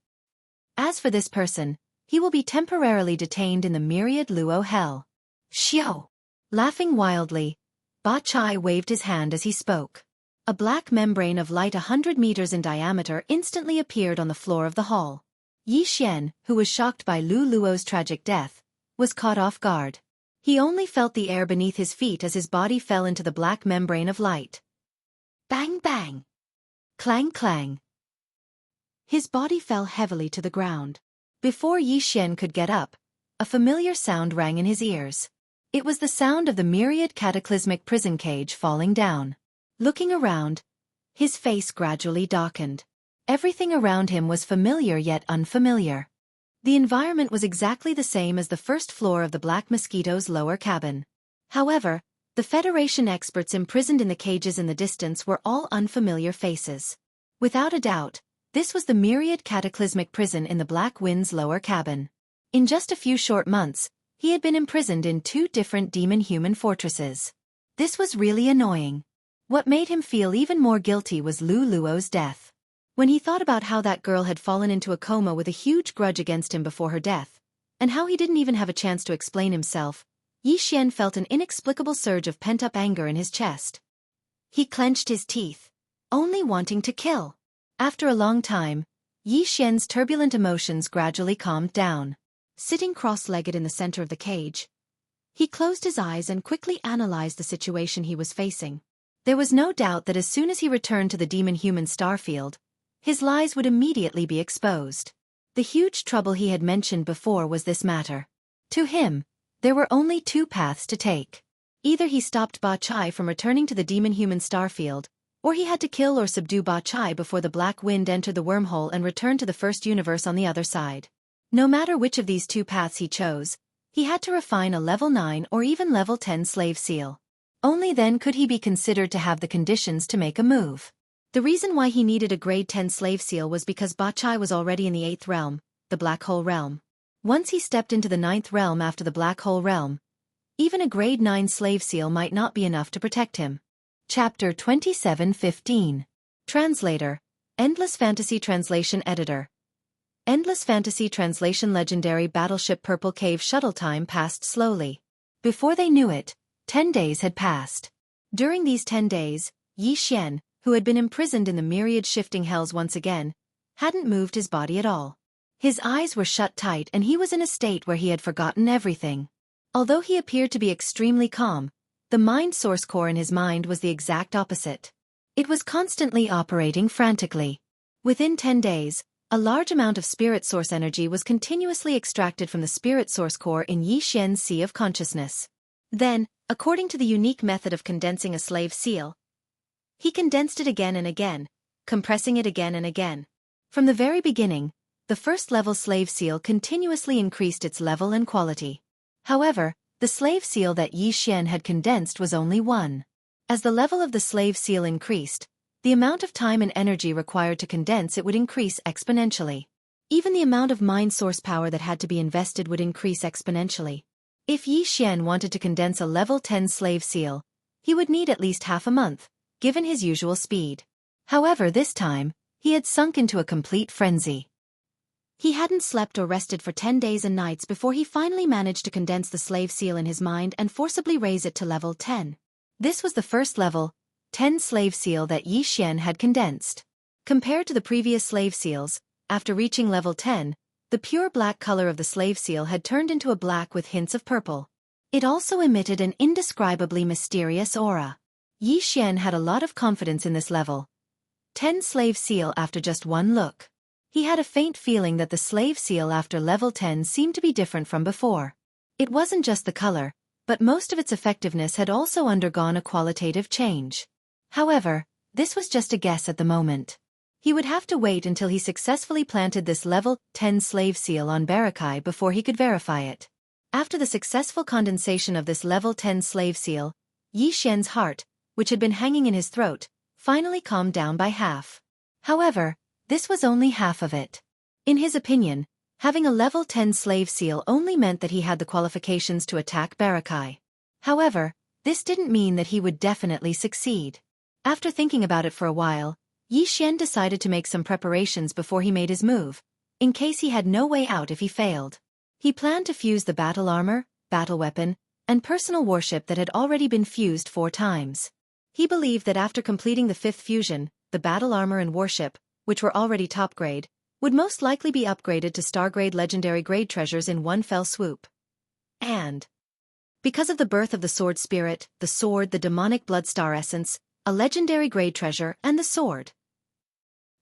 As for this person, he will be temporarily detained in the Myriad Luo Hell. Xiao! Laughing wildly, Ba Chai waved his hand as he spoke. A black membrane of light 100 meters in diameter instantly appeared on the floor of the hall. Yi Xian, who was shocked by Lu Luo's tragic death, was caught off guard. He only felt the air beneath his feet as his body fell into the black membrane of light. Bang bang! Clang clang! His body fell heavily to the ground. Before Yi Xian could get up, a familiar sound rang in his ears. It was the sound of the myriad cataclysmic prison cage falling down. Looking around, his face gradually darkened. Everything around him was familiar yet unfamiliar. The environment was exactly the same as the first floor of the Black Mosquito's lower cabin. However, the Federation experts imprisoned in the cages in the distance were all unfamiliar faces. Without a doubt, this was the myriad cataclysmic prison in the Black Wind's lower cabin. In just a few short months, he had been imprisoned in 2 different demon-human fortresses. This was really annoying. What made him feel even more guilty was Lu Luo's death. When he thought about how that girl had fallen into a coma with a huge grudge against him before her death, and how he didn't even have a chance to explain himself, Yi Xian felt an inexplicable surge of pent-up anger in his chest. He clenched his teeth, only wanting to kill. After a long time, Yi Xian's turbulent emotions gradually calmed down. sitting cross-legged in the center of the cage. He closed his eyes and quickly analyzed the situation he was facing. There was no doubt that as soon as he returned to the demon-human starfield, his lies would immediately be exposed. The huge trouble he had mentioned before was this matter. To him, there were only two paths to take. Either he stopped Ba Chai from returning to the demon-human starfield, or he had to kill or subdue Ba Chai before the black wind entered the wormhole and returned to the first universe on the other side. No matter which of these two paths he chose, he had to refine a level 9 or even level 10 slave seal. Only then could he be considered to have the conditions to make a move. The reason why he needed a grade 10 slave seal was because Ba Chai was already in the 8th realm, the black hole realm. Once he stepped into the 9th realm after the black hole realm, even a grade 9 slave seal might not be enough to protect him. Chapter 27:15. Translator, Endless Fantasy Translation Editor. Endless Fantasy Translation. Legendary Battleship Purple Cave shuttle. Time passed slowly. Before they knew it, 10 days had passed. During these 10 days, Yi Xian, who had been imprisoned in the myriad shifting hells once again, hadn't moved his body at all. His eyes were shut tight and he was in a state where he had forgotten everything. Although he appeared to be extremely calm, the mind source core in his mind was the exact opposite. It was constantly operating frantically. Within 10 days, a large amount of spirit source energy was continuously extracted from the spirit source core in Yi Xian's sea of consciousness. Then, according to the unique method of condensing a slave seal, he condensed it again and again, compressing it again and again. From the very beginning, the first-level slave seal continuously increased its level and quality. However, the slave seal that Yi Xian had condensed was only 1. As the level of the slave seal increased, the amount of time and energy required to condense it would increase exponentially. Even the amount of mind source power that had to be invested would increase exponentially. If Yi Xian wanted to condense a level 10 slave seal, he would need at least half a month, given his usual speed. However, this time, he had sunk into a complete frenzy. He hadn't slept or rested for 10 days and nights before he finally managed to condense the slave seal in his mind and forcibly raise it to level 10. This was the first level, 10 slave seal that Yi Xian had condensed. Compared to the previous slave seals, after reaching level 10, the pure black color of the slave seal had turned into a black with hints of purple. It also emitted an indescribably mysterious aura. Yi Xian had a lot of confidence in this level 10 slave seal after just one look. He had a faint feeling that the slave seal after level 10 seemed to be different from before. It wasn't just the color, but most of its effectiveness had also undergone a qualitative change. However, this was just a guess at the moment. He would have to wait until he successfully planted this level 10 slave seal on Barakai before he could verify it. After the successful condensation of this level 10 slave seal, Yi Xian's heart, which had been hanging in his throat, finally calmed down by half. However, this was only half of it. In his opinion, having a level 10 slave seal only meant that he had the qualifications to attack Barakai. However, this didn't mean that he would definitely succeed. After thinking about it for a while, Yi Xian decided to make some preparations before he made his move, in case he had no way out if he failed. He planned to fuse the battle armor, battle weapon, and personal warship that had already been fused 4 times. He believed that after completing the 5th fusion, the battle armor and warship, which were already top grade, would most likely be upgraded to star grade legendary grade treasures in one fell swoop. And because of the birth of the sword spirit, the sword, the demonic blood star essence, a legendary grade treasure, and the sword.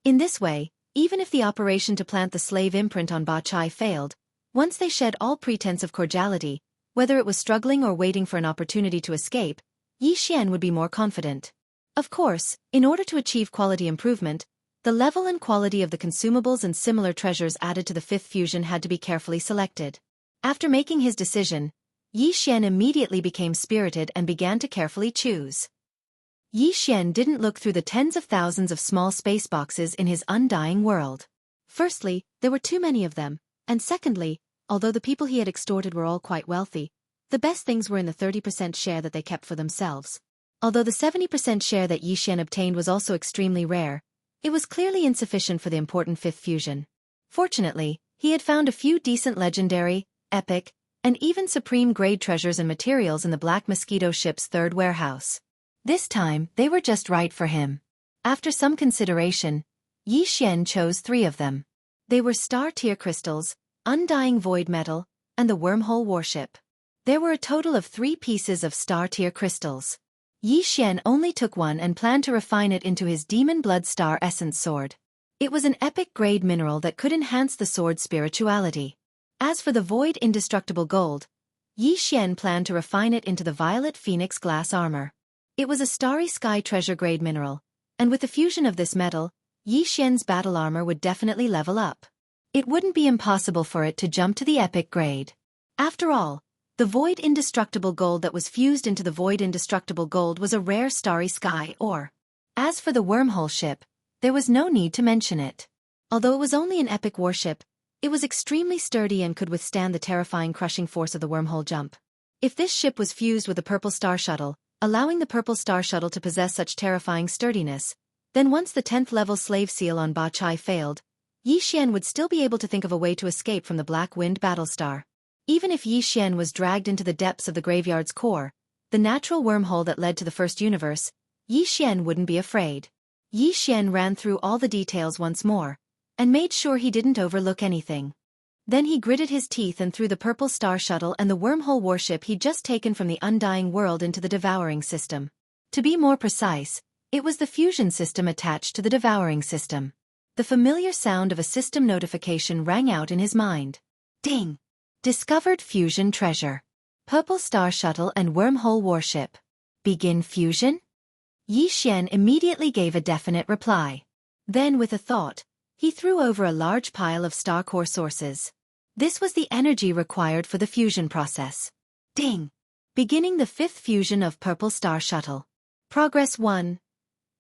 In this way, even if the operation to plant the slave imprint on Ba Chai failed, once they shed all pretense of cordiality, whether it was struggling or waiting for an opportunity to escape, Yi Xian would be more confident. Of course, in order to achieve quality improvement, the level and quality of the consumables and similar treasures added to the 5th fusion had to be carefully selected. After making his decision, Yi Xian immediately became spirited and began to carefully choose. Yi Xian didn't look through the tens of thousands of small space boxes in his undying world. Firstly, there were too many of them, and secondly, although the people he had extorted were all quite wealthy, the best things were in the 30% share that they kept for themselves. Although the 70% share that Yi Xian obtained was also extremely rare, it was clearly insufficient for the important 5th fusion. Fortunately, he had found a few decent legendary, epic, and even supreme grade treasures and materials in the Black Mosquito ship's 3rd warehouse. This time, they were just right for him. After some consideration, Yi Xian chose 3 of them. They were star-tier crystals, Undying Void Metal, and the Wormhole Warship. There were a total of 3 pieces of star-tier crystals. Yi Xian only took one and planned to refine it into his Demon Blood Star Essence Sword. It was an epic-grade mineral that could enhance the sword's spirituality. As for the Void Indestructible Gold, Yi Xian planned to refine it into the Violet Phoenix Glass Armor. It was a Starry Sky treasure-grade mineral, and with the fusion of this metal, Yi Xian's battle armor would definitely level up. It wouldn't be impossible for it to jump to the epic grade. After all, the Void Indestructible Gold that was fused into the Void Indestructible Gold was a rare Starry Sky ore. As for the Wormhole ship, there was no need to mention it. Although it was only an epic warship, it was extremely sturdy and could withstand the terrifying crushing force of the wormhole jump. If this ship was fused with a Purple Star Shuttle, allowing the Purple Star Shuttle to possess such terrifying sturdiness, then once the 10th level slave seal on Ba Chai failed, Yi Xian would still be able to think of a way to escape from the Black Wind Battlestar. Even if Yi Xian was dragged into the depths of the graveyard's core, the natural wormhole that led to the first universe, Yi Xian wouldn't be afraid. Yi Xian ran through all the details once more, and made sure he didn't overlook anything. Then he gritted his teeth and threw the Purple Star Shuttle and the Wormhole Warship he'd just taken from the Undying World into the Devouring System. To be more precise, it was the fusion system attached to the Devouring System. The familiar sound of a system notification rang out in his mind. Ding! Discovered fusion treasure. Purple Star Shuttle and Wormhole Warship. Begin fusion? Yi Xian immediately gave a definite reply. Then with a thought, he threw over a large pile of star core sources. This was the energy required for the fusion process. Ding! Beginning the 5th fusion of Purple Star Shuttle. Progress 1.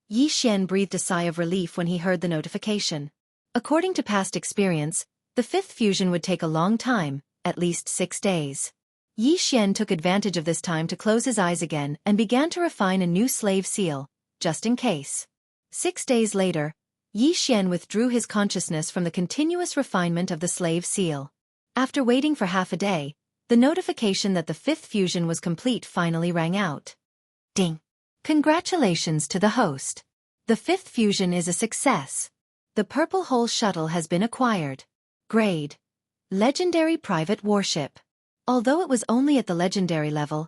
Yi Xian breathed a sigh of relief when he heard the notification. According to past experience, the 5th fusion would take a long time, at least 6 days. Yi Xian took advantage of this time to close his eyes again and began to refine a new slave seal, just in case. 6 days later, Yi Xian withdrew his consciousness from the continuous refinement of the slave seal. After waiting for half a day, the notification that the 5th fusion was complete finally rang out. Ding! Congratulations to the host. The 5th fusion is a success. The Purple Hole Shuttle has been acquired. Grade: Legendary Private Warship. Although it was only at the legendary level,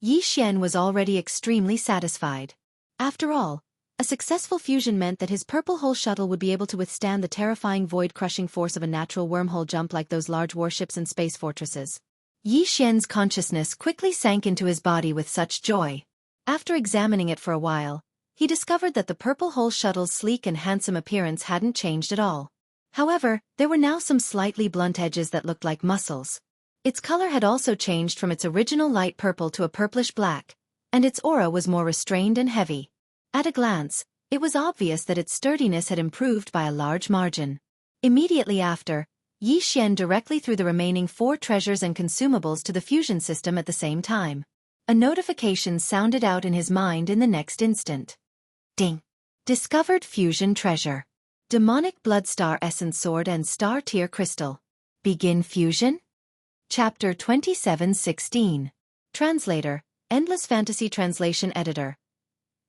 Yi Xian was already extremely satisfied. After all, a successful fusion meant that his Purple Hole Shuttle would be able to withstand the terrifying void-crushing force of a natural wormhole jump like those large warships and space fortresses. Yi Xian's consciousness quickly sank into his body with such joy. After examining it for a while, he discovered that the Purple Hole Shuttle's sleek and handsome appearance hadn't changed at all. However, there were now some slightly blunt edges that looked like muscles. Its color had also changed from its original light purple to a purplish black, and its aura was more restrained and heavy. At a glance, it was obvious that its sturdiness had improved by a large margin. Immediately after, Yi Xian directly threw the remaining 4 treasures and consumables to the fusion system at the same time. A notification sounded out in his mind in the next instant. Ding! Discovered fusion treasure. Demonic Bloodstar Essence Sword and Star Tier Crystal. Begin fusion? Chapter 27:16. Translator, Endless Fantasy Translation Editor.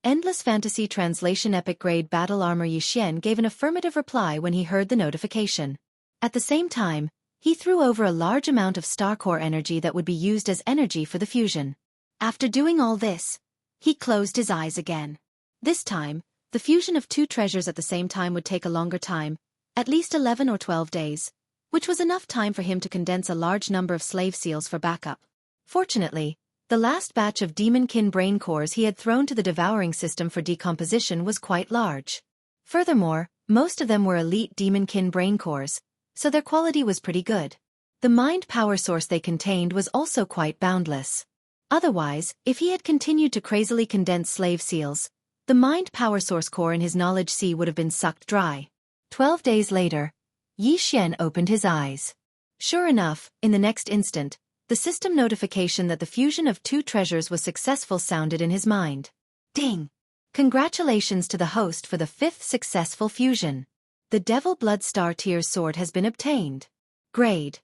Endless Fantasy Translation Epic Grade Battle Armor. Yi Xian gave an affirmative reply when he heard the notification. At the same time, he threw over a large amount of star core energy that would be used as energy for the fusion. After doing all this, he closed his eyes again. This time, the fusion of 2 treasures at the same time would take a longer time, at least 11 or 12 days, which was enough time for him to condense a large number of slave seals for backup. Fortunately, the last batch of Demonkin brain cores he had thrown to the devouring system for decomposition was quite large. Furthermore, most of them were elite Demonkin brain cores, so their quality was pretty good. The mind power source they contained was also quite boundless. Otherwise, if he had continued to crazily condense slave seals, the mind power source core in his knowledge sea would have been sucked dry. 12 days later, Yi Xian opened his eyes. Sure enough, in the next instant, the system notification that the fusion of 2 treasures was successful sounded in his mind. Ding! Congratulations to the host for the 5th successful fusion. The Devil Blood Star Tier Sword has been obtained. Grade: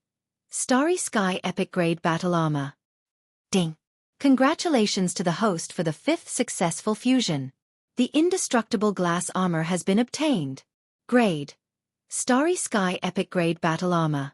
Starry Sky Epic Grade Battle Armor. Ding! Congratulations to the host for the 5th successful fusion. The Indestructible Glass Armor has been obtained. Grade: Starry Sky Epic Grade Battle Armor.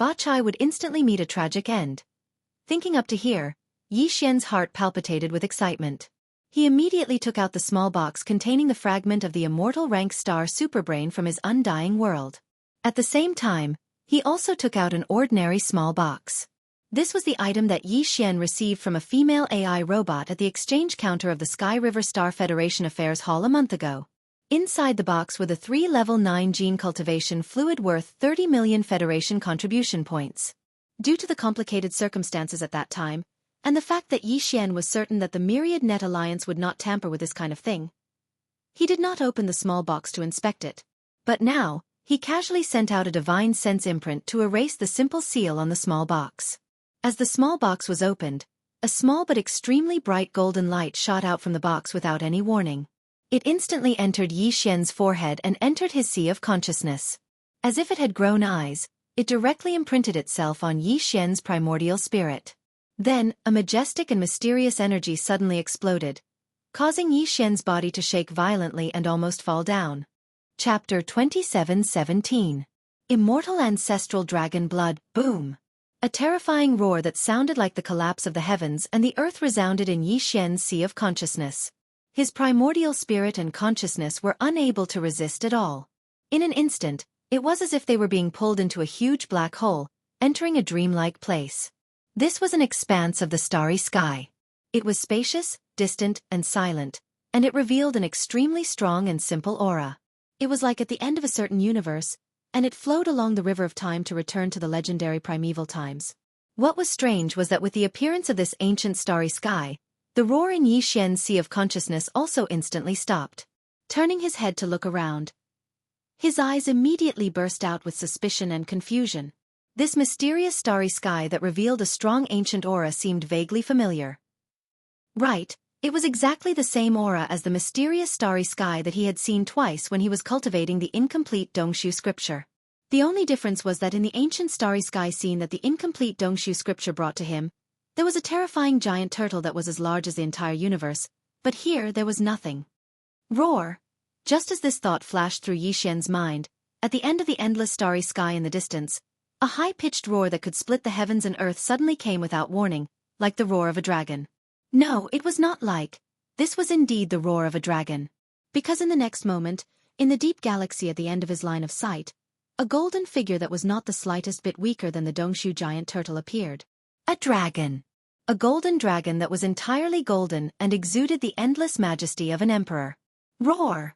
Ba Chai would instantly meet a tragic end. Thinking up to here, Yi Xian's heart palpitated with excitement. He immediately took out the small box containing the fragment of the immortal rank star superbrain from his undying world. At the same time, he also took out an ordinary small box. This was the item that Yi Xian received from a female AI robot at the exchange counter of the Sky River Star Federation Affairs Hall a month ago. Inside the box were the 3 level 9 gene cultivation fluid worth 30 million Federation contribution points. Due to the complicated circumstances at that time, and the fact that Yi Xian was certain that the Myriad Net Alliance would not tamper with this kind of thing, he did not open the small box to inspect it. But now, he casually sent out a divine sense imprint to erase the simple seal on the small box. As the small box was opened, a small but extremely bright golden light shot out from the box without any warning. It instantly entered Yi Xian's forehead and entered his sea of consciousness. As if it had grown eyes, it directly imprinted itself on Yi Xian's primordial spirit. Then, a majestic and mysterious energy suddenly exploded, causing Yi Xian's body to shake violently and almost fall down. Chapter 27:17. Immortal Ancestral Dragon Blood, Boom! A terrifying roar that sounded like the collapse of the heavens and the earth resounded in Yi Xian's sea of consciousness. His primordial spirit and consciousness were unable to resist at all. In an instant, it was as if they were being pulled into a huge black hole, entering a dreamlike place. This was an expanse of the starry sky. It was spacious, distant, and silent, and it revealed an extremely strong and simple aura. It was like at the end of a certain universe, and it flowed along the river of time to return to the legendary primeval times. What was strange was that with the appearance of this ancient starry sky, the roar in Yi Xian's sea of consciousness also instantly stopped. Turning his head to look around, his eyes immediately burst out with suspicion and confusion. This mysterious starry sky that revealed a strong ancient aura seemed vaguely familiar. Right, it was exactly the same aura as the mysterious starry sky that he had seen twice when he was cultivating the incomplete Dongshu scripture. The only difference was that in the ancient starry sky scene that the incomplete Dongshu scripture brought to him, there was a terrifying giant turtle that was as large as the entire universe, but here there was nothing. Roar! Just as this thought flashed through Yi Xian's mind, at the end of the endless starry sky in the distance, a high-pitched roar that could split the heavens and earth suddenly came without warning, like the roar of a dragon. No, it was not like. This was indeed the roar of a dragon. Because in the next moment, in the deep galaxy at the end of his line of sight, a golden figure that was not the slightest bit weaker than the Dongshu giant turtle appeared. A dragon. A golden dragon that was entirely golden and exuded the endless majesty of an emperor. Roar!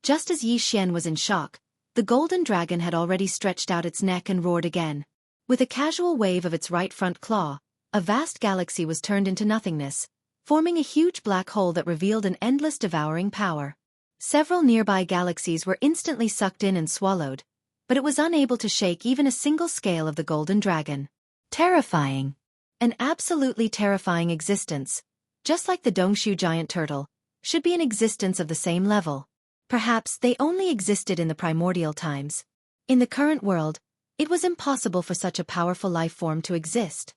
Just as Yi Xian was in shock, the golden dragon had already stretched out its neck and roared again. With a casual wave of its right front claw, a vast galaxy was turned into nothingness, forming a huge black hole that revealed an endless devouring power. Several nearby galaxies were instantly sucked in and swallowed, but it was unable to shake even a single scale of the golden dragon. Terrifying. An absolutely terrifying existence, just like the Dongshu giant turtle, should be an existence of the same level. Perhaps they only existed in the primordial times. In the current world, it was impossible for such a powerful life form to exist.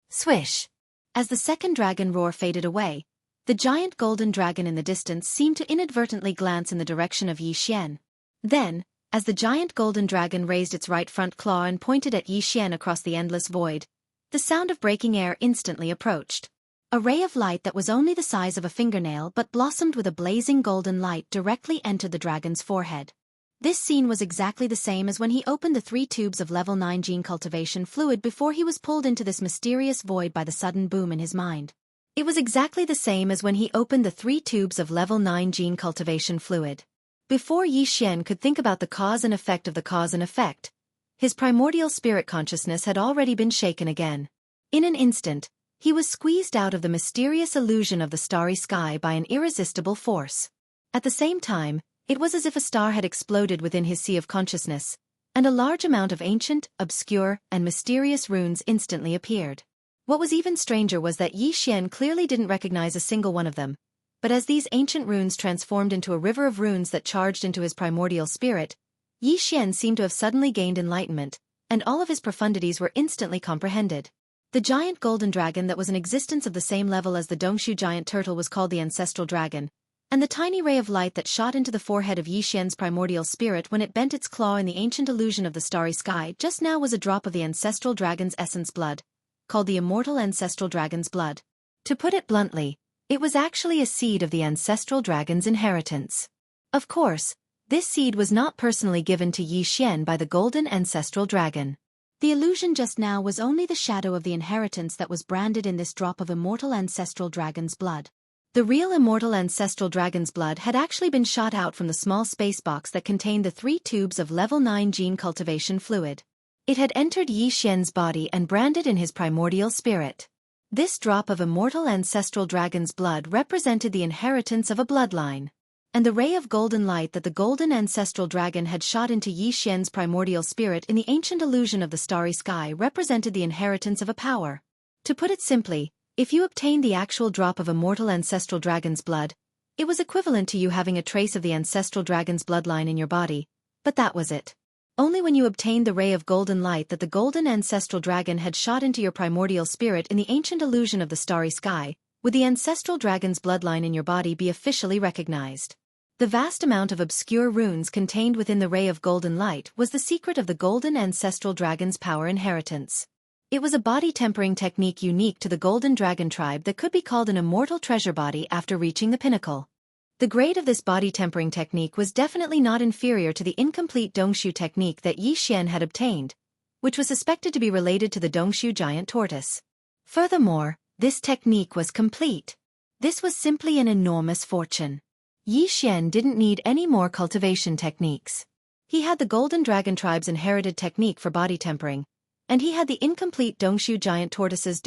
Swish! As the second dragon roar faded away, the giant golden dragon in the distance seemed to inadvertently glance in the direction of Yi Xian. Then, as the giant golden dragon raised its right front claw and pointed at Yi Xian across the endless void, the sound of breaking air instantly approached. A ray of light that was only the size of a fingernail but blossomed with a blazing golden light directly entered the dragon's forehead. This scene was exactly the same as when he opened the 3 tubes of level 9 gene cultivation fluid before he was pulled into this mysterious void by the sudden boom in his mind. It was exactly the same as when he opened the 3 tubes of level 9 gene cultivation fluid. Before Yi Xian could think about the cause and effect of the cause and effect, his primordial spirit consciousness had already been shaken again. In an instant, he was squeezed out of the mysterious illusion of the starry sky by an irresistible force. At the same time, it was as if a star had exploded within his sea of consciousness, and a large amount of ancient, obscure, and mysterious runes instantly appeared. What was even stranger was that Yi Xian clearly didn't recognize a single one of them, but as these ancient runes transformed into a river of runes that charged into his primordial spirit, Yi Xian seemed to have suddenly gained enlightenment, and all of his profundities were instantly comprehended. The giant golden dragon that was an existence of the same level as the Dongshu giant turtle was called the Ancestral Dragon, And the tiny ray of light that shot into the forehead of Yi Xian's primordial spirit when it bent its claw in the ancient illusion of the starry sky just now was a drop of the ancestral dragon's essence blood, called the immortal ancestral dragon's blood. To put it bluntly, it was actually a seed of the ancestral dragon's inheritance. Of course, this seed was not personally given to Yi Xian by the golden ancestral dragon. The illusion just now was only the shadow of the inheritance that was branded in this drop of immortal ancestral dragon's blood. The real immortal ancestral dragon's blood had actually been shot out from the small space box that contained the 3 tubes of level 9 gene cultivation fluid. It had entered Yi Xian's body and branded in his primordial spirit. This drop of immortal ancestral dragon's blood represented the inheritance of a bloodline. And the ray of golden light that the golden ancestral dragon had shot into Yi Xian's primordial spirit in the ancient illusion of the starry sky represented the inheritance of a power. To put it simply, if you obtained the actual drop of immortal ancestral dragon's blood, it was equivalent to you having a trace of the ancestral dragon's bloodline in your body, but that was it. Only when you obtained the ray of golden light that the golden ancestral dragon had shot into your primordial spirit in the ancient illusion of the starry sky, would the ancestral dragon's bloodline in your body be officially recognized. The vast amount of obscure runes contained within the ray of golden light was the secret of the golden ancestral dragon's power inheritance. It was a body tempering technique unique to the golden dragon tribe that could be called an immortal treasure body after reaching the pinnacle. The grade of this body tempering technique was definitely not inferior to the incomplete Dongshu technique that Yi Xian had obtained, which was suspected to be related to the Dongshu giant tortoise. Furthermore, this technique was complete. This was simply an enormous fortune. Yi Xian didn't need any more cultivation techniques. He had the golden dragon tribe's inherited technique for body tempering, and he had the incomplete Dongshu giant tortoise's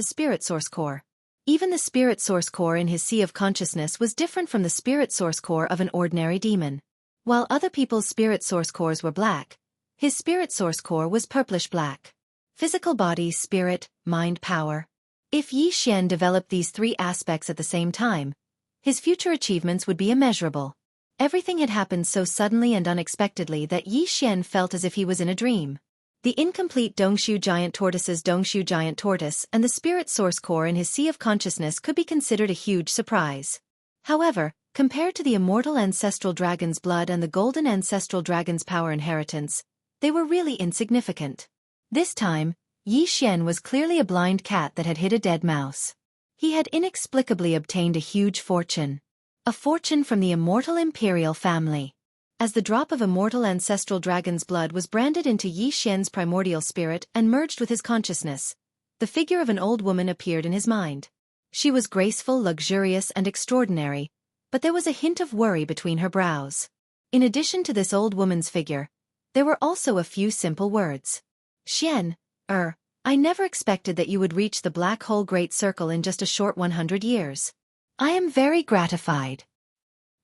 spirit source core. Even the spirit source core in his sea of consciousness was different from the spirit source core of an ordinary demon. While other people's spirit source cores were black, his spirit source core was purplish-black. Physical body, spirit, mind power. If Yi Xian developed these 3 aspects at the same time, his future achievements would be immeasurable. Everything had happened so suddenly and unexpectedly that Yi Xian felt as if he was in a dream. The incomplete Dongshu giant tortoise's Dongshu giant tortoise and the spirit source core in his sea of consciousness could be considered a huge surprise. However, compared to the immortal ancestral dragon's blood and the golden ancestral dragon's power inheritance, they were really insignificant. This time, Yi Xian was clearly a blind cat that had hit a dead mouse. He had inexplicably obtained a huge fortune. A fortune from the immortal imperial family. As the drop of immortal ancestral dragon's blood was branded into Yi Xian's primordial spirit and merged with his consciousness, the figure of an old woman appeared in his mind. She was graceful, luxurious, and extraordinary, but there was a hint of worry between her brows. In addition to this old woman's figure, there were also a few simple words. Xian, I never expected that you would reach the black hole great circle in just a short 100 years. I am very gratified.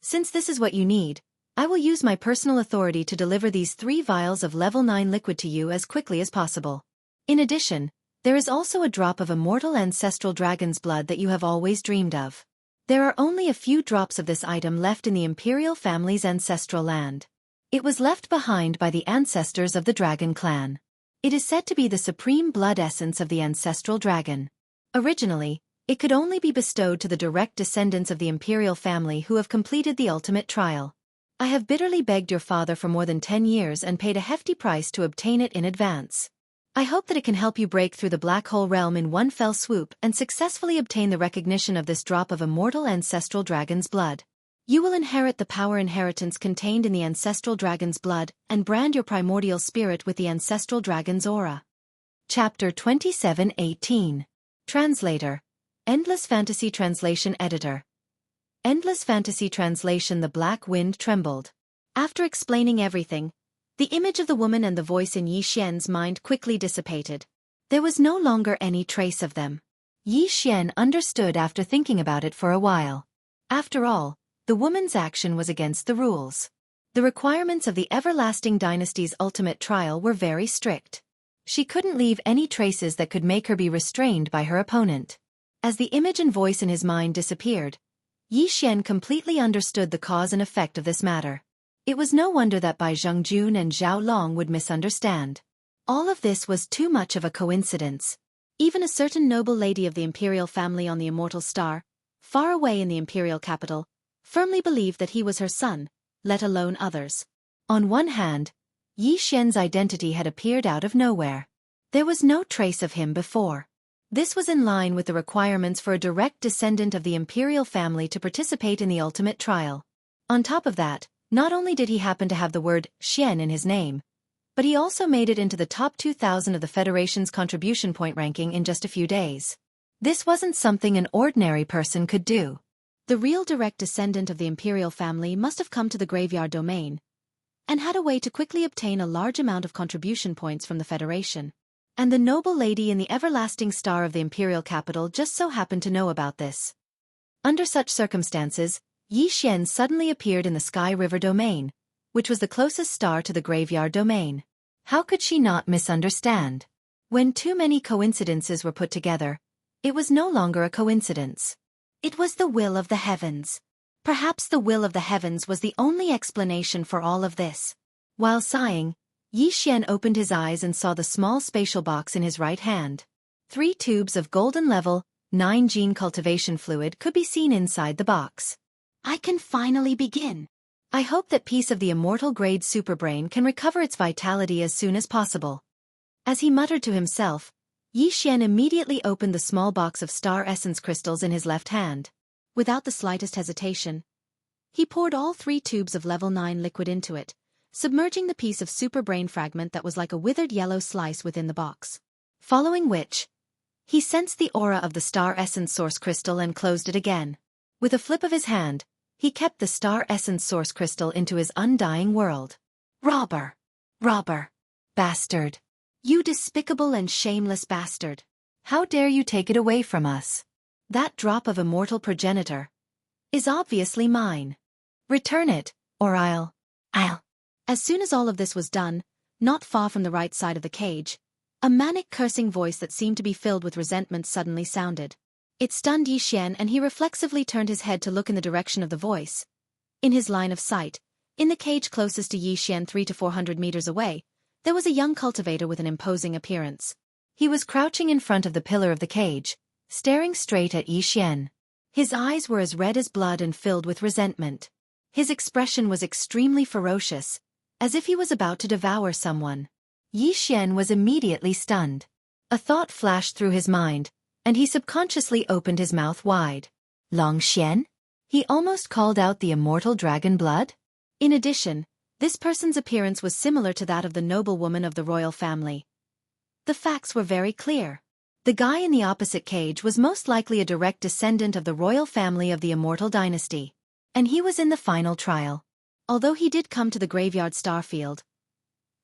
Since this is what you need, I will use my personal authority to deliver these 3 vials of level 9 liquid to you as quickly as possible. In addition, there is also a drop of immortal ancestral dragon's blood that you have always dreamed of. There are only a few drops of this item left in the imperial family's ancestral land. It was left behind by the ancestors of the dragon clan. It is said to be the supreme blood essence of the ancestral dragon. Originally, it could only be bestowed to the direct descendants of the imperial family who have completed the ultimate trial. I have bitterly begged your father for more than 10 years and paid a hefty price to obtain it in advance. I hope that it can help you break through the black hole realm in one fell swoop and successfully obtain the recognition of this drop of immortal ancestral dragon's blood. You will inherit the power inheritance contained in the ancestral dragon's blood and brand your primordial spirit with the ancestral dragon's aura. Chapter 27:18. Translator. Endless Fantasy Translation Editor. Endless Fantasy Translation. The black wind trembled. After explaining everything, the image of the woman and the voice in Yi Xian's mind quickly dissipated. There was no longer any trace of them. Yi Xian understood after thinking about it for a while. After all, the woman's action was against the rules. The requirements of the Everlasting Dynasty's ultimate trial were very strict. She couldn't leave any traces that could make her be restrained by her opponent. As the image and voice in his mind disappeared, Yi Xian completely understood the cause and effect of this matter. It was no wonder that Bai Zhengjun and Zhao Long would misunderstand. All of this was too much of a coincidence. Even a certain noble lady of the imperial family on the immortal star, far away in the imperial capital, firmly believed that he was her son, let alone others. On one hand, Yi Xian's identity had appeared out of nowhere. There was no trace of him before. This was in line with the requirements for a direct descendant of the imperial family to participate in the ultimate trial. On top of that, not only did he happen to have the word Xian in his name, but he also made it into the top 2,000 of the Federation's contribution point ranking in just a few days. This wasn't something an ordinary person could do. The real direct descendant of the imperial family must have come to the graveyard domain and had a way to quickly obtain a large amount of contribution points from the Federation. And the noble lady in the everlasting star of the imperial capital just so happened to know about this. Under such circumstances, Yi Xian suddenly appeared in the Sky River domain, which was the closest star to the graveyard domain. How could she not misunderstand? When too many coincidences were put together, it was no longer a coincidence. It was the will of the heavens. Perhaps the will of the heavens was the only explanation for all of this. While sighing, Yi Xian opened his eyes and saw the small spatial box in his right hand. 3 tubes of golden level 9 gene cultivation fluid could be seen inside the box. I can finally begin. I hope that piece of the immortal grade superbrain can recover its vitality as soon as possible. As he muttered to himself, Yi Xian immediately opened the small box of star essence crystals in his left hand. Without the slightest hesitation, he poured all 3 tubes of level 9 liquid into it, submerging the piece of superbrain fragment that was like a withered yellow slice within the box. Following which, he sensed the aura of the star essence source crystal and closed it again. With a flip of his hand, he kept the star essence source crystal into his undying world. Robber! Robber! Bastard! You despicable and shameless bastard! How dare you take it away from us? That drop of immortal progenitor is obviously mine. Return it, or I'll. As soon as all of this was done, not far from the right side of the cage, a manic cursing voice that seemed to be filled with resentment suddenly sounded. It stunned Yi Xian and he reflexively turned his head to look in the direction of the voice. In his line of sight, in the cage closest to Yi Xian 300 to 400 meters away, there was a young cultivator with an imposing appearance. He was crouching in front of the pillar of the cage, staring straight at Yi Xian. His eyes were as red as blood and filled with resentment. His expression was extremely ferocious, as if he was about to devour someone. Yi Xian was immediately stunned. A thought flashed through his mind, and he subconsciously opened his mouth wide. Long Xian? He almost called out the immortal dragon blood? In addition, this person's appearance was similar to that of the noblewoman of the royal family. The facts were very clear. The guy in the opposite cage was most likely a direct descendant of the royal family of the immortal dynasty. And he was in the final trial. Although he did come to the graveyard starfield,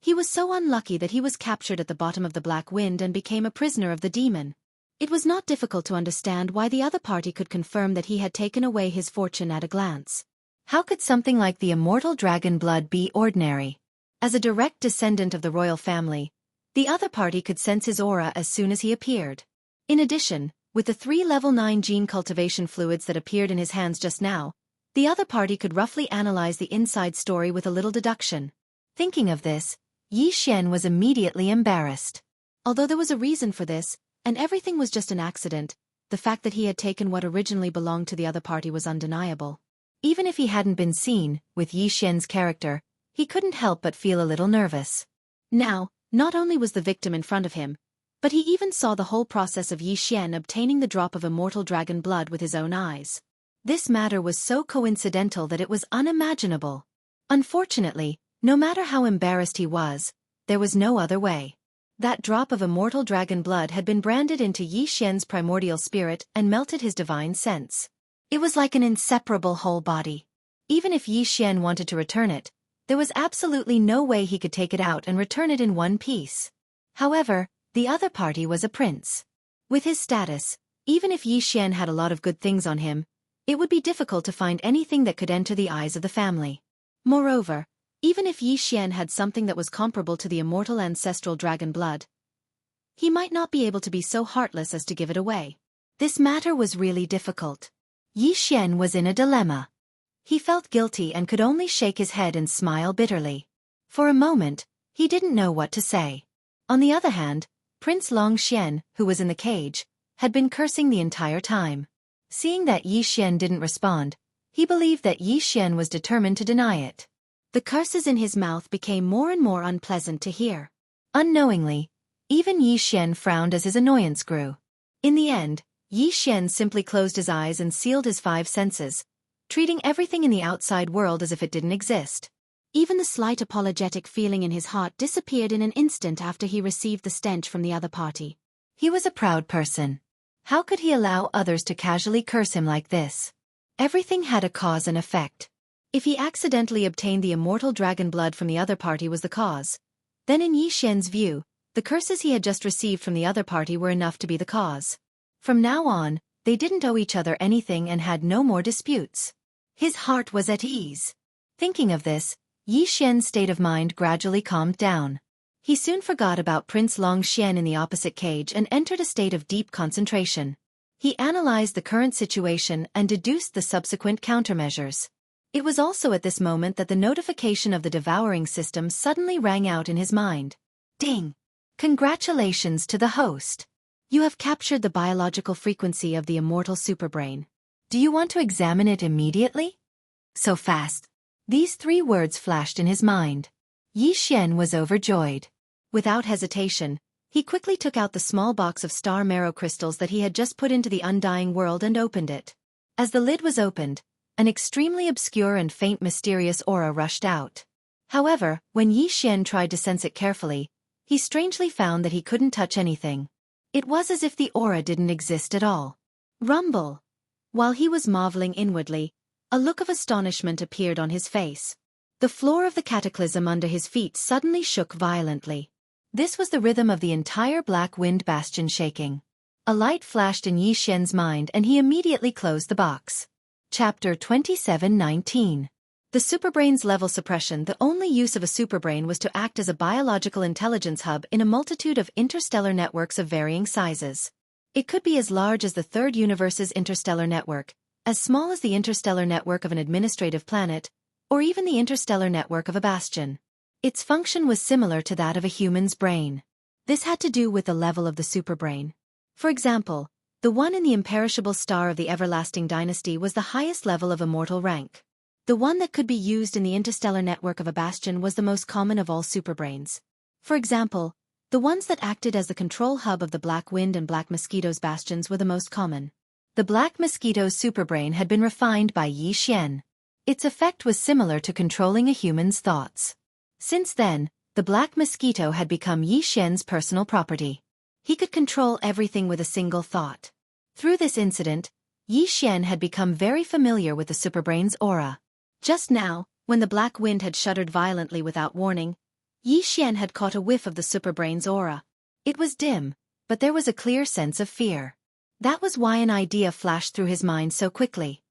he was so unlucky that he was captured at the bottom of the Black Wind and became a prisoner of the demon. It was not difficult to understand why the other party could confirm that he had taken away his fortune at a glance. How could something like the immortal dragon blood be ordinary? As a direct descendant of the royal family, the other party could sense his aura as soon as he appeared. In addition, with the 3 level 9 gene cultivation fluids that appeared in his hands just now, the other party could roughly analyze the inside story with a little deduction. Thinking of this, Yi Xian was immediately embarrassed. Although there was a reason for this, and everything was just an accident, the fact that he had taken what originally belonged to the other party was undeniable. Even if he hadn't been seen, with Yi Xian's character, he couldn't help but feel a little nervous. Now, not only was the victim in front of him, but he even saw the whole process of Yi Xian obtaining the drop of immortal dragon blood with his own eyes. This matter was so coincidental that it was unimaginable. Unfortunately, no matter how embarrassed he was, there was no other way. That drop of immortal dragon blood had been branded into Yi Xian's primordial spirit and melted his divine sense. It was like an inseparable whole body. Even if Yi Xian wanted to return it, there was absolutely no way he could take it out and return it in one piece. However, the other party was a prince. With his status, even if Yi Xian had a lot of good things on him, it would be difficult to find anything that could enter the eyes of the family. Moreover, even if Yi Xian had something that was comparable to the immortal ancestral dragon blood, he might not be able to be so heartless as to give it away. This matter was really difficult. Yi Xian was in a dilemma. He felt guilty and could only shake his head and smile bitterly. For a moment, he didn't know what to say. On the other hand, Prince Long Xian, who was in the cage, had been cursing the entire time. Seeing that Yi Xian didn't respond, he believed that Yi Xian was determined to deny it. The curses in his mouth became more and more unpleasant to hear. Unknowingly, even Yi Xian frowned as his annoyance grew. In the end, Yi Xian simply closed his eyes and sealed his 5 senses, treating everything in the outside world as if it didn't exist. Even the slight apologetic feeling in his heart disappeared in an instant after he received the stench from the other party. He was a proud person. How could he allow others to casually curse him like this? Everything had a cause and effect. If he accidentally obtained the immortal dragon blood from the other party was the cause, then in Yi Xian's view, the curses he had just received from the other party were enough to be the cause. From now on, they didn't owe each other anything and had no more disputes. His heart was at ease. Thinking of this, Yi Xian's state of mind gradually calmed down. He soon forgot about Prince Long Xian in the opposite cage and entered a state of deep concentration. He analyzed the current situation and deduced the subsequent countermeasures. It was also at this moment that the notification of the devouring system suddenly rang out in his mind. Ding! Congratulations to the host. You have captured the biological frequency of the immortal superbrain. Do you want to examine it immediately? So fast. These 3 words flashed in his mind. Yi Xian was overjoyed. Without hesitation, he quickly took out the small box of star marrow crystals that he had just put into the undying world and opened it. As the lid was opened, an extremely obscure and faint mysterious aura rushed out. However, when Yi Xian tried to sense it carefully, he strangely found that he couldn't touch anything. It was as if the aura didn't exist at all. Rumble! While he was marveling inwardly, a look of astonishment appeared on his face. The floor of the cataclysm under his feet suddenly shook violently. This was the rhythm of the entire Black Wind Bastion shaking. A light flashed in Yi Xian's mind and he immediately closed the box. Chapter 27:19. The superbrain's level suppression. The only use of a superbrain was to act as a biological intelligence hub in a multitude of interstellar networks of varying sizes. It could be as large as the third universe's interstellar network, as small as the interstellar network of an administrative planet, or even the interstellar network of a bastion. Its function was similar to that of a human's brain. This had to do with the level of the superbrain. For example, the one in the imperishable star of the everlasting dynasty was the highest level of immortal rank. The one that could be used in the interstellar network of a bastion was the most common of all superbrains. For example, the ones that acted as the control hub of the Black Wind and Black Mosquito's bastions were the most common. The Black Mosquito's superbrain had been refined by Yi Xian. Its effect was similar to controlling a human's thoughts. Since then, the Black Mosquito had become Yi Xian's personal property. He could control everything with a single thought. Through this incident, Yi Xian had become very familiar with the superbrain's aura. Just now, when the Black Wind had shuddered violently without warning, Yi Xian had caught a whiff of the superbrain's aura. It was dim, but there was a clear sense of fear. That was why an idea flashed through his mind so quickly.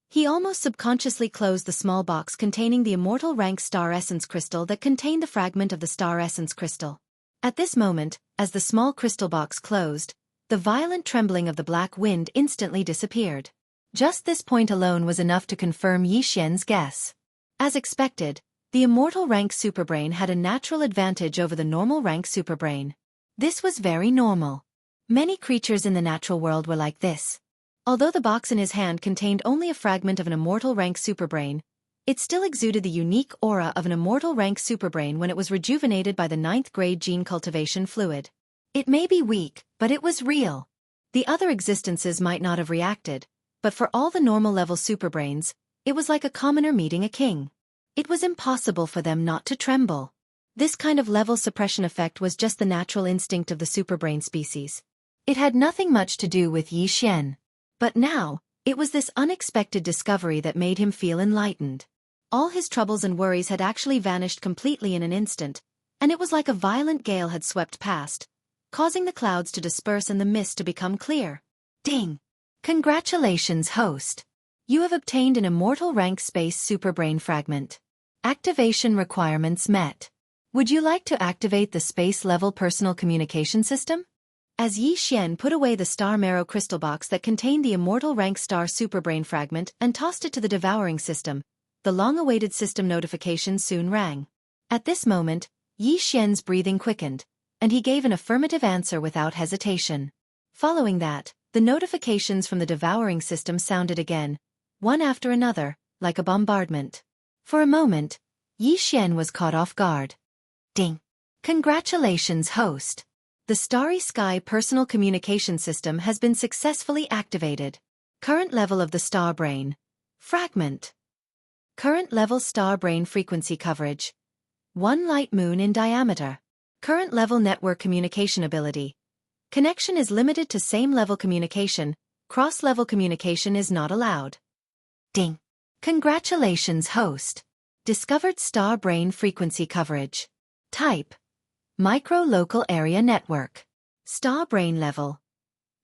He almost subconsciously closed the small box containing the immortal rank star essence crystal that contained the fragment of the star essence crystal. At this moment, as the small crystal box closed, the violent trembling of the Black Wind instantly disappeared. Just this point alone was enough to confirm Yi Xian's guess. As expected, the immortal rank superbrain had a natural advantage over the normal rank superbrain. This was very normal. Many creatures in the natural world were like this. Although the box in his hand contained only a fragment of an immortal rank superbrain, it still exuded the unique aura of an immortal rank superbrain when it was rejuvenated by the 9th grade gene cultivation fluid. It may be weak, but it was real. The other existences might not have reacted, but for all the normal level superbrains, it was like a commoner meeting a king. It was impossible for them not to tremble. This kind of level suppression effect was just the natural instinct of the superbrain species. It had nothing much to do with Yi Xian. But now, it was this unexpected discovery that made him feel enlightened. All his troubles and worries had actually vanished completely in an instant, and it was like a violent gale had swept past, causing the clouds to disperse and the mist to become clear. Ding! Congratulations, host! You have obtained an immortal rank space superbrain fragment. Activation requirements met. Would you like to activate the space-level personal communication system? As Yi Xian put away the star marrow crystal box that contained the immortal rank star superbrain fragment and tossed it to the devouring system, the long-awaited system notification soon rang. At this moment, Yi Xian's breathing quickened, and he gave an affirmative answer without hesitation. Following that, The notifications from the devouring system sounded again, one after another, like a bombardment. For a moment, Yi Xian was caught off guard. Ding! Congratulations, host! The Starry Sky personal communication system has been successfully activated. Current level of the star brain. Fragment. Current level star brain frequency coverage. 1 light moon in diameter. Current level network communication ability. Connection is limited to same-level communication. Cross-level communication is not allowed. Ding! Congratulations, host! Discovered star brain frequency coverage. Type. Micro-local area network. Star brain level.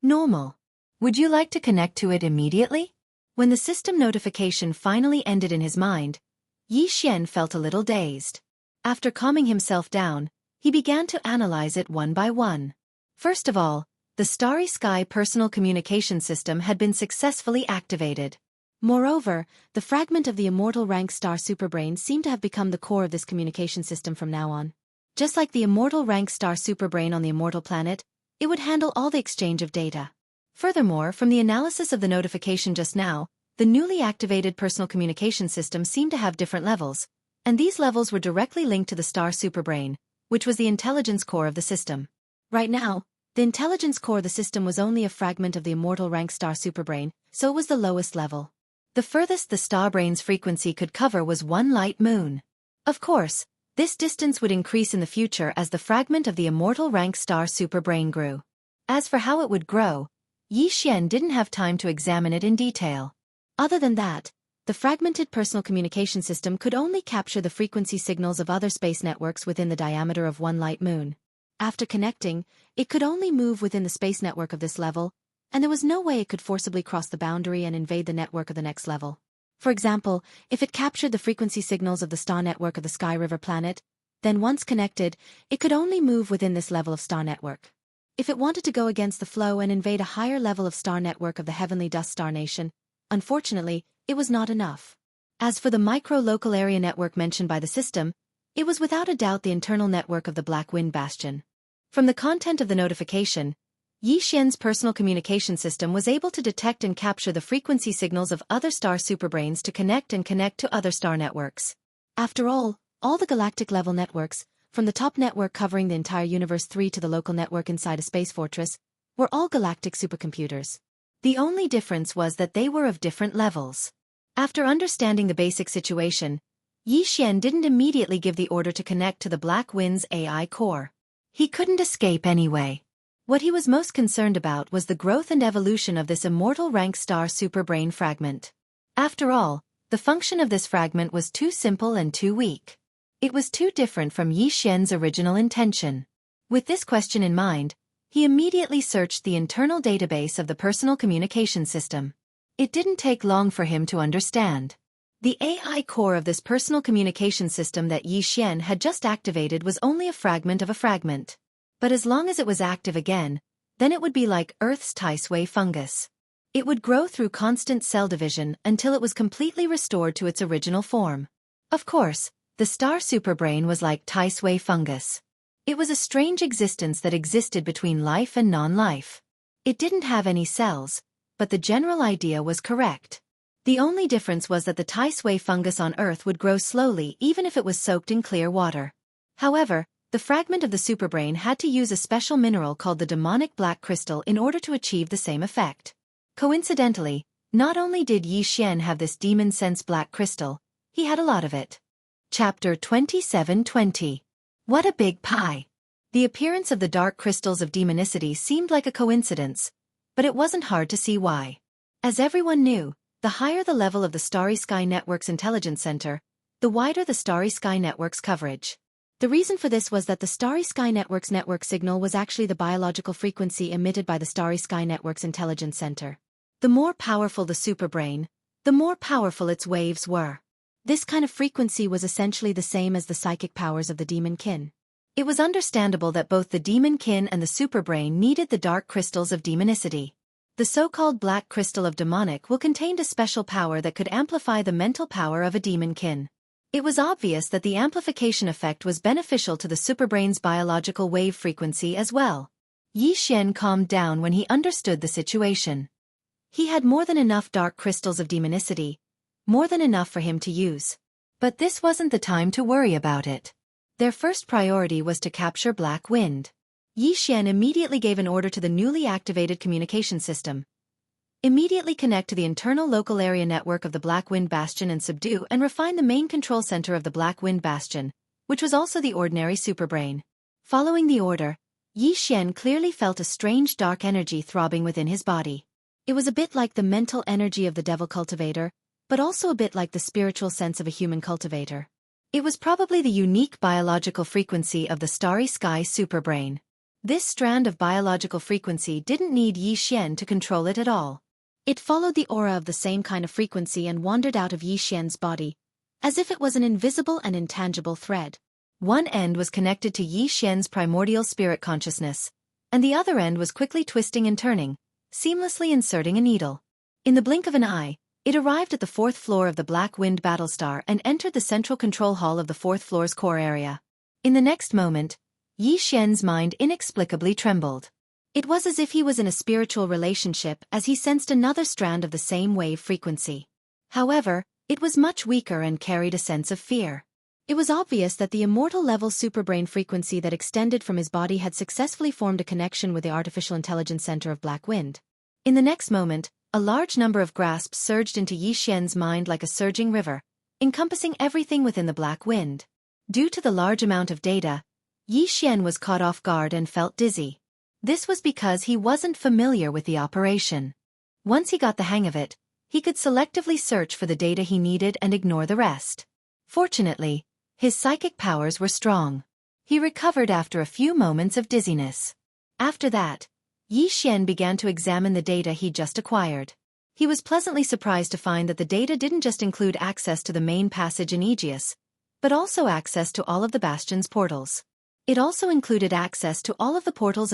Normal. Would you like to connect to it immediately? When the system notification finally ended in his mind, Yi Xian felt a little dazed. After calming himself down, he began to analyze it one by one. First of all, the Starry Sky personal communication system had been successfully activated. Moreover, the fragment of the immortal rank star superbrain seemed to have become the core of this communication system from now on. Just like the immortal rank star superbrain on the immortal planet, it would handle all the exchange of data. Furthermore, from the analysis of the notification just now, the newly activated personal communication system seemed to have different levels, and these levels were directly linked to the star superbrain, which was the intelligence core of the system. Right now, the intelligence core of the system was only a fragment of the immortal rank star superbrain, so it was the lowest level. The furthest the starbrain's frequency could cover was 1 light moon. Of course, this distance would increase in the future as the fragment of the immortal rank star superbrain grew. As for how it would grow, Yi Xian didn't have time to examine it in detail. Other than that, the fragmented personal communication system could only capture the frequency signals of other space networks within the diameter of 1 light moon. After connecting, it could only move within the space network of this level, and there was no way it could forcibly cross the boundary and invade the network of the next level. For example, if it captured the frequency signals of the star network of the Sky River planet, then once connected, it could only move within this level of star network. If it wanted to go against the flow and invade a higher level of star network of the Heavenly Dust Star Nation, unfortunately, it was not enough. As for the micro-local area network mentioned by the system, it was without a doubt the internal network of the Black Wind Bastion. From the content of the notification, Yi Xian's personal communication system was able to detect and capture the frequency signals of other star superbrains to connect to other star networks. After all the galactic-level networks, from the top network covering the entire Universe 3 to the local network inside a space fortress, were all galactic supercomputers. The only difference was that they were of different levels. After understanding the basic situation, Yi Xian didn't immediately give the order to connect to the Black Wind's AI core. He couldn't escape anyway. What he was most concerned about was the growth and evolution of this immortal rank star superbrain fragment. After all, the function of this fragment was too simple and too weak. It was too different from Yi Xian's original intention. With this question in mind, he immediately searched the internal database of the personal communication system. It didn't take long for him to understand. The AI core of this personal communication system that Yi Xian had just activated was only a fragment of a fragment. But as long as it was active again, then it would be like Earth's Tisway fungus. It would grow through constant cell division until it was completely restored to its original form. Of course, the star superbrain was like Tisway fungus. It was a strange existence that existed between life and non-life. It didn't have any cells, but the general idea was correct. The only difference was that the Tisway fungus on Earth would grow slowly even if it was soaked in clear water. However, the fragment of the superbrain had to use a special mineral called the demonic black crystal in order to achieve the same effect. Coincidentally, not only did Yi Xian have this demon sense black crystal, he had a lot of it. Chapter 2720. What a big pie! The appearance of the dark crystals of demonicity seemed like a coincidence, but it wasn't hard to see why. As everyone knew, the higher the level of the Starry Sky Network's intelligence center, the wider the Starry Sky Network's coverage. The reason for this was that the Starry Sky Network's network signal was actually the biological frequency emitted by the Starry Sky Network's intelligence center. The more powerful the superbrain, the more powerful its waves were. This kind of frequency was essentially the same as the psychic powers of the demon kin. It was understandable that both the demon kin and the superbrain needed the dark crystals of demonicity. The so-called black crystal of demonic will contain a special power that could amplify the mental power of a demon kin. It was obvious that the amplification effect was beneficial to the superbrain's biological wave frequency as well. Yi Xian calmed down when he understood the situation. He had more than enough dark crystals of demonicity, more than enough for him to use. But this wasn't the time to worry about it. Their first priority was to capture Black Wind. Yi Xian immediately gave an order to the newly activated communication system. Immediately connect to the internal local area network of the Black Wind Bastion and subdue and refine the main control center of the Black Wind Bastion, which was also the ordinary superbrain. Following the order, Yi Xian clearly felt a strange dark energy throbbing within his body. It was a bit like the mental energy of the devil cultivator, but also a bit like the spiritual sense of a human cultivator. It was probably the unique biological frequency of the Starry Sky superbrain. This strand of biological frequency didn't need Yi Xian to control it at all. It followed the aura of the same kind of frequency and wandered out of Yi Xian's body, as if it was an invisible and intangible thread. One end was connected to Yi Xian's primordial spirit consciousness, and the other end was quickly twisting and turning, seamlessly inserting a needle. In the blink of an eye, it arrived at the 4th floor of the Black Wind Battlestar and entered the central control hall of the 4th floor's core area. In the next moment, Yi Xian's mind inexplicably trembled. It was as if he was in a spiritual relationship as he sensed another strand of the same wave frequency. However, it was much weaker and carried a sense of fear. It was obvious that the immortal-level superbrain frequency that extended from his body had successfully formed a connection with the artificial intelligence center of Black Wind. In the next moment, a large number of grasps surged into Yi Xian's mind like a surging river, encompassing everything within the Black Wind. Due to the large amount of data, Yi Xian was caught off guard and felt dizzy. This was because he wasn't familiar with the operation. Once he got the hang of it, he could selectively search for the data he needed and ignore the rest. Fortunately, his psychic powers were strong. He recovered after a few moments of dizziness. After that, Yi Xian began to examine the data he just acquired. He was pleasantly surprised to find that the data didn't just include access to the main passage in Aegis, but also access to all of the Bastion's portals. It also included access to all of the portals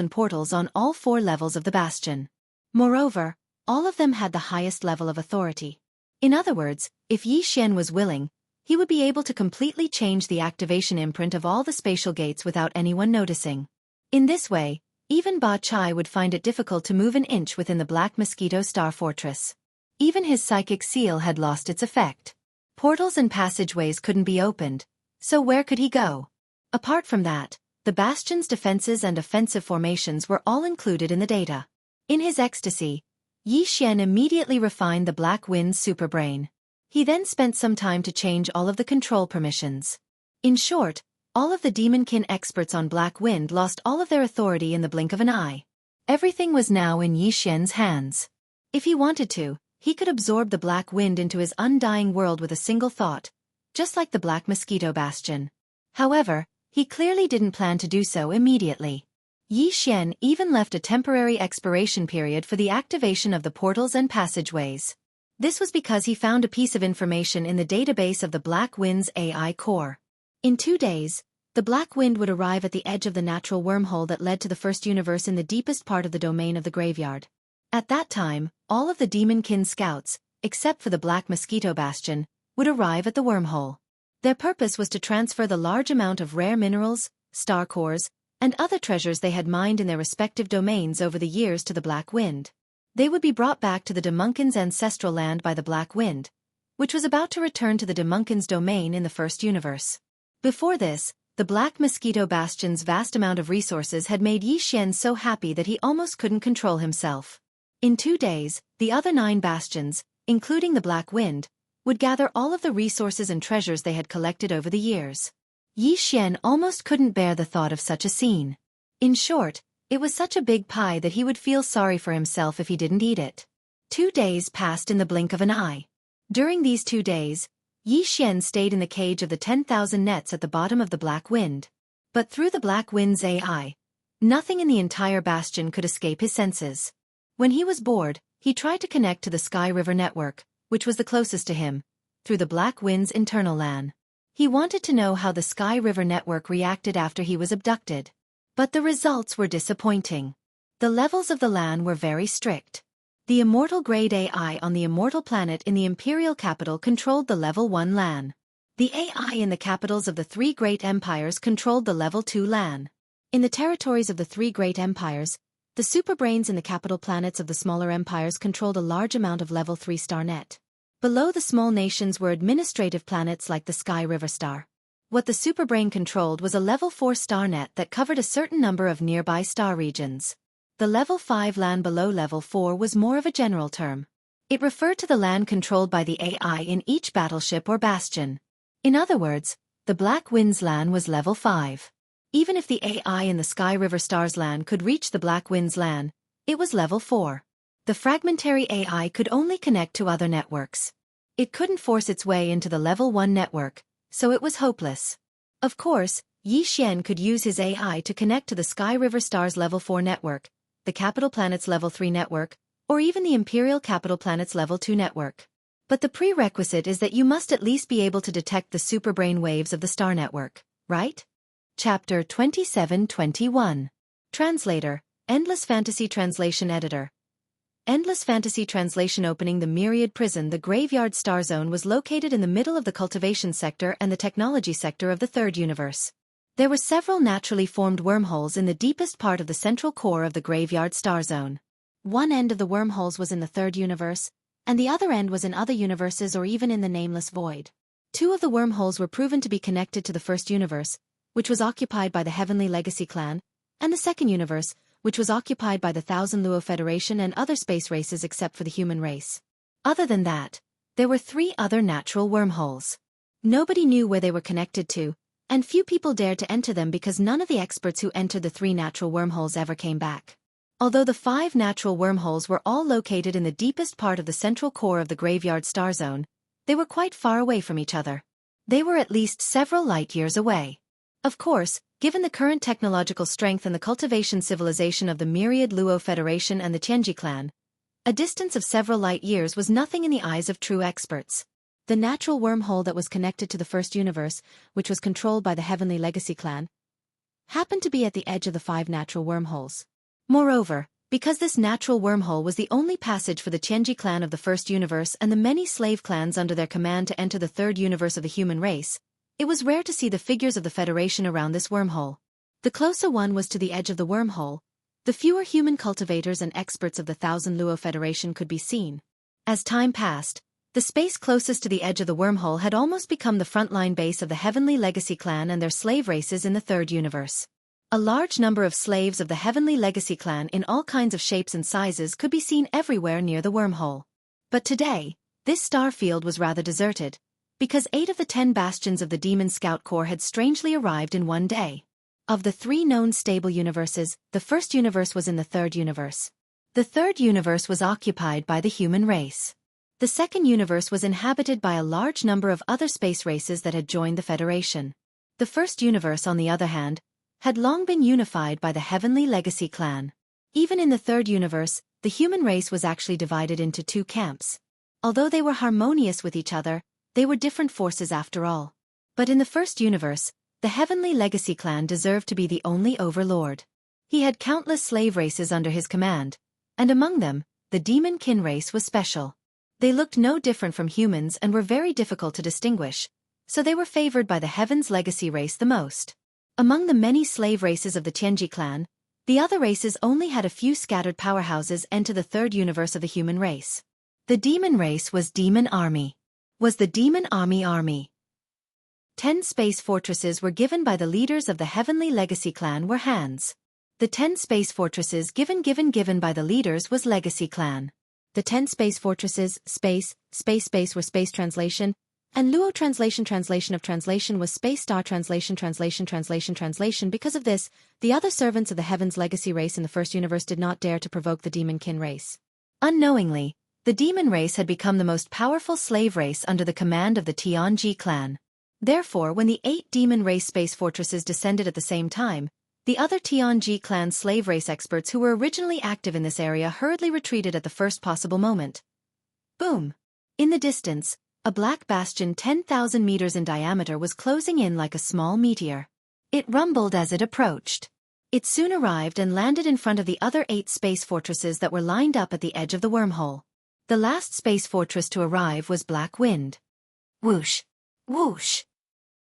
on all 4 levels of the Bastion. Moreover, all of them had the highest level of authority. In other words, if Yi Xian was willing, he would be able to completely change the activation imprint of all the spatial gates without anyone noticing. In this way, even Ba Chai would find it difficult to move an inch within the Black Mosquito Star Fortress. Even his psychic seal had lost its effect. Portals and passageways couldn't be opened, so where could he go? Apart from that, the Bastion's defenses and offensive formations were all included in the data. In his ecstasy, Yi Xian immediately refined the Black Wind's superbrain. He then spent some time to change all of the control permissions. In short, all of the Demonkin experts on Black Wind lost all of their authority in the blink of an eye. Everything was now in Yi Xian's hands. If he wanted to, he could absorb the Black Wind into his undying world with a single thought, just like the Black Mosquito Bastion. However, he clearly didn't plan to do so immediately. Yi Xian even left a temporary expiration period for the activation of the portals and passageways. This was because he found a piece of information in the database of the Black Wind's AI core. In 2 days, the Black Wind would arrive at the edge of the natural wormhole that led to the first universe in the deepest part of the domain of the graveyard. At that time, all of the Demonkin scouts, except for the Black Mosquito Bastion, would arrive at the wormhole. Their purpose was to transfer the large amount of rare minerals, star cores, and other treasures they had mined in their respective domains over the years to the Black Wind. They would be brought back to the Demunkin's ancestral land by the Black Wind, which was about to return to the Demunkin's domain in the first universe. Before this, the Black Mosquito Bastion's vast amount of resources had made Yi Xian so happy that he almost couldn't control himself. In 2 days, the other 9 bastions, including the Black Wind, would gather all of the resources and treasures they had collected over the years. Yi Xian almost couldn't bear the thought of such a scene. In short, it was such a big pie that he would feel sorry for himself if he didn't eat it. 2 days passed in the blink of an eye. During these 2 days, Yi Xian stayed in the cage of the 10,000 nets at the bottom of the Black Wind. But through the Black Wind's AI, nothing in the entire bastion could escape his senses. When he was bored, he tried to connect to the Sky River network, which was the closest to him, through the Black Wind's internal LAN. He wanted to know how the Sky River network reacted after he was abducted. But the results were disappointing. The levels of the LAN were very strict. The immortal grade AI on the immortal planet in the Imperial capital controlled the level 1 LAN. The AI in the capitals of the 3 great empires controlled the level 2 LAN. In the territories of the 3 great empires, The superbrains in the capital planets of the smaller empires controlled a large amount of level 3 star net. Below the small nations were administrative planets like the Sky River Star. What the superbrain controlled was a level 4 star net that covered a certain number of nearby star regions. The level 5 land below level 4 was more of a general term. It referred to the land controlled by the AI in each battleship or bastion. In other words, the Black Wind's LAN was level 5. Even if the AI in the Sky River Star's LAN could reach the Black Wind's LAN, it was level 4. The fragmentary AI could only connect to other networks. It couldn't force its way into the level 1 network, so it was hopeless. Of course, Yi Xian could use his AI to connect to the Sky River Star's level 4 network, the Capital Planet's level 3 network, or even the Imperial Capital Planet's level 2 network. But the prerequisite is that you must at least be able to detect the superbrain waves of the star network, right? Chapter 27-21. Translator, Endless Fantasy Translation Editor. Endless Fantasy Translation. Opening the Myriad Prison. The Graveyard Star Zone was located in the middle of the cultivation sector and the technology sector of the third universe. There were several naturally formed wormholes in the deepest part of the central core of the Graveyard Star Zone. One end of the wormholes was in the third universe, and the other end was in other universes or even in the nameless void. Two of the wormholes were proven to be connected to the first universe, which was occupied by the Heavenly Legacy clan, and the second universe, which was occupied by the Thousand Luo Federation and other space races except for the human race. Other than that, there were 3 other natural wormholes. Nobody knew where they were connected to, and few people dared to enter them because none of the experts who entered the 3 natural wormholes ever came back. Although the 5 natural wormholes were all located in the deepest part of the central core of the Graveyard Star Zone, they were quite far away from each other. They were at least several light years away. Of course, given the current technological strength and the cultivation civilization of the Myriad Luo Federation and the Tianji clan, a distance of several light years was nothing in the eyes of true experts. The natural wormhole that was connected to the first universe, which was controlled by the Heavenly Legacy clan, happened to be at the edge of the 5 natural wormholes. Moreover, because this natural wormhole was the only passage for the Tianji clan of the first universe and the many slave clans under their command to enter the third universe of the human race, it was rare to see the figures of the Federation around this wormhole. The closer one was to the edge of the wormhole, the fewer human cultivators and experts of the Thousand Luo Federation could be seen. As time passed, the space closest to the edge of the wormhole had almost become the frontline base of the Heavenly Legacy clan and their slave races in the third universe. A large number of slaves of the Heavenly Legacy clan in all kinds of shapes and sizes could be seen everywhere near the wormhole. But today, this star field was rather deserted, because 8 of the 10 bastions of the Demon Scout Corps had strangely arrived in one day. Of the 3 known stable universes, the first universe was in the third universe. The third universe was occupied by the human race. The second universe was inhabited by a large number of other space races that had joined the Federation. The first universe, on the other hand, had long been unified by the Heavenly Legacy clan. Even in the third universe, the human race was actually divided into 2 camps. Although they were harmonious with each other, they were different forces after all. But in the first universe, the Heavenly Legacy clan deserved to be the only overlord. He had countless slave races under his command, and among them, the demon kin race was special. They looked no different from humans and were very difficult to distinguish, so they were favored by the Heaven's Legacy race the most. Among the many slave races of the Tianji clan, the other races only had a few scattered powerhouses enter the third universe of the human race. The demon race was Demon Army. Was the Demon Army. 10 space fortresses were given by the leaders of the Heavenly Legacy clan were hands. The 10 space fortresses given by the leaders was Legacy clan. The 10 space fortresses, space were space translation, and Luo translation of translation was space star translation. Because of this, the other servants of the Heaven's Legacy race in the first universe did not dare to provoke the demon kin race. Unknowingly, the demon race had become the most powerful slave race under the command of the Tianji clan. Therefore, when the 8 demon race space fortresses descended at the same time, the other Tianji clan slave race experts who were originally active in this area hurriedly retreated at the first possible moment. Boom! In the distance, a black bastion 10,000 meters in diameter was closing in like a small meteor. It rumbled as it approached. It soon arrived and landed in front of the other 8 space fortresses that were lined up at the edge of the wormhole. The last space fortress to arrive was Black Wind. Whoosh! Whoosh!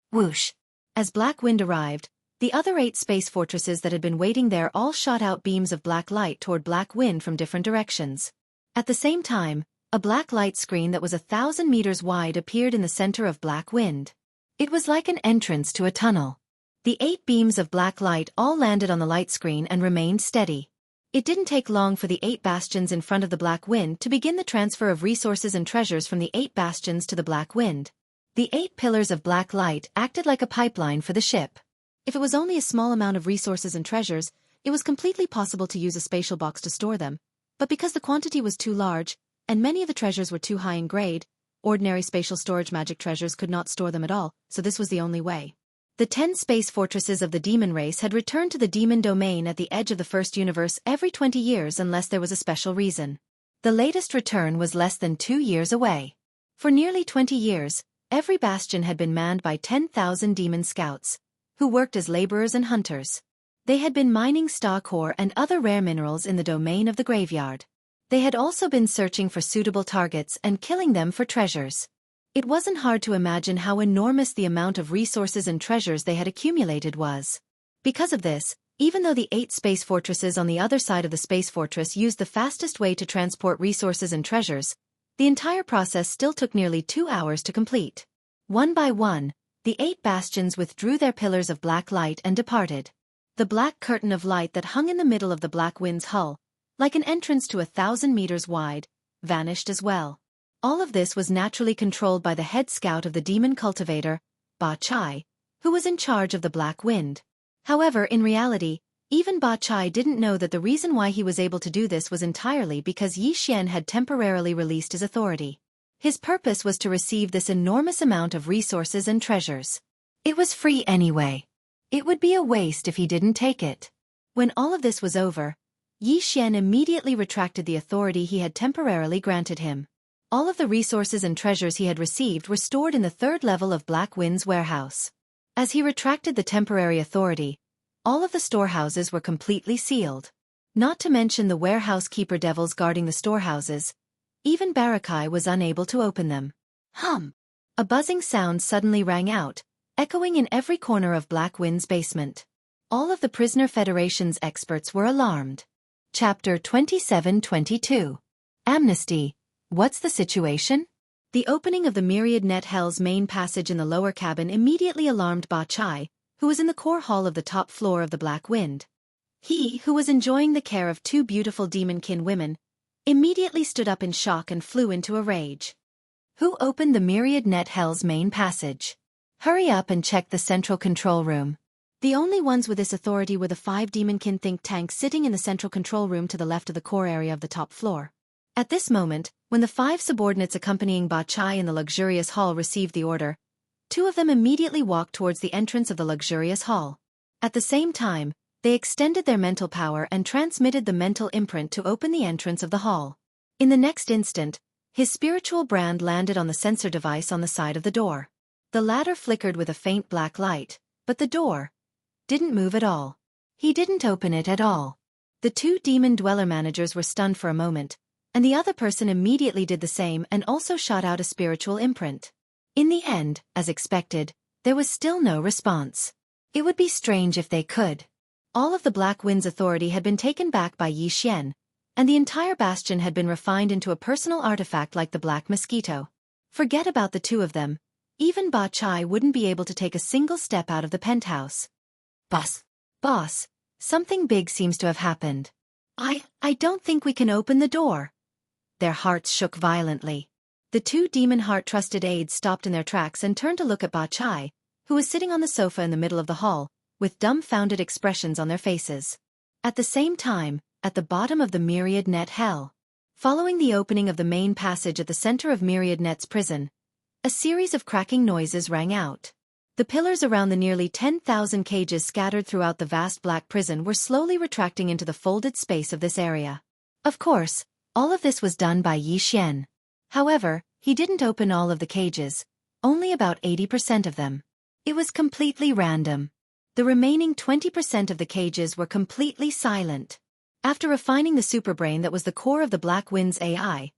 Whoosh! As Black Wind arrived, The other 8 space fortresses that had been waiting there all shot out beams of black light toward black wind from different directions. At the same time, a black light screen that was 1,000 meters wide appeared in the center of black wind. It was like an entrance to a tunnel. The 8 beams of black light all landed on the light screen and remained steady. It didn't take long for the 8 bastions in front of the black wind to begin the transfer of resources and treasures from the 8 bastions to the black wind. The 8 pillars of black light acted like a pipeline for the ship. If it was only a small amount of resources and treasures, it was completely possible to use a spatial box to store them. But because the quantity was too large, and many of the treasures were too high in grade, ordinary spatial storage magic treasures could not store them at all, so this was the only way. The 10 space fortresses of the demon race had returned to the demon domain at the edge of the first universe every 20 years unless there was a special reason. The latest return was less than 2 years away. For nearly 20 years, every bastion had been manned by 10,000 demon scouts, who worked as laborers and hunters. They had been mining stock ore and other rare minerals in the domain of the graveyard. They had also been searching for suitable targets and killing them for treasures. It wasn't hard to imagine how enormous the amount of resources and treasures they had accumulated was. Because of this, even though the 8 space fortresses on the other side of the space fortress used the fastest way to transport resources and treasures, the entire process still took nearly 2 hours to complete. One by one, the 8 bastions withdrew their pillars of black light and departed. The black curtain of light that hung in the middle of the black wind's hull, like an entrance to 1,000 meters wide, vanished as well. All of this was naturally controlled by the head scout of the demon cultivator, Ba Chai, who was in charge of the black wind. However, in reality, even Ba Chai didn't know that the reason why he was able to do this was entirely because Yi Xian had temporarily released his authority. His purpose was to receive this enormous amount of resources and treasures. It was free anyway. It would be a waste if he didn't take it. When all of this was over, Yi Xian immediately retracted the authority he had temporarily granted him. All of the resources and treasures he had received were stored in the 3rd level of Black Wind's warehouse. As he retracted the temporary authority, all of the storehouses were completely sealed. Not to mention the warehouse keeper devils guarding the storehouses. Even Barakai was unable to open them. Hum! A buzzing sound suddenly rang out, echoing in every corner of Black Wind's basement. All of the Prisoner Federation's experts were alarmed. Chapter 27-22. Amnesty. What's the situation? The opening of the Myriad Net Hell's main passage in the lower cabin immediately alarmed Ba Chai, who was in the core hall of the top floor of the Black Wind. He, who was enjoying the care of 2 beautiful demon-kin women, immediately stood up in shock and flew into a rage. Who opened the Myriad Net Hell's main passage? Hurry up and check the central control room. The only ones with this authority were the 5 demon-kin think tanks sitting in the central control room to the left of the core area of the top floor. At this moment, when the 5 subordinates accompanying Ba Chai in the luxurious hall received the order, 2 of them immediately walked towards the entrance of the luxurious hall. At the same time, they extended their mental power and transmitted the mental imprint to open the entrance of the hall. In the next instant, his spiritual brand landed on the sensor device on the side of the door. The latter flickered with a faint black light, but the door didn't move at all. He didn't open it at all. The 2 demon dweller managers were stunned for a moment, and the other person immediately did the same and also shot out a spiritual imprint. In the end, as expected, there was still no response. It would be strange if they could. All of the Black Wind's authority had been taken back by Yi Xian, and the entire bastion had been refined into a personal artifact like the Black Mosquito. Forget about the 2 of them. Even Ba Chai wouldn't be able to take a single step out of the penthouse. Boss, something big seems to have happened. I don't think we can open the door. Their hearts shook violently. The 2 demon heart-trusted aides stopped in their tracks and turned to look at Ba Chai, who was sitting on the sofa in the middle of the hall, with dumbfounded expressions on their faces. At the same time, at the bottom of the Myriad Net Hell, following the opening of the main passage at the center of Myriad Net's prison, a series of cracking noises rang out. The pillars around the nearly 10,000 cages scattered throughout the vast black prison were slowly retracting into the folded space of this area. Of course, all of this was done by Yi Xian. However, he didn't open all of the cages, only about 80% of them. It was completely random. The remaining 20% of the cages were completely silent. After refining the superbrain that was the core of the Black Wind's AI,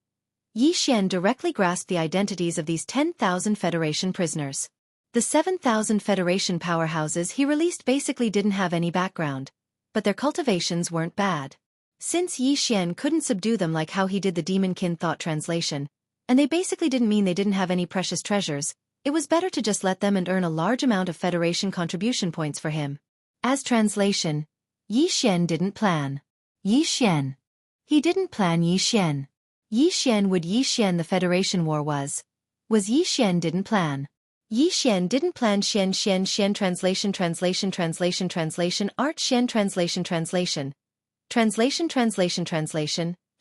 Yi Xian directly grasped the identities of these 10,000 Federation prisoners. The 7,000 Federation powerhouses he released basically didn't have any background, but their cultivations weren't bad. Since Yi Xian couldn't subdue them like how he did the Demonkin thought translation, and they basically didn't mean they didn't have any precious treasures, it was better to just let them and earn a large amount of Federation contribution points for him. As translation, Yi Xian didn't plan. Yi Xian. He didn't plan Yi Xian. Yi Xian would Yi Xian the Federation War was Yi Xian didn't plan. Yi Xian didn't plan Xian translation art Xian translation,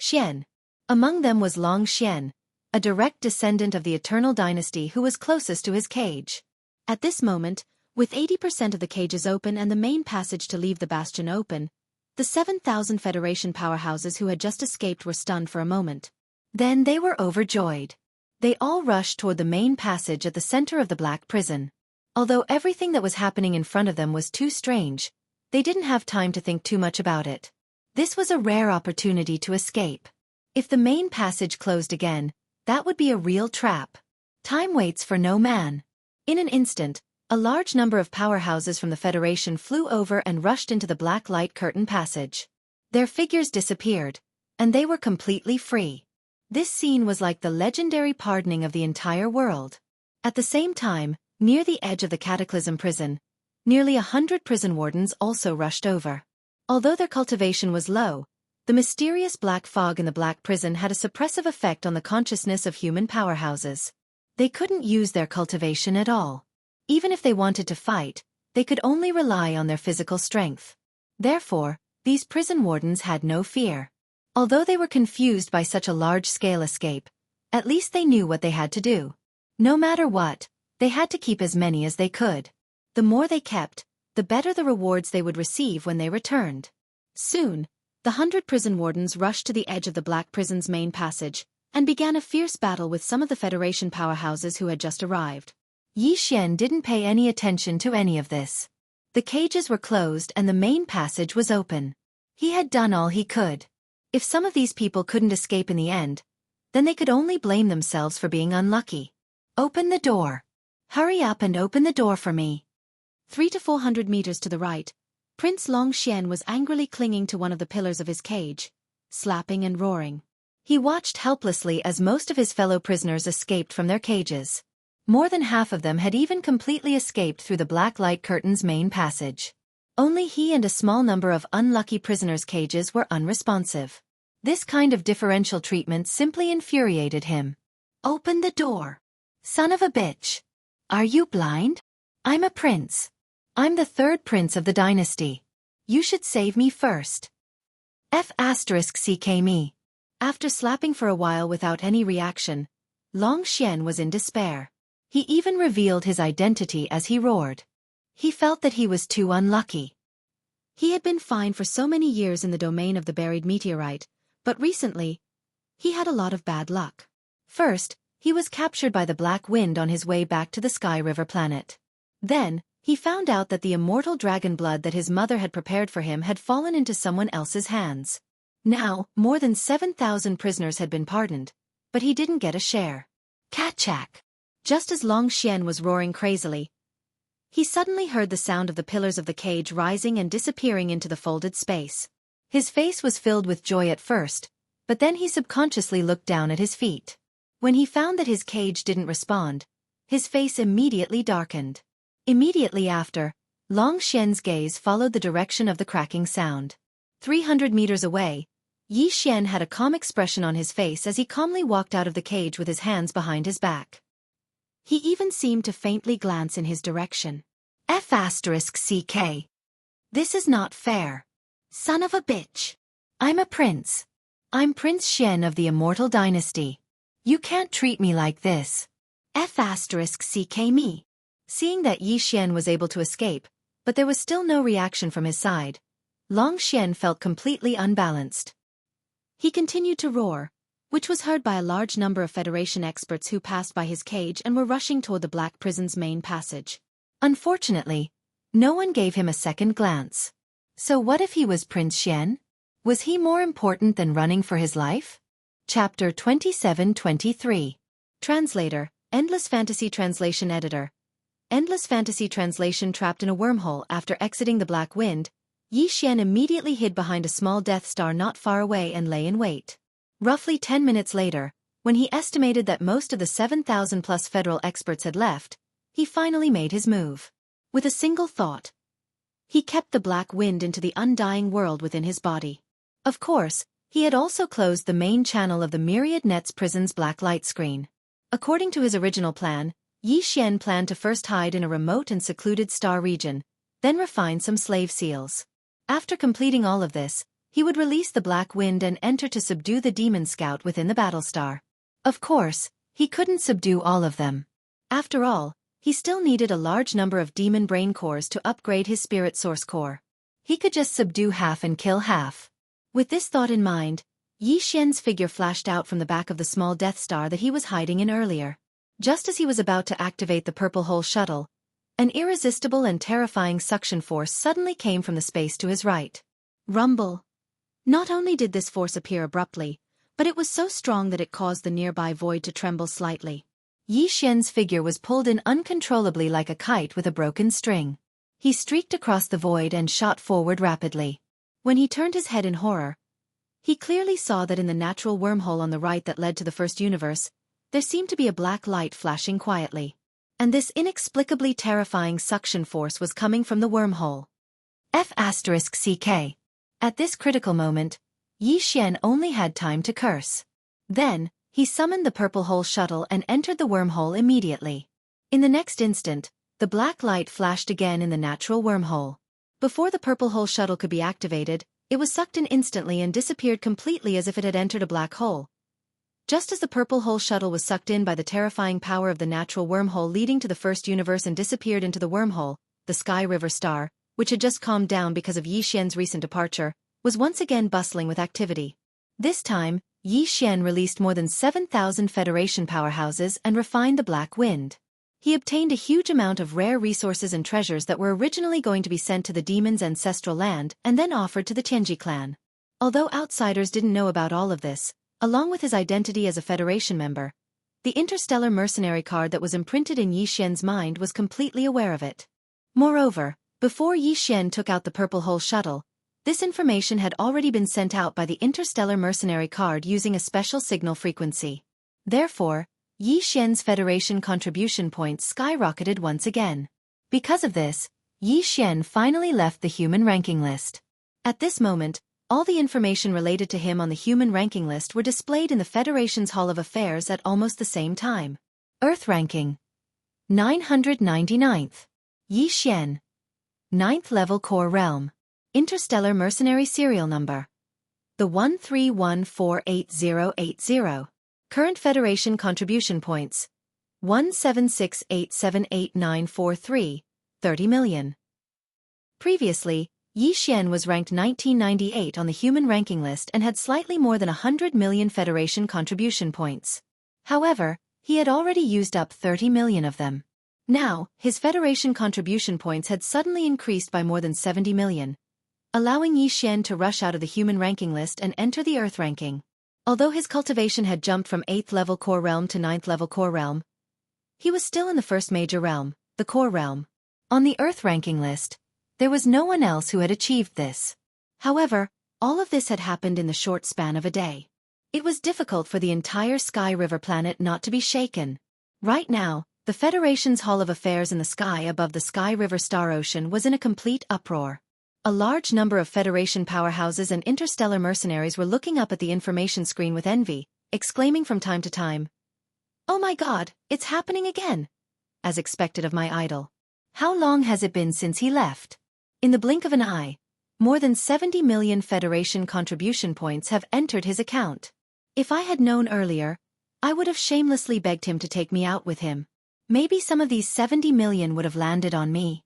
Xian. Among them was Long Xian, a direct descendant of the Eternal Dynasty who was closest to his cage. At this moment, with 80% of the cages open and the main passage to leave the bastion open, the 7,000 Federation powerhouses who had just escaped were stunned for a moment. Then they were overjoyed. They all rushed toward the main passage at the center of the Black Prison. Although everything that was happening in front of them was too strange, they didn't have time to think too much about it. This was a rare opportunity to escape. If the main passage closed again, that would be a real trap. Time waits for no man. In an instant, a large number of powerhouses from the Federation flew over and rushed into the black light curtain passage. Their figures disappeared, and they were completely free. This scene was like the legendary pardoning of the entire world. At the same time, near the edge of the Cataclysm prison, nearly 100 prison wardens also rushed over. Although their cultivation was low, the mysterious black fog in the Black Prison had a suppressive effect on the consciousness of human powerhouses. They couldn't use their cultivation at all. Even if they wanted to fight, they could only rely on their physical strength. Therefore, these prison wardens had no fear. Although they were confused by such a large-scale escape, at least they knew what they had to do. No matter what, they had to keep as many as they could. The more they kept, the better the rewards they would receive when they returned. Soon, the 100 prison wardens rushed to the edge of the Black Prison's main passage and began a fierce battle with some of the Federation powerhouses who had just arrived. Yi Xian didn't pay any attention to any of this. The cages were closed and the main passage was open. He had done all he could. If some of these people couldn't escape in the end, then they could only blame themselves for being unlucky. Open the door. Hurry up and open the door for me. 300 to 400 meters to the right, Prince Long Xian was angrily clinging to one of the pillars of his cage, slapping and roaring. He watched helplessly as most of his fellow prisoners escaped from their cages. More than half of them had even completely escaped through the black light curtain's main passage. Only he and a small number of unlucky prisoners' cages were unresponsive. This kind of differential treatment simply infuriated him. Open the door. Son of a bitch. Are you blind? I'm a prince. I'm the third prince of the dynasty. You should save me first. *CK me. After slapping for a while without any reaction, Long Xian was in despair. He even revealed his identity as he roared. He felt that he was too unlucky. He had been fine for so many years in the domain of the buried meteorite, but recently, he had a lot of bad luck. First, he was captured by the Black Wind on his way back to the Sky River planet. Then, he found out that the immortal dragon blood that his mother had prepared for him had fallen into someone else's hands. Now, more than 7,000 prisoners had been pardoned, but he didn't get a share. Kachak! Just as Long Xian was roaring crazily, he suddenly heard the sound of the pillars of the cage rising and disappearing into the folded space. His face was filled with joy at first, but then he subconsciously looked down at his feet. When he found that his cage didn't respond, his face immediately darkened. Immediately after, Long Xian's gaze followed the direction of the cracking sound. 300 meters away, Yi Xian had a calm expression on his face as he calmly walked out of the cage with his hands behind his back. He even seemed to faintly glance in his direction. *CK. This is not fair. Son of a bitch. I'm a prince. I'm Prince Xian of the Immortal Dynasty. You can't treat me like this. *CK me. Seeing that Yi Xian was able to escape, but there was still no reaction from his side, Long Xian felt completely unbalanced. He continued to roar, which was heard by a large number of Federation experts who passed by his cage and were rushing toward the Black Prison's main passage. Unfortunately, no one gave him a second glance. So what if he was Prince Xian? Was he more important than running for his life? Chapter 27-23. Translator, Endless Fantasy Translation Editor. endless fantasy translation trapped in a wormhole after exiting the Black Wind, Yi Xian immediately hid behind a small Death Star not far away and lay in wait. Roughly 10 minutes later, when he estimated that most of the 7,000-plus federal experts had left, he finally made his move. With a single thought, he kept the Black Wind into the undying world within his body. Of course, he had also closed the main channel of the Myriad Net's prison's black light screen. According to his original plan, Yi Xian planned to first hide in a remote and secluded star region, then refine some slave seals. After completing all of this, he would release the Black Wind and enter to subdue the Demon Scout within the Battlestar. Of course, he couldn't subdue all of them. After all, he still needed a large number of demon brain cores to upgrade his spirit source core. He could just subdue half and kill half. With this thought in mind, Yi Xian's figure flashed out from the back of the small Death Star that he was hiding in earlier. Just as he was about to activate the Purple Hole shuttle, an irresistible and terrifying suction force suddenly came from the space to his right. Rumble. Not only did this force appear abruptly, but it was so strong that it caused the nearby void to tremble slightly. Yi Xian's figure was pulled in uncontrollably like a kite with a broken string. He streaked across the void and shot forward rapidly. When he turned his head in horror, he clearly saw that in the natural wormhole on the right that led to the first universe, there seemed to be a black light flashing quietly. And this inexplicably terrifying suction force was coming from the wormhole. F***CK. At this critical moment, Yi Xian only had time to curse. Then, he summoned the Purple Hole shuttle and entered the wormhole immediately. In the next instant, the black light flashed again in the natural wormhole. Before the Purple Hole shuttle could be activated, it was sucked in instantly and disappeared completely as if it had entered a black hole. Just as the Purple Hole shuttle was sucked in by the terrifying power of the natural wormhole leading to the first universe and disappeared into the wormhole, the Sky River Star, which had just calmed down because of Yi Xian's recent departure, was once again bustling with activity. This time, Yi Xian released more than 7,000 Federation powerhouses and refined the Black Wind. He obtained a huge amount of rare resources and treasures that were originally going to be sent to the demon's ancestral land and then offered to the Tianji clan. Although outsiders didn't know about all of this, along with his identity as a Federation member, the interstellar mercenary card that was imprinted in Yi Xian's mind was completely aware of it. Moreover, before Yi Xian took out the Purple Hole shuttle, this information had already been sent out by the interstellar mercenary card using a special signal frequency. Therefore, Yi Xian's Federation contribution points skyrocketed once again. Because of this, Yi Xian finally left the human ranking list. At this moment, all the information related to him on the human ranking list were displayed in the Federation's Hall of Affairs at almost the same time. Earth ranking. 999th. Yi Xian. 9th level core realm. Interstellar mercenary serial number. The 131488080. Current Federation contribution points. 176878943, 30 million. Previously, Yi Xian was ranked 1998 on the human ranking list and had slightly more than 100 million Federation contribution points. However, he had already used up 30 million of them. Now, his Federation contribution points had suddenly increased by more than 70 million, allowing Yi Xian to rush out of the human ranking list and enter the Earth ranking. Although his cultivation had jumped from 8th level core realm to 9th level core realm, he was still in the first major realm, the core realm. On the Earth ranking list, there was no one else who had achieved this. However, all of this had happened in the short span of a day. It was difficult for the entire Sky River planet not to be shaken. Right now, the Federation's Hall of Affairs in the sky above the Sky River Star Ocean was in a complete uproar. A large number of Federation powerhouses and interstellar mercenaries were looking up at the information screen with envy, exclaiming from time to time, "Oh my God, it's happening again!" As expected of my idol. How long has it been since he left? In the blink of an eye, more than 70 million Federation contribution points have entered his account. If I had known earlier, I would have shamelessly begged him to take me out with him. Maybe some of these 70 million would have landed on me.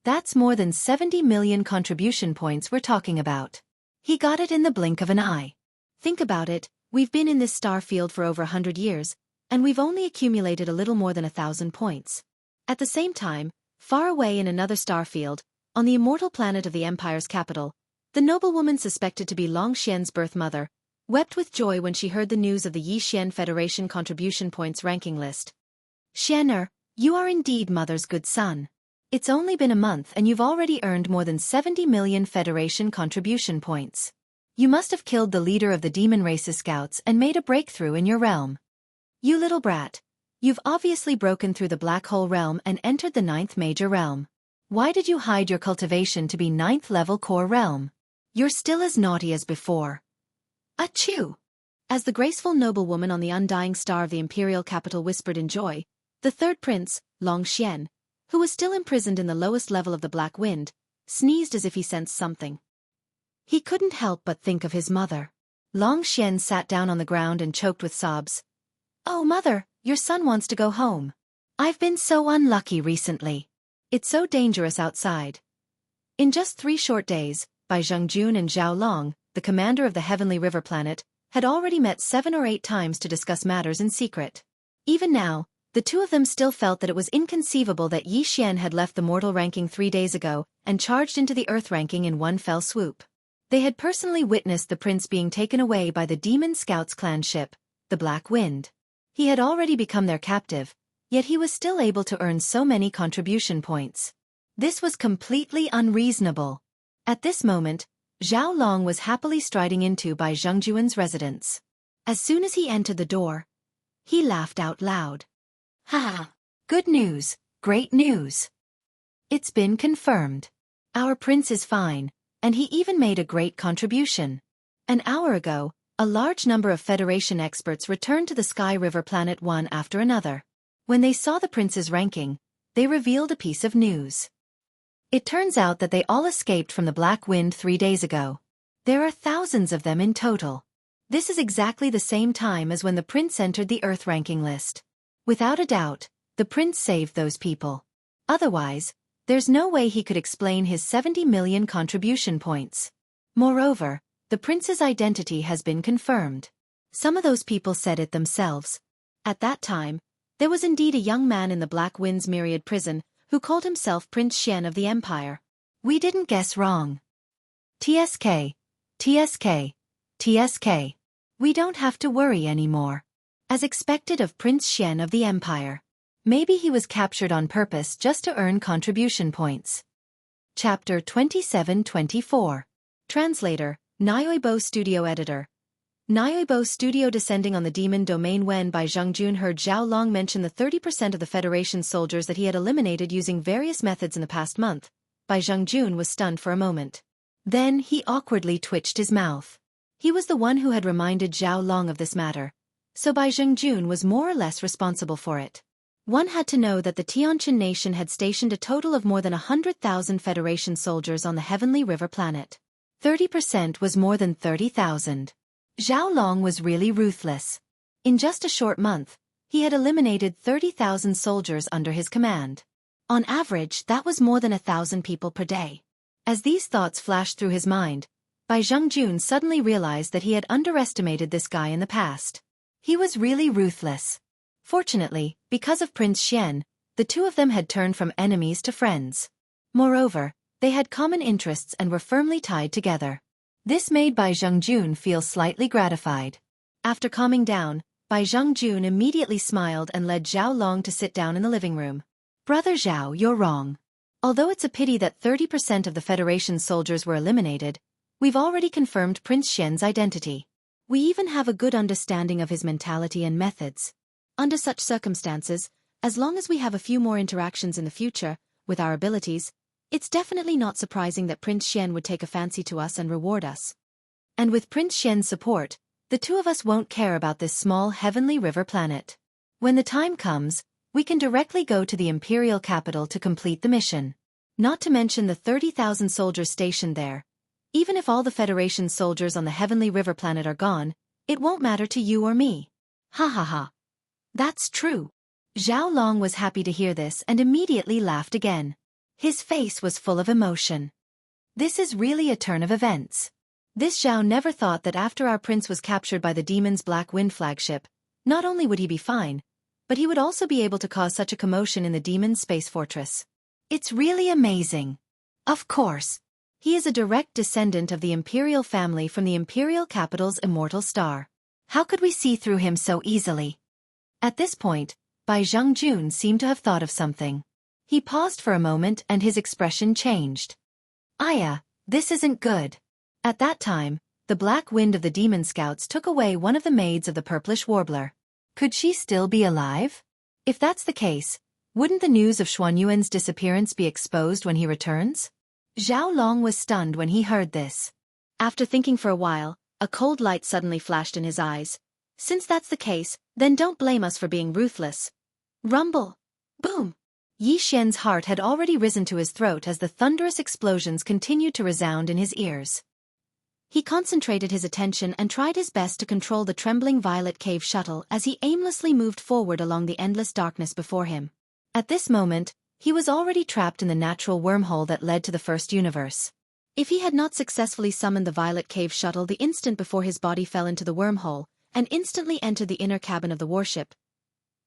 That's more than 70 million contribution points we're talking about. He got it in the blink of an eye. Think about it, we've been in this star field for over 100 years, and we've only accumulated a little more than 1,000 points. At the same time, far away in another star field, on the immortal planet of the Empire's capital, the noblewoman suspected to be Long Xian's birth mother wept with joy when she heard the news of the Yi Xian Federation contribution points ranking list. "Xianer, You are indeed Mother's good son. It's only been a month and you've already earned more than 70 million Federation contribution points. You must have killed the leader of the demon race's scouts and made a breakthrough in your realm. You little brat. You've obviously broken through the black hole realm and entered the 9th major realm. Why did you hide your cultivation to be 9th level core realm? You're still as naughty as before. Achoo! As the graceful noblewoman on the undying star of the imperial capital whispered in joy, the third prince, Long Xian, who was still imprisoned in the lowest level of the Black Wind, sneezed as if he sensed something. He couldn't help but think of his mother. Long Xian sat down on the ground and choked with sobs. Oh, Mother, your son wants to go home. I've been so unlucky recently. It's so dangerous outside. In just 3 short days, Bai Zhengjun and Zhao Long, the commander of the Heavenly River planet, had already met 7 or 8 times to discuss matters in secret. Even now, the two of them still felt that it was inconceivable that Yi Xian had left the mortal ranking 3 days ago and charged into the earth ranking in one fell swoop. They had personally witnessed the prince being taken away by the Demon Scouts clan ship, the Black Wind. He had already become their captive, yet he was still able to earn so many contribution points. This was completely unreasonable. At this moment, Zhao Long was happily striding into Bai Zhengjuan's residence. As soon as he entered the door, he laughed out loud. Ha! Good news, great news. It's been confirmed. Our prince is fine, and he even made a great contribution. An hour ago, a large number of Federation experts returned to the Sky River planet one after another. When they saw the prince's ranking, they revealed a piece of news. It turns out that they all escaped from the Black Wind 3 days ago. There are thousands of them in total. This is exactly the same time as when the prince entered the Earth ranking list. Without a doubt, the prince saved those people. Otherwise, there's no way he could explain his 70 million contribution points. Moreover, the prince's identity has been confirmed. Some of those people said it themselves. At that time, there was indeed a young man in the Black Wind's myriad prison who called himself Prince Xian of the Empire. We didn't guess wrong. TSK, TSK, TSK. We don't have to worry anymore. As expected of Prince Xian of the Empire. Maybe he was captured on purpose just to earn contribution points. Chapter 27-24. Translator, Nyoibo Studio Editor. Nyoibo Studio. Descending on the demon domain. When Bai Zhengjun heard Zhao Long mention the 30% of the Federation soldiers that he had eliminated using various methods in the past month, Bai Zhengjun was stunned for a moment. Then he awkwardly twitched his mouth. He was the one who had reminded Zhao Long of this matter, so Bai Zhengjun was more or less responsible for it. One had to know that the Tianqin nation had stationed a total of more than 100,000 Federation soldiers on the Heavenly River planet. 30% was more than 30,000. Zhao Long was really ruthless. In just a short month, he had eliminated 30,000 soldiers under his command. On average, that was more than 1,000 people per day. As these thoughts flashed through his mind, Bai Zhengjun suddenly realized that he had underestimated this guy in the past. He was really ruthless. Fortunately, because of Prince Xian, the two of them had turned from enemies to friends. Moreover, they had common interests and were firmly tied together. This made Bai Zhengjun feel slightly gratified. After calming down, Bai Zhengjun immediately smiled and led Zhao Long to sit down in the living room. Brother Zhao, you're wrong. Although it's a pity that 30% of the Federation soldiers were eliminated, we've already confirmed Prince Xian's identity. We even have a good understanding of his mentality and methods. Under such circumstances, as long as we have a few more interactions in the future, with our abilities, it's definitely not surprising that Prince Xian would take a fancy to us and reward us. And with Prince Xian's support, the two of us won't care about this small Heavenly River planet. When the time comes, we can directly go to the Imperial capital to complete the mission. Not to mention the 30,000 soldiers stationed there. Even if all the Federation soldiers on the Heavenly River planet are gone, it won't matter to you or me. Ha ha ha. That's true. Zhao Long was happy to hear this and immediately laughed again. His face was full of emotion. This is really a turn of events. This Zhao never thought that after our prince was captured by the demon's Black Wind flagship, not only would he be fine, but he would also be able to cause such a commotion in the demon's space fortress. It's really amazing. Of course. He is a direct descendant of the imperial family from the imperial capital's immortal star. How could we see through him so easily? At this point, by Zhang Jun seemed to have thought of something. He paused for a moment and his expression changed. Aya, this isn't good. At that time, the black wind of the demon scouts took away one of the maids of the purplish warbler. Could she still be alive? If that's the case, wouldn't the news of Xuanyuan's disappearance be exposed when he returns? Zhao Long was stunned when he heard this. After thinking for a while, a cold light suddenly flashed in his eyes. Since that's the case, then don't blame us for being ruthless. Rumble! Boom! Yi Xian's heart had already risen to his throat as the thunderous explosions continued to resound in his ears. He concentrated his attention and tried his best to control the trembling violet cave shuttle as he aimlessly moved forward along the endless darkness before him. At this moment, he was already trapped in the natural wormhole that led to the first universe. If he had not successfully summoned the violet cave shuttle the instant before his body fell into the wormhole and instantly entered the inner cabin of the warship,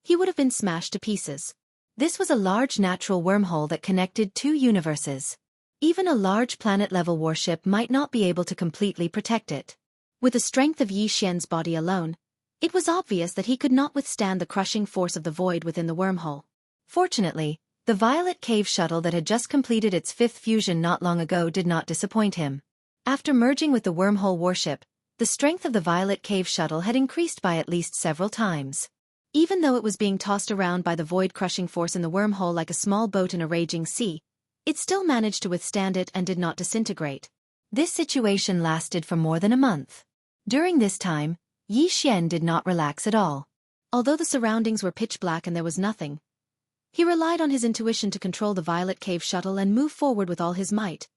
he would have been smashed to pieces. This was a large natural wormhole that connected two universes. Even a large planet-level warship might not be able to completely protect it. With the strength of Yi Xian's body alone, it was obvious that he could not withstand the crushing force of the void within the wormhole. Fortunately, the violet cave shuttle that had just completed its fifth fusion not long ago did not disappoint him. After merging with the wormhole warship, the strength of the violet cave shuttle had increased by at least several times. Even though it was being tossed around by the void-crushing force in the wormhole like a small boat in a raging sea, it still managed to withstand it and did not disintegrate. This situation lasted for more than a month. During this time, Yi Xian did not relax at all. Although the surroundings were pitch black and there was nothing, he relied on his intuition to control the violet cave shuttle and move forward with all his might.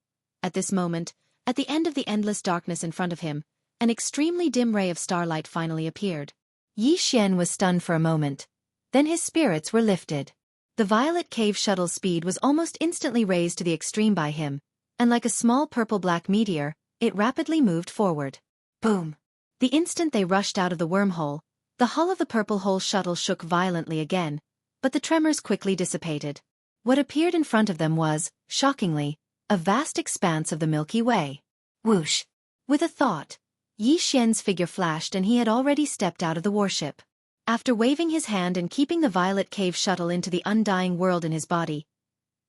At this moment, at the end of the endless darkness in front of him, an extremely dim ray of starlight finally appeared. Yi Xian was stunned for a moment. Then his spirits were lifted. The violet cave shuttle's speed was almost instantly raised to the extreme by him, and like a small purple-black meteor, it rapidly moved forward. Boom! The instant they rushed out of the wormhole, the hull of the purple hole shuttle shook violently again, but the tremors quickly dissipated. What appeared in front of them was, shockingly, a vast expanse of the Milky Way. Whoosh! With a thought, Yi Xian's figure flashed and he had already stepped out of the warship. After waving his hand and keeping the violet cave shuttle into the undying world in his body,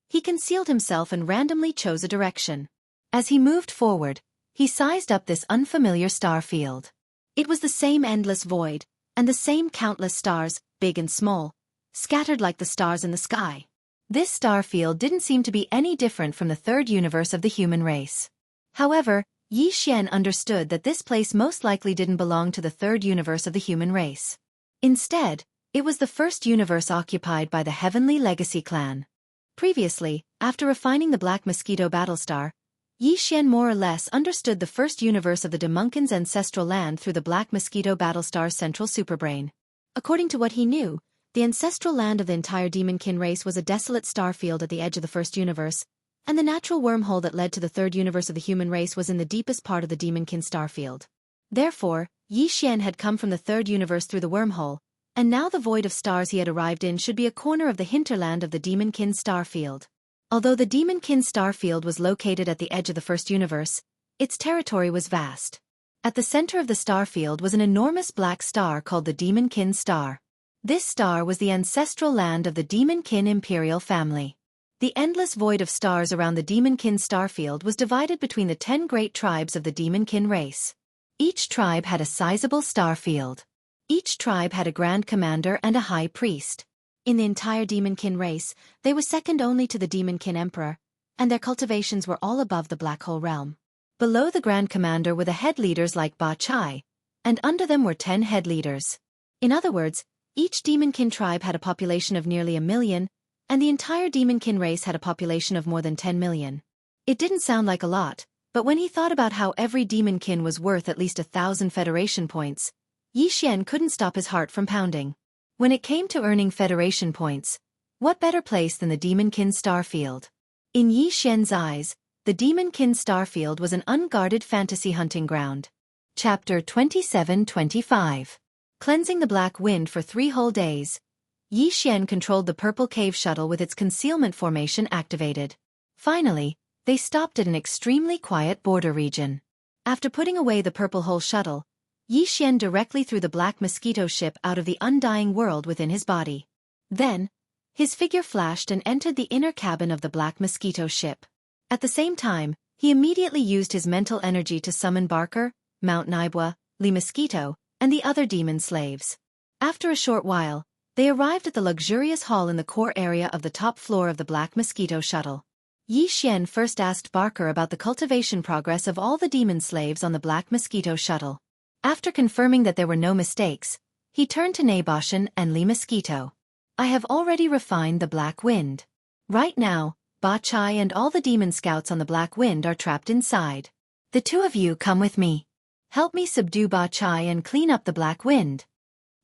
he concealed himself and randomly chose a direction. As he moved forward, he sized up this unfamiliar star field. It was the same endless void, and the same countless stars, big and small, scattered like the stars in the sky. This star field didn't seem to be any different from the third universe of the human race. However, Yi Xian understood that this place most likely didn't belong to the third universe of the human race. Instead, it was the first universe occupied by the Heavenly Legacy clan. Previously, after refining the Black Mosquito Battlestar, Yi Xian more or less understood the first universe of the Demunkin's ancestral land through the Black Mosquito Battlestar's central superbrain. According to what he knew, the ancestral land of the entire Demonkin race was a desolate starfield at the edge of the first universe, and the natural wormhole that led to the third universe of the human race was in the deepest part of the Demonkin starfield. Therefore, Yi Xian had come from the third universe through the wormhole, and now the void of stars he had arrived in should be a corner of the hinterland of the Demonkin starfield. Although the Demonkin starfield was located at the edge of the first universe, its territory was vast. At the center of the starfield was an enormous black star called the Demonkin star. This star was the ancestral land of the Demonkin imperial family. The endless void of stars around the Demonkin starfield was divided between the 10 great tribes of the Demonkin race. Each tribe had a sizable starfield. Each tribe had a grand commander and a high priest. In the entire Demonkin race, they were second only to the Demonkin emperor, and their cultivations were all above the Black Hole realm. Below the grand commander were the head leaders like Ba Chai, and under them were 10 head leaders. In other words, each Demonkin tribe had a population of nearly 1 million, and the entire Demonkin race had a population of more than 10 million. It didn't sound like a lot, but when he thought about how every Demonkin was worth at least 1,000 Federation points, Yi Xian couldn't stop his heart from pounding. When it came to earning Federation points, what better place than the Demonkin starfield? In Yi Xian's eyes, the Demonkin starfield was an unguarded fantasy hunting ground. Chapter 27-25. Cleansing the black wind for 3 whole days, Yi Xian controlled the purple cave shuttle with its concealment formation activated. Finally, they stopped at an extremely quiet border region. After putting away the purple hole shuttle, Yi Xian directly threw the black mosquito ship out of the undying world within his body. Then, his figure flashed and entered the inner cabin of the Black Mosquito ship. At the same time, he immediately used his mental energy to summon Barker, Mount Naibwa, Lee Mosquito, and the other demon slaves. After a short while, they arrived at the luxurious hall in the core area of the top floor of the Black Mosquito shuttle. Yi Xian first asked Barker about the cultivation progress of all the demon slaves on the Black Mosquito shuttle. After confirming that there were no mistakes, he turned to Naiboshan and Lee Mosquito. I have already refined the Black Wind. Right now, Ba Chai and all the demon scouts on the Black Wind are trapped inside. The two of you come with me. Help me subdue Ba Chai and clean up the Black Wind.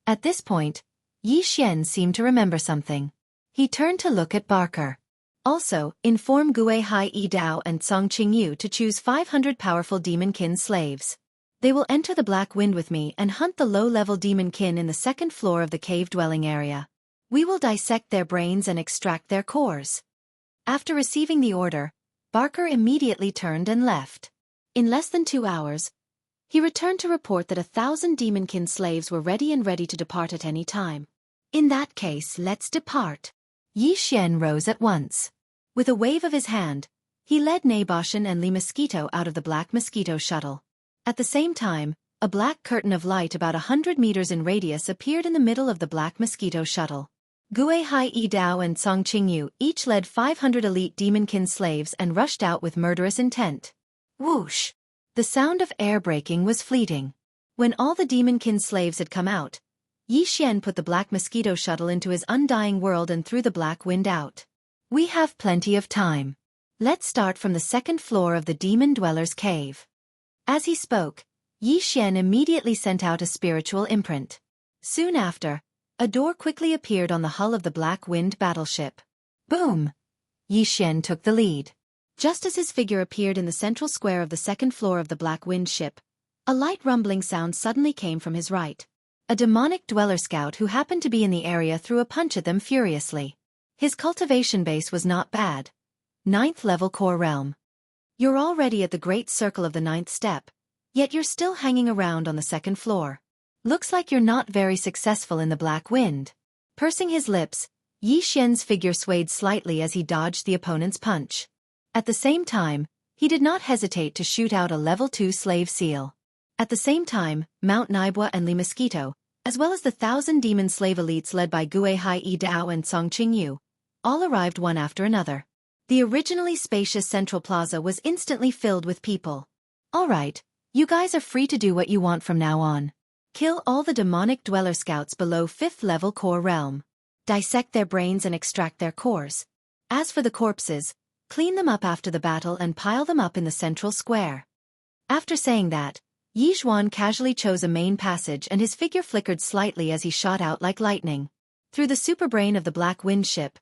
At this point, Yi Xian seemed to remember something. He turned to look at Barker. Also, inform Gue Hai Yi Dao and Song Qing Yu to choose 500 powerful demon-kin slaves. They will enter the Black Wind with me and hunt the low-level demon-kin in the second floor of the cave-dwelling area. We will dissect their brains and extract their cores. After receiving the order, Barker immediately turned and left. In less than 2 hours, he returned to report that 1,000 demon-kin slaves were ready to depart at any time. In that case, let's depart. Yi Xian rose at once. With a wave of his hand, he led Naiboshan and Lee Mosquito out of the Black Mosquito shuttle. At the same time, a black curtain of light about 100 meters in radius appeared in the middle of the Black Mosquito shuttle. Gue Hai Yi Dao and Song Qing Yu each led 500 elite demonkin slaves and rushed out with murderous intent. Whoosh! The sound of air braking was fleeting. When all the demonkin slaves had come out, Yi Xian put the Black Mosquito shuttle into his undying world and threw the Black Wind out. We have plenty of time. Let's start from the second floor of the Demon Dweller's cave. As he spoke, Yi Xian immediately sent out a spiritual imprint. Soon after, a door quickly appeared on the hull of the Black Wind battleship. Boom! Yi Xian took the lead. Just as his figure appeared in the central square of the second floor of the Black Wind ship, a light rumbling sound suddenly came from his right. A demonic dweller scout who happened to be in the area threw a punch at them furiously. His cultivation base was not bad. 9th level core realm. You're already at the great circle of the 9th step, yet you're still hanging around on the second floor. Looks like you're not very successful in the Black Wind. Pursing his lips, Yi Xian's figure swayed slightly as he dodged the opponent's punch. At the same time, he did not hesitate to shoot out a level 2 slave seal. At the same time, Mount Naibwa and Lee Mosquito, as well as the 1,000 demon slave elites led by Gue Hai Yi Dao and Song Qing Yu, all arrived one after another. The originally spacious central plaza was instantly filled with people. Alright, you guys are free to do what you want from now on. Kill all the demonic dweller scouts below 5th level core realm. Dissect their brains and extract their cores. As for the corpses, clean them up after the battle and pile them up in the central square. After saying that, Yi Zhuan casually chose a main passage and his figure flickered slightly as he shot out like lightning. Through the superbrain of the Black Wind ship,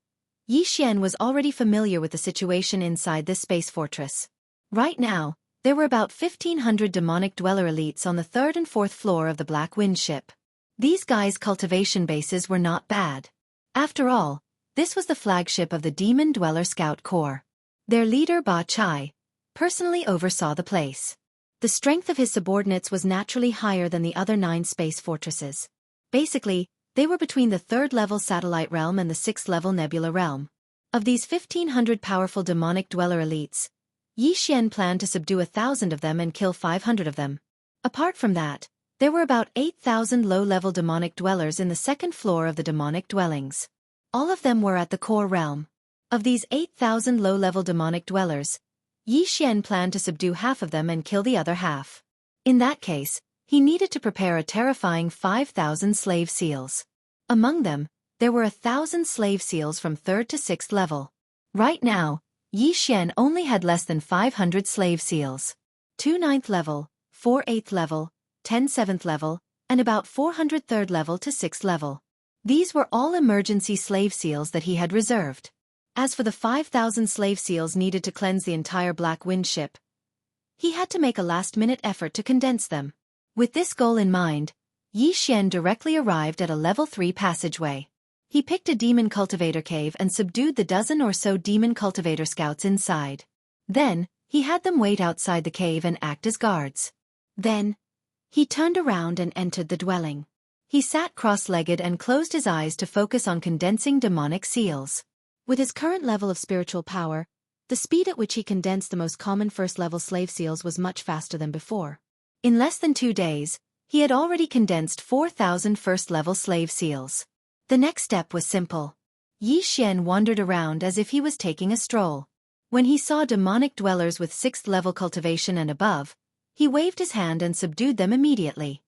Yi Xian was already familiar with the situation inside this space fortress. Right now, there were about 1,500 demonic dweller elites on the 3rd and 4th floor of the Black Wind ship. These guys' cultivation bases were not bad. After all, this was the flagship of the Demon Dweller Scout Corps. Their leader Ba Chai personally oversaw the place. The strength of his subordinates was naturally higher than the other 9 space fortresses. Basically, they were between the 3rd level satellite realm and the 6th level nebula realm. Of these 1,500 powerful demonic dweller elites, Yi Xian planned to subdue 1,000 of them and kill 500 of them. Apart from that, there were about 8,000 low-level demonic dwellers in the second floor of the demonic dwellings. All of them were at the core realm. Of these 8,000 low-level demonic dwellers, Yi Xian planned to subdue half of them and kill the other half. In that case, he needed to prepare a terrifying 5,000 slave seals. Among them, there were 1,000 slave seals from 3rd to 6th level. Right now, Yi Xian only had less than 500 slave seals. 2 9th level, 4 8th level, 10 7th level, and about 400 3rd level to 6th level. These were all emergency slave seals that he had reserved. As for the 5,000 slave seals needed to cleanse the entire Black Wind ship, he had to make a last-minute effort to condense them. With this goal in mind, Yi Xian directly arrived at a level 3 passageway. He picked a demon cultivator cave and subdued the dozen or so demon cultivator scouts inside. Then, he had them wait outside the cave and act as guards. Then, he turned around and entered the dwelling. He sat cross-legged and closed his eyes to focus on condensing demonic seals. With his current level of spiritual power, the speed at which he condensed the most common first-level slave seals was much faster than before. In less than 2 days, he had already condensed 4,000 first-level slave seals. The next step was simple. Yi Xian wandered around as if he was taking a stroll. When he saw demonic dwellers with 6th-level cultivation and above, he waved his hand and subdued them immediately.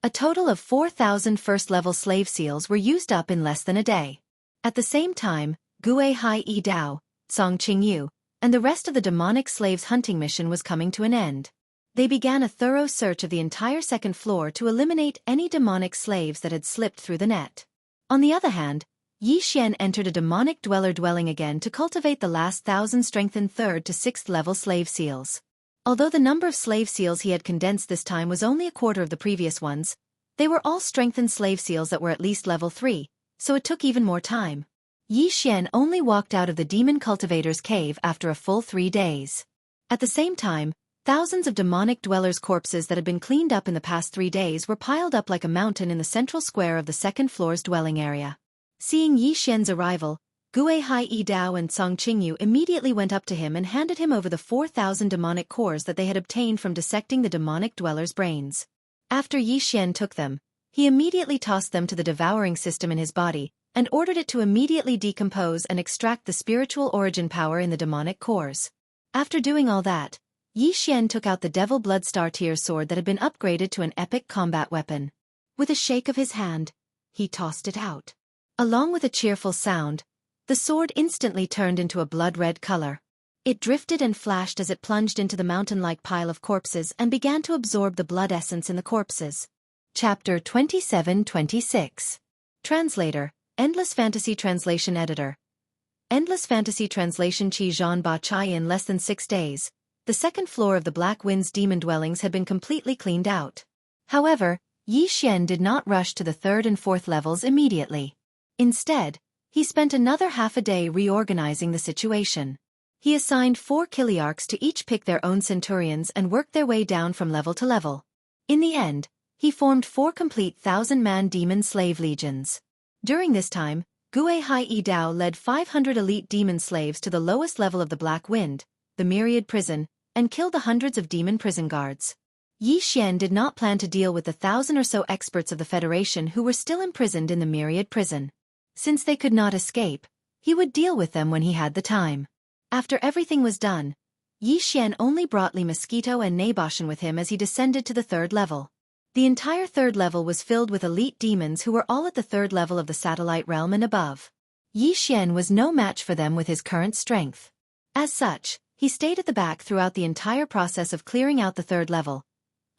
A total of 4,000 first-level slave seals were used up in less than a day. At the same time, Gui Hai Yi Dao, Song Qingyu, and the rest of the demonic slaves' hunting mission was coming to an end. They began a thorough search of the entire second floor to eliminate any demonic slaves that had slipped through the net. On the other hand, Yi Xian entered a demonic dweller dwelling again to cultivate the last 1,000 strengthened 3rd to 6th level slave seals. Although the number of slave seals he had condensed this time was only a quarter of the previous ones, they were all strengthened slave seals that were at least level 3, so it took even more time. Yi Xian only walked out of the demon cultivator's cave after a full 3 days. At the same time, thousands of demonic dwellers' corpses that had been cleaned up in the past 3 days were piled up like a mountain in the central square of the second floor's dwelling area. Seeing Yi Xian's arrival, Gui Hai Yi Dao and Song Qingyu immediately went up to him and handed him over the 4,000 demonic cores that they had obtained from dissecting the demonic dwellers' brains. After Yi Xian took them, he immediately tossed them to the devouring system in his body, and ordered it to immediately decompose and extract the spiritual origin power in the demonic cores. After doing all that, Yi Xian took out the Devil Bloodstar tier sword that had been upgraded to an epic combat weapon. With a shake of his hand, he tossed it out. Along with a cheerful sound, the sword instantly turned into a blood-red color. It drifted and flashed as it plunged into the mountain-like pile of corpses and began to absorb the blood essence in the corpses. Chapter 27-26. Translator, Endless Fantasy Translation Editor. Endless Fantasy Translation Qi Zhan Ba Chai. In less than 6 days, the second floor of the Black Wind's demon dwellings had been completely cleaned out. However, Yi Xian did not rush to the 3rd and 4th levels immediately. Instead, he spent another half a day reorganizing the situation. He assigned 4 Kiliarchs to each pick their own centurions and worked their way down from level to level. In the end, he formed 4 complete 1,000-man demon slave legions. During this time, Gui Hai Yi Dao led 500 elite demon slaves to the lowest level of the Black Wind, the Myriad Prison, and killed the hundreds of demon prison guards. Yi Xian did not plan to deal with the 1,000 or so experts of the Federation who were still imprisoned in the Myriad Prison. Since they could not escape, he would deal with them when he had the time. After everything was done, Yi Xian only brought Li Mosquito and Naboshan with him as he descended to the 3rd level. The entire 3rd level was filled with elite demons who were all at the 3rd level of the satellite realm and above. Yi Xian was no match for them with his current strength. As such, he stayed at the back throughout the entire process of clearing out the 3rd level,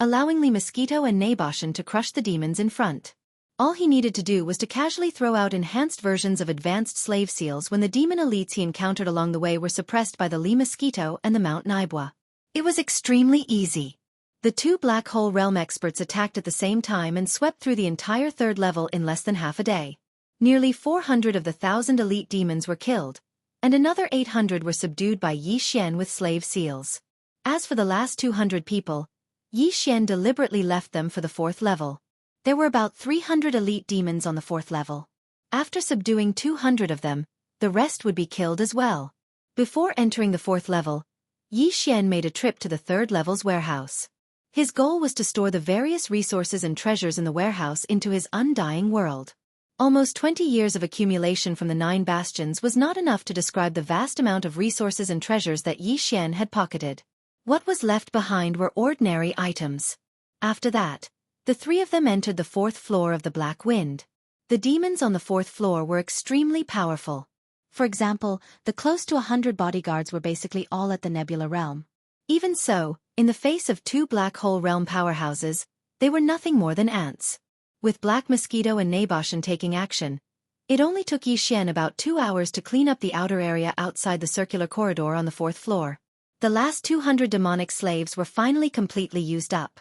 allowing Li Mosquito and Naboshan to crush the demons in front. All he needed to do was to casually throw out enhanced versions of advanced slave seals when the demon elites he encountered along the way were suppressed by the Li Mosquito and the Mount Naibwa. It was extremely easy. The 2 Black Hole Realm experts attacked at the same time and swept through the entire 3rd level in less than half a day. Nearly 400 of the 1,000 elite demons were killed, and another 800 were subdued by Yi Xian with slave seals. As for the last 200 people, Yi Xian deliberately left them for the 4th level. There were about 300 elite demons on the 4th level. After subduing 200 of them, the rest would be killed as well. Before entering the 4th level, Yi Xian made a trip to the 3rd level's warehouse. His goal was to store the various resources and treasures in the warehouse into his undying world. Almost 20 years of accumulation from the 9 bastions was not enough to describe the vast amount of resources and treasures that Yi Xian had pocketed. What was left behind were ordinary items. After that, the 3 of them entered the 4th floor of the Black Wind. The demons on the 4th floor were extremely powerful. For example, the close to 100 bodyguards were basically all at the Nebula Realm. Even so, in the face of 2 Black Hole Realm powerhouses, they were nothing more than ants. With Black Mosquito and Naboshan taking action, it only took Yi Xian about 2 hours to clean up the outer area outside the circular corridor on the 4th floor. The last 200 demonic slaves were finally completely used up.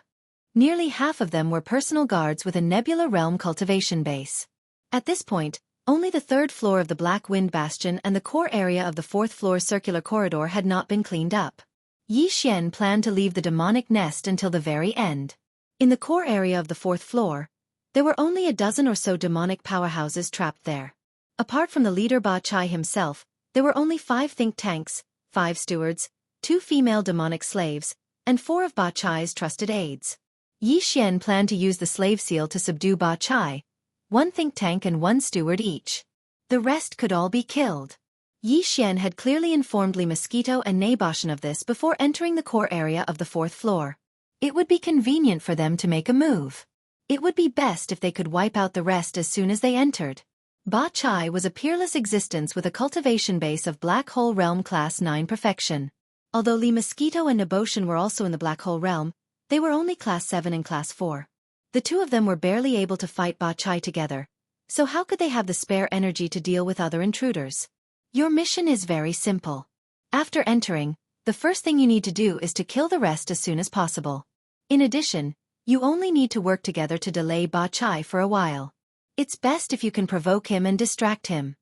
Nearly half of them were personal guards with a Nebula Realm cultivation base. At this point, only the 3rd floor of the Black Wind Bastion and the core area of the 4th floor circular corridor had not been cleaned up. Yi Xian planned to leave the demonic nest until the very end. In the core area of the 4th floor, There were only a dozen or so demonic powerhouses trapped there. Apart from the leader Ba Chai himself, there were only 5 think tanks, 5 stewards, 2 female demonic slaves, and 4 of Ba Chai's trusted aides. Yi Xian planned to use the slave seal to subdue Ba Chai, 1 think tank and 1 steward each. The rest could all be killed. Yi Xian had clearly informed Li Mosquito and Neiboshan of this before entering the core area of the 4th floor. It would be convenient for them to make a move. It would be best if they could wipe out the rest as soon as they entered. Ba Chai was a peerless existence with a cultivation base of Black Hole Realm Class 9 perfection. Although Li Mosquito and Neboshan were also in the Black Hole Realm, they were only Class 7 and Class 4. The two of them were barely able to fight Ba Chai together, so how could they have the spare energy to deal with other intruders? Your mission is very simple. After entering, the first thing you need to do is to kill the rest as soon as possible. In addition, you only need to work together to delay Ba Chai for a while. It's best if you can provoke him and distract him.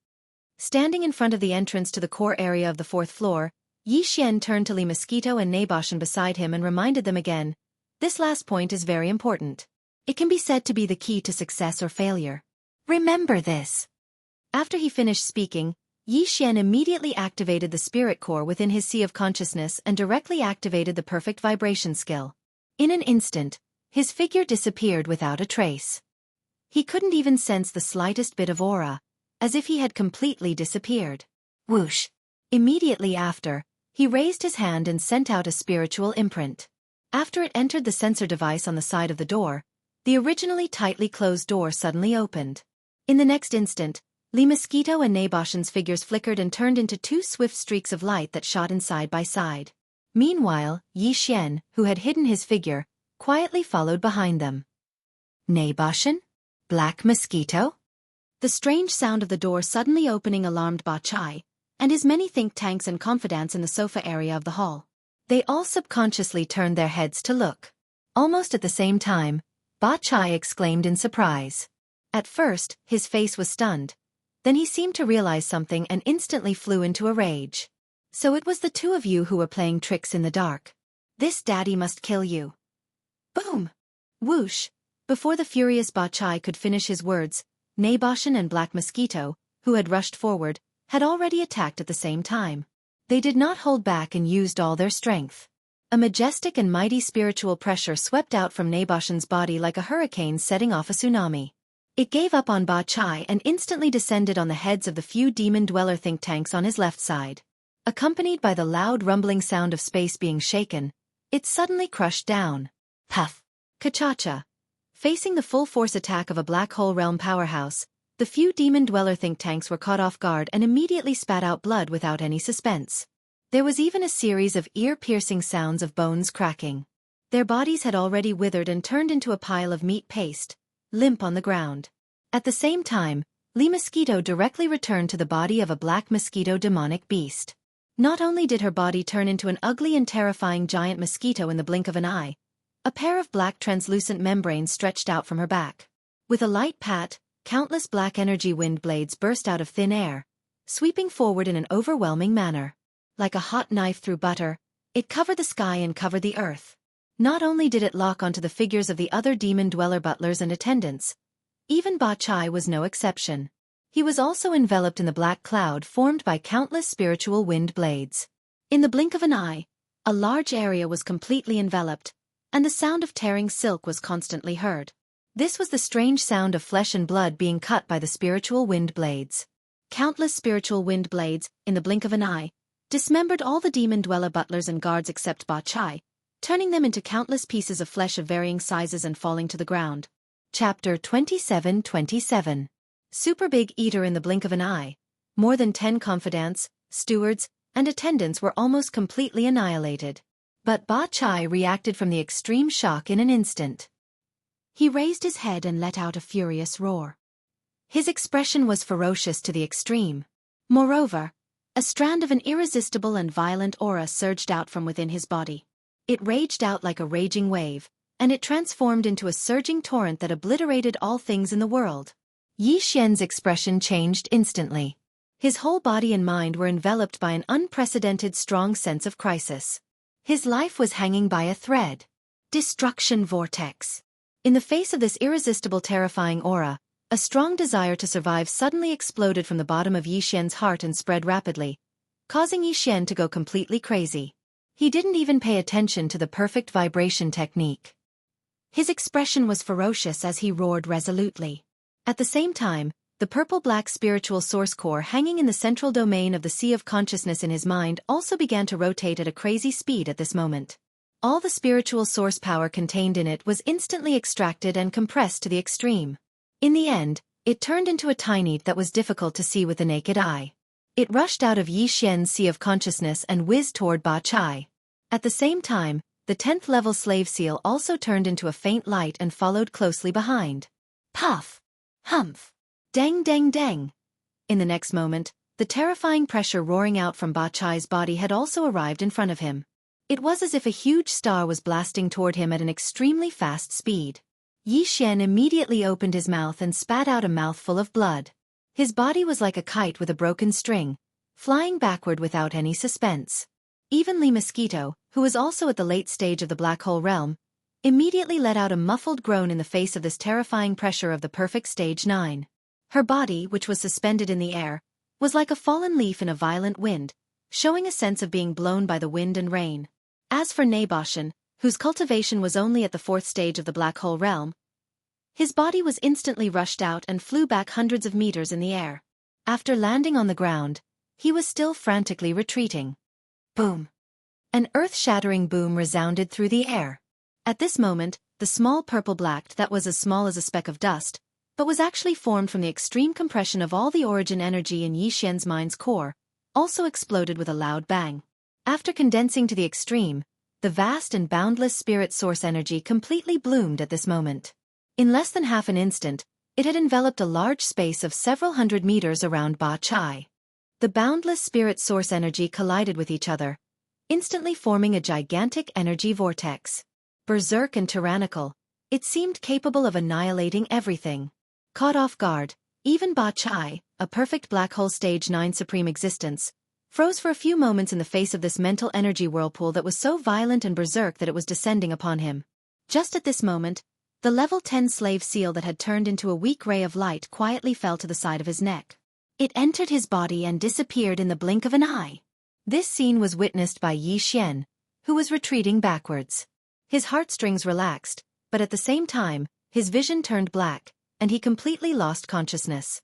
Standing in front of the entrance to the core area of the 4th floor, Yi Xian turned to Li Mosquito and Neiboshan beside him and reminded them again, this last point is very important. It can be said to be the key to success or failure. Remember this. After he finished speaking, Yi Xian immediately activated the spirit core within his sea of consciousness and directly activated the perfect vibration skill. In an instant, his figure disappeared without a trace. He couldn't even sense the slightest bit of aura, as if he had completely disappeared. Whoosh! Immediately after, he raised his hand and sent out a spiritual imprint. After it entered the sensor device on the side of the door, the originally tightly closed door suddenly opened. In the next instant, Li Mosquito and Neiboshan's figures flickered and turned into 2 swift streaks of light that shot in side by side. Meanwhile, Yi Xian, who had hidden his figure, quietly followed behind them. Neiboshan? Black Mosquito? The strange sound of the door suddenly opening alarmed Ba Chai, and his many think tanks and confidants in the sofa area of the hall. They all subconsciously turned their heads to look. Almost at the same time, Ba Chai exclaimed in surprise. At first, his face was stunned. Then he seemed to realize something and instantly flew into a rage. So it was the two of you who were playing tricks in the dark. This daddy must kill you. Boom! Whoosh! Before the furious Ba Chai could finish his words, Neiboshan and Black Mosquito, who had rushed forward, had already attacked at the same time. They did not hold back and used all their strength. A majestic and mighty spiritual pressure swept out from Neiboshan's body like a hurricane setting off a tsunami. It gave up on Ba Chai and instantly descended on the heads of the few demon dweller think tanks on his left side. Accompanied by the loud rumbling sound of space being shaken, it suddenly crushed down. Puff! Ka-cha-cha! Facing the full force attack of a black hole realm powerhouse, the few demon dweller think tanks were caught off guard and immediately spat out blood without any suspense. There was even a series of ear-piercing sounds of bones cracking. Their bodies had already withered and turned into a pile of meat paste, limp on the ground. At the same time, Li Mosquito directly returned to the body of a black mosquito demonic beast. Not only did her body turn into an ugly and terrifying giant mosquito in the blink of an eye, a pair of black translucent membranes stretched out from her back. With a light pat, countless black energy wind blades burst out of thin air, sweeping forward in an overwhelming manner. Like a hot knife through butter, it covered the sky and covered the earth. Not only did it lock onto the figures of the other demon dweller butlers and attendants, even Ba Chai was no exception. He was also enveloped in the black cloud formed by countless spiritual wind blades. In the blink of an eye, a large area was completely enveloped, and the sound of tearing silk was constantly heard. This was the strange sound of flesh and blood being cut by the spiritual wind blades. Countless spiritual wind blades, in the blink of an eye, dismembered all the demon dweller butlers and guards except Ba Chai, turning them into countless pieces of flesh of varying sizes and falling to the ground. Chapter 27:27. Super Big Eater. In the blink of an eye, more than 10 confidants, stewards, and attendants were almost completely annihilated. But Ba Chai reacted from the extreme shock in an instant. He raised his head and let out a furious roar. His expression was ferocious to the extreme. Moreover, a strand of an irresistible and violent aura surged out from within his body. It raged out like a raging wave, and it transformed into a surging torrent that obliterated all things in the world. Yi Xian's expression changed instantly. His whole body and mind were enveloped by an unprecedented strong sense of crisis. His life was hanging by a thread. Destruction vortex. In the face of this irresistible terrifying aura, a strong desire to survive suddenly exploded from the bottom of Yi Xian's heart and spread rapidly, causing Yi Xian to go completely crazy. He didn't even pay attention to the perfect vibration technique. His expression was ferocious as he roared resolutely. At the same time, the purple-black spiritual source core hanging in the central domain of the sea of consciousness in his mind also began to rotate at a crazy speed at this moment. All the spiritual source power contained in it was instantly extracted and compressed to the extreme. In the end, it turned into a tiny that was difficult to see with the naked eye. It rushed out of Yi Xian's sea of consciousness and whizzed toward Ba Chai. At the same time, the 10th level slave seal also turned into a faint light and followed closely behind. Puff! Humph! Dang dang dang! In the next moment, the terrifying pressure roaring out from Ba Chai's body had also arrived in front of him. It was as if a huge star was blasting toward him at an extremely fast speed. Yi Xian immediately opened his mouth and spat out a mouthful of blood. His body was like a kite with a broken string, flying backward without any suspense. Even Lee Mosquito, who was also at the late stage of the black hole realm, immediately let out a muffled groan in the face of this terrifying pressure of the perfect stage 9. Her body, which was suspended in the air, was like a fallen leaf in a violent wind, showing a sense of being blown by the wind and rain. As for Naboshan, whose cultivation was only at the 4th stage of the black hole realm, his body was instantly rushed out and flew back hundreds of meters in the air. After landing on the ground, he was still frantically retreating. Boom! An earth-shattering boom resounded through the air. At this moment, the small purple-black that was as small as a speck of dust, but was actually formed from the extreme compression of all the origin energy in Yi Xian's mind's core, also exploded with a loud bang. After condensing to the extreme, the vast and boundless spirit source energy completely bloomed at this moment. In less than half an instant, it had enveloped a large space of several hundred meters around Ba Chai. The boundless spirit source energy collided with each other, instantly forming a gigantic energy vortex. Berserk and tyrannical, it seemed capable of annihilating everything. Caught off guard, even Ba Chai, a perfect black hole stage 9 supreme existence, froze for a few moments in the face of this mental energy whirlpool that was so violent and berserk that it was descending upon him. Just at this moment, the level 10 slave seal that had turned into a weak ray of light quietly fell to the side of his neck. It entered his body and disappeared in the blink of an eye. This scene was witnessed by Yi Xian, who was retreating backwards. His heartstrings relaxed, but at the same time, his vision turned black, and he completely lost consciousness.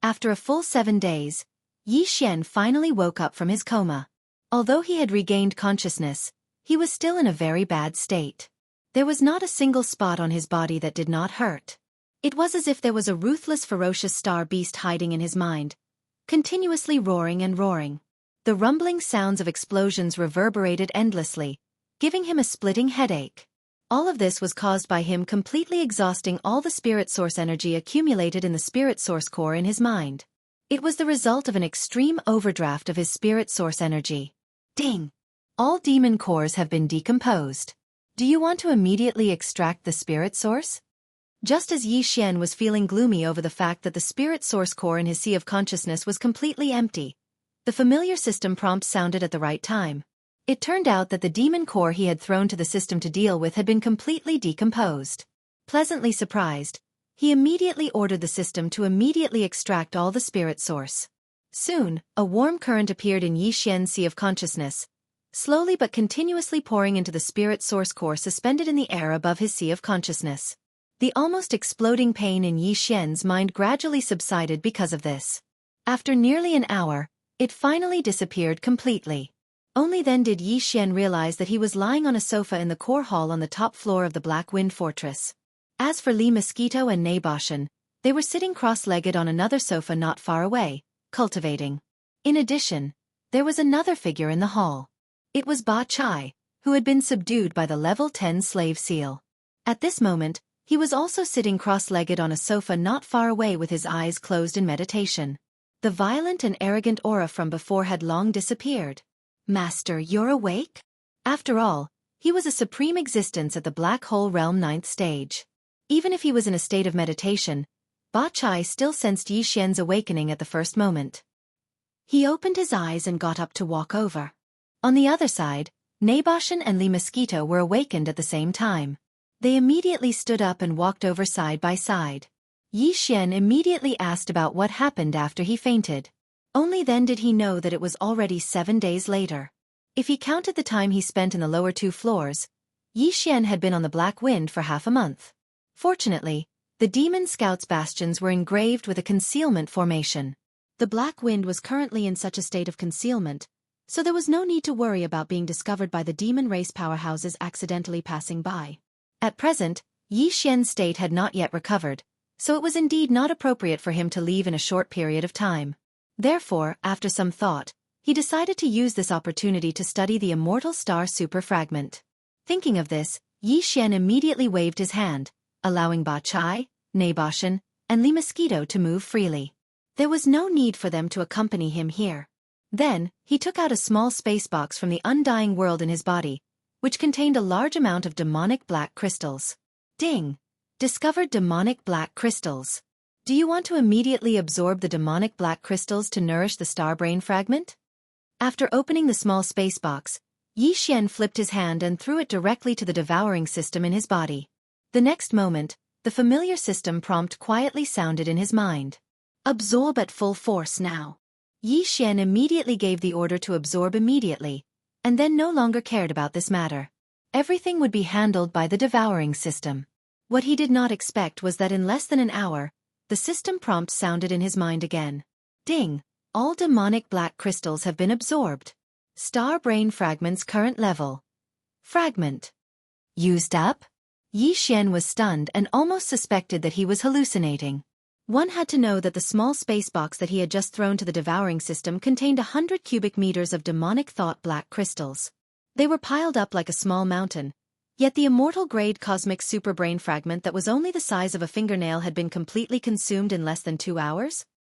After a full 7 days, Yi Xian finally woke up from his coma. Although he had regained consciousness, he was still in a very bad state. There was not a single spot on his body that did not hurt. It was as if there was a ruthless, ferocious star beast hiding in his mind, continuously roaring and roaring. The rumbling sounds of explosions reverberated endlessly, giving him a splitting headache. All of this was caused by him completely exhausting all the spirit source energy accumulated in the spirit source core in his mind. It was the result of an extreme overdraft of his spirit source energy. Ding! All demon cores have been decomposed. Do you want to immediately extract the spirit source? Just as Yi Xian was feeling gloomy over the fact that the spirit source core in his sea of consciousness was completely empty, the familiar system prompt sounded at the right time. It turned out that the demon core he had thrown to the system to deal with had been completely decomposed. Pleasantly surprised, he immediately ordered the system to immediately extract all the spirit source. Soon, a warm current appeared in Yi Xian's sea of consciousness, slowly but continuously pouring into the spirit source core suspended in the air above his sea of consciousness. The almost exploding pain in Yi Xian's mind gradually subsided because of this. After nearly an hour, it finally disappeared completely. Only then did Yi Xian realize that he was lying on a sofa in the core hall on the top floor of the Black Wind Fortress. As for Lee Mosquito and Naboshan, they were sitting cross-legged on another sofa not far away, cultivating. In addition, there was another figure in the hall. It was Ba Chai, who had been subdued by the level 10 slave seal. At this moment, he was also sitting cross-legged on a sofa not far away with his eyes closed in meditation. The violent and arrogant aura from before had long disappeared. Master, you're awake? After all, he was a supreme existence at the Black Hole Realm 9th stage. Even if he was in a state of meditation, Ba Chai still sensed Yi Xian's awakening at the first moment. He opened his eyes and got up to walk over. On the other side, Naboshan and Lee Mosquito were awakened at the same time. They immediately stood up and walked over side by side. Yi Xian immediately asked about what happened after he fainted. Only then did he know that it was already 7 days later. If he counted the time he spent in the lower 2 floors, Yi Xian had been on the Black Wind for half a month. Fortunately, the Demon Scout's bastions were engraved with a concealment formation. The Black Wind was currently in such a state of concealment, so there was no need to worry about being discovered by the demon race powerhouses accidentally passing by. At present, Yi Xian's state had not yet recovered, so it was indeed not appropriate for him to leave in a short period of time. Therefore, after some thought, he decided to use this opportunity to study the immortal star superfragment. Thinking of this, Yi Xian immediately waved his hand, allowing Ba Chai, Naboshan, and Li Mosquito to move freely. There was no need for them to accompany him here. Then, he took out a small space box from the undying world in his body, which contained a large amount of demonic black crystals. Ding! Discovered demonic black crystals. Do you want to immediately absorb the demonic black crystals to nourish the star brain fragment? After opening the small space box, Yi Xian flipped his hand and threw it directly to the devouring system in his body. The next moment, the familiar system prompt quietly sounded in his mind. Absorb at full force now. Yi Xian immediately gave the order to absorb immediately, and then no longer cared about this matter. Everything would be handled by the devouring system. What he did not expect was that in less than an hour, the system prompt sounded in his mind again. Ding! All demonic black crystals have been absorbed. Star brain fragment's current level. Fragment. Used up? Yi Xian was stunned and almost suspected that he was hallucinating. One had to know that the small space box that he had just thrown to the devouring system contained 100 cubic meters of demonic thought black crystals. They were piled up like a small mountain, yet the immortal-grade cosmic superbrain fragment that was only the size of a fingernail had been completely consumed in less than 2 hours?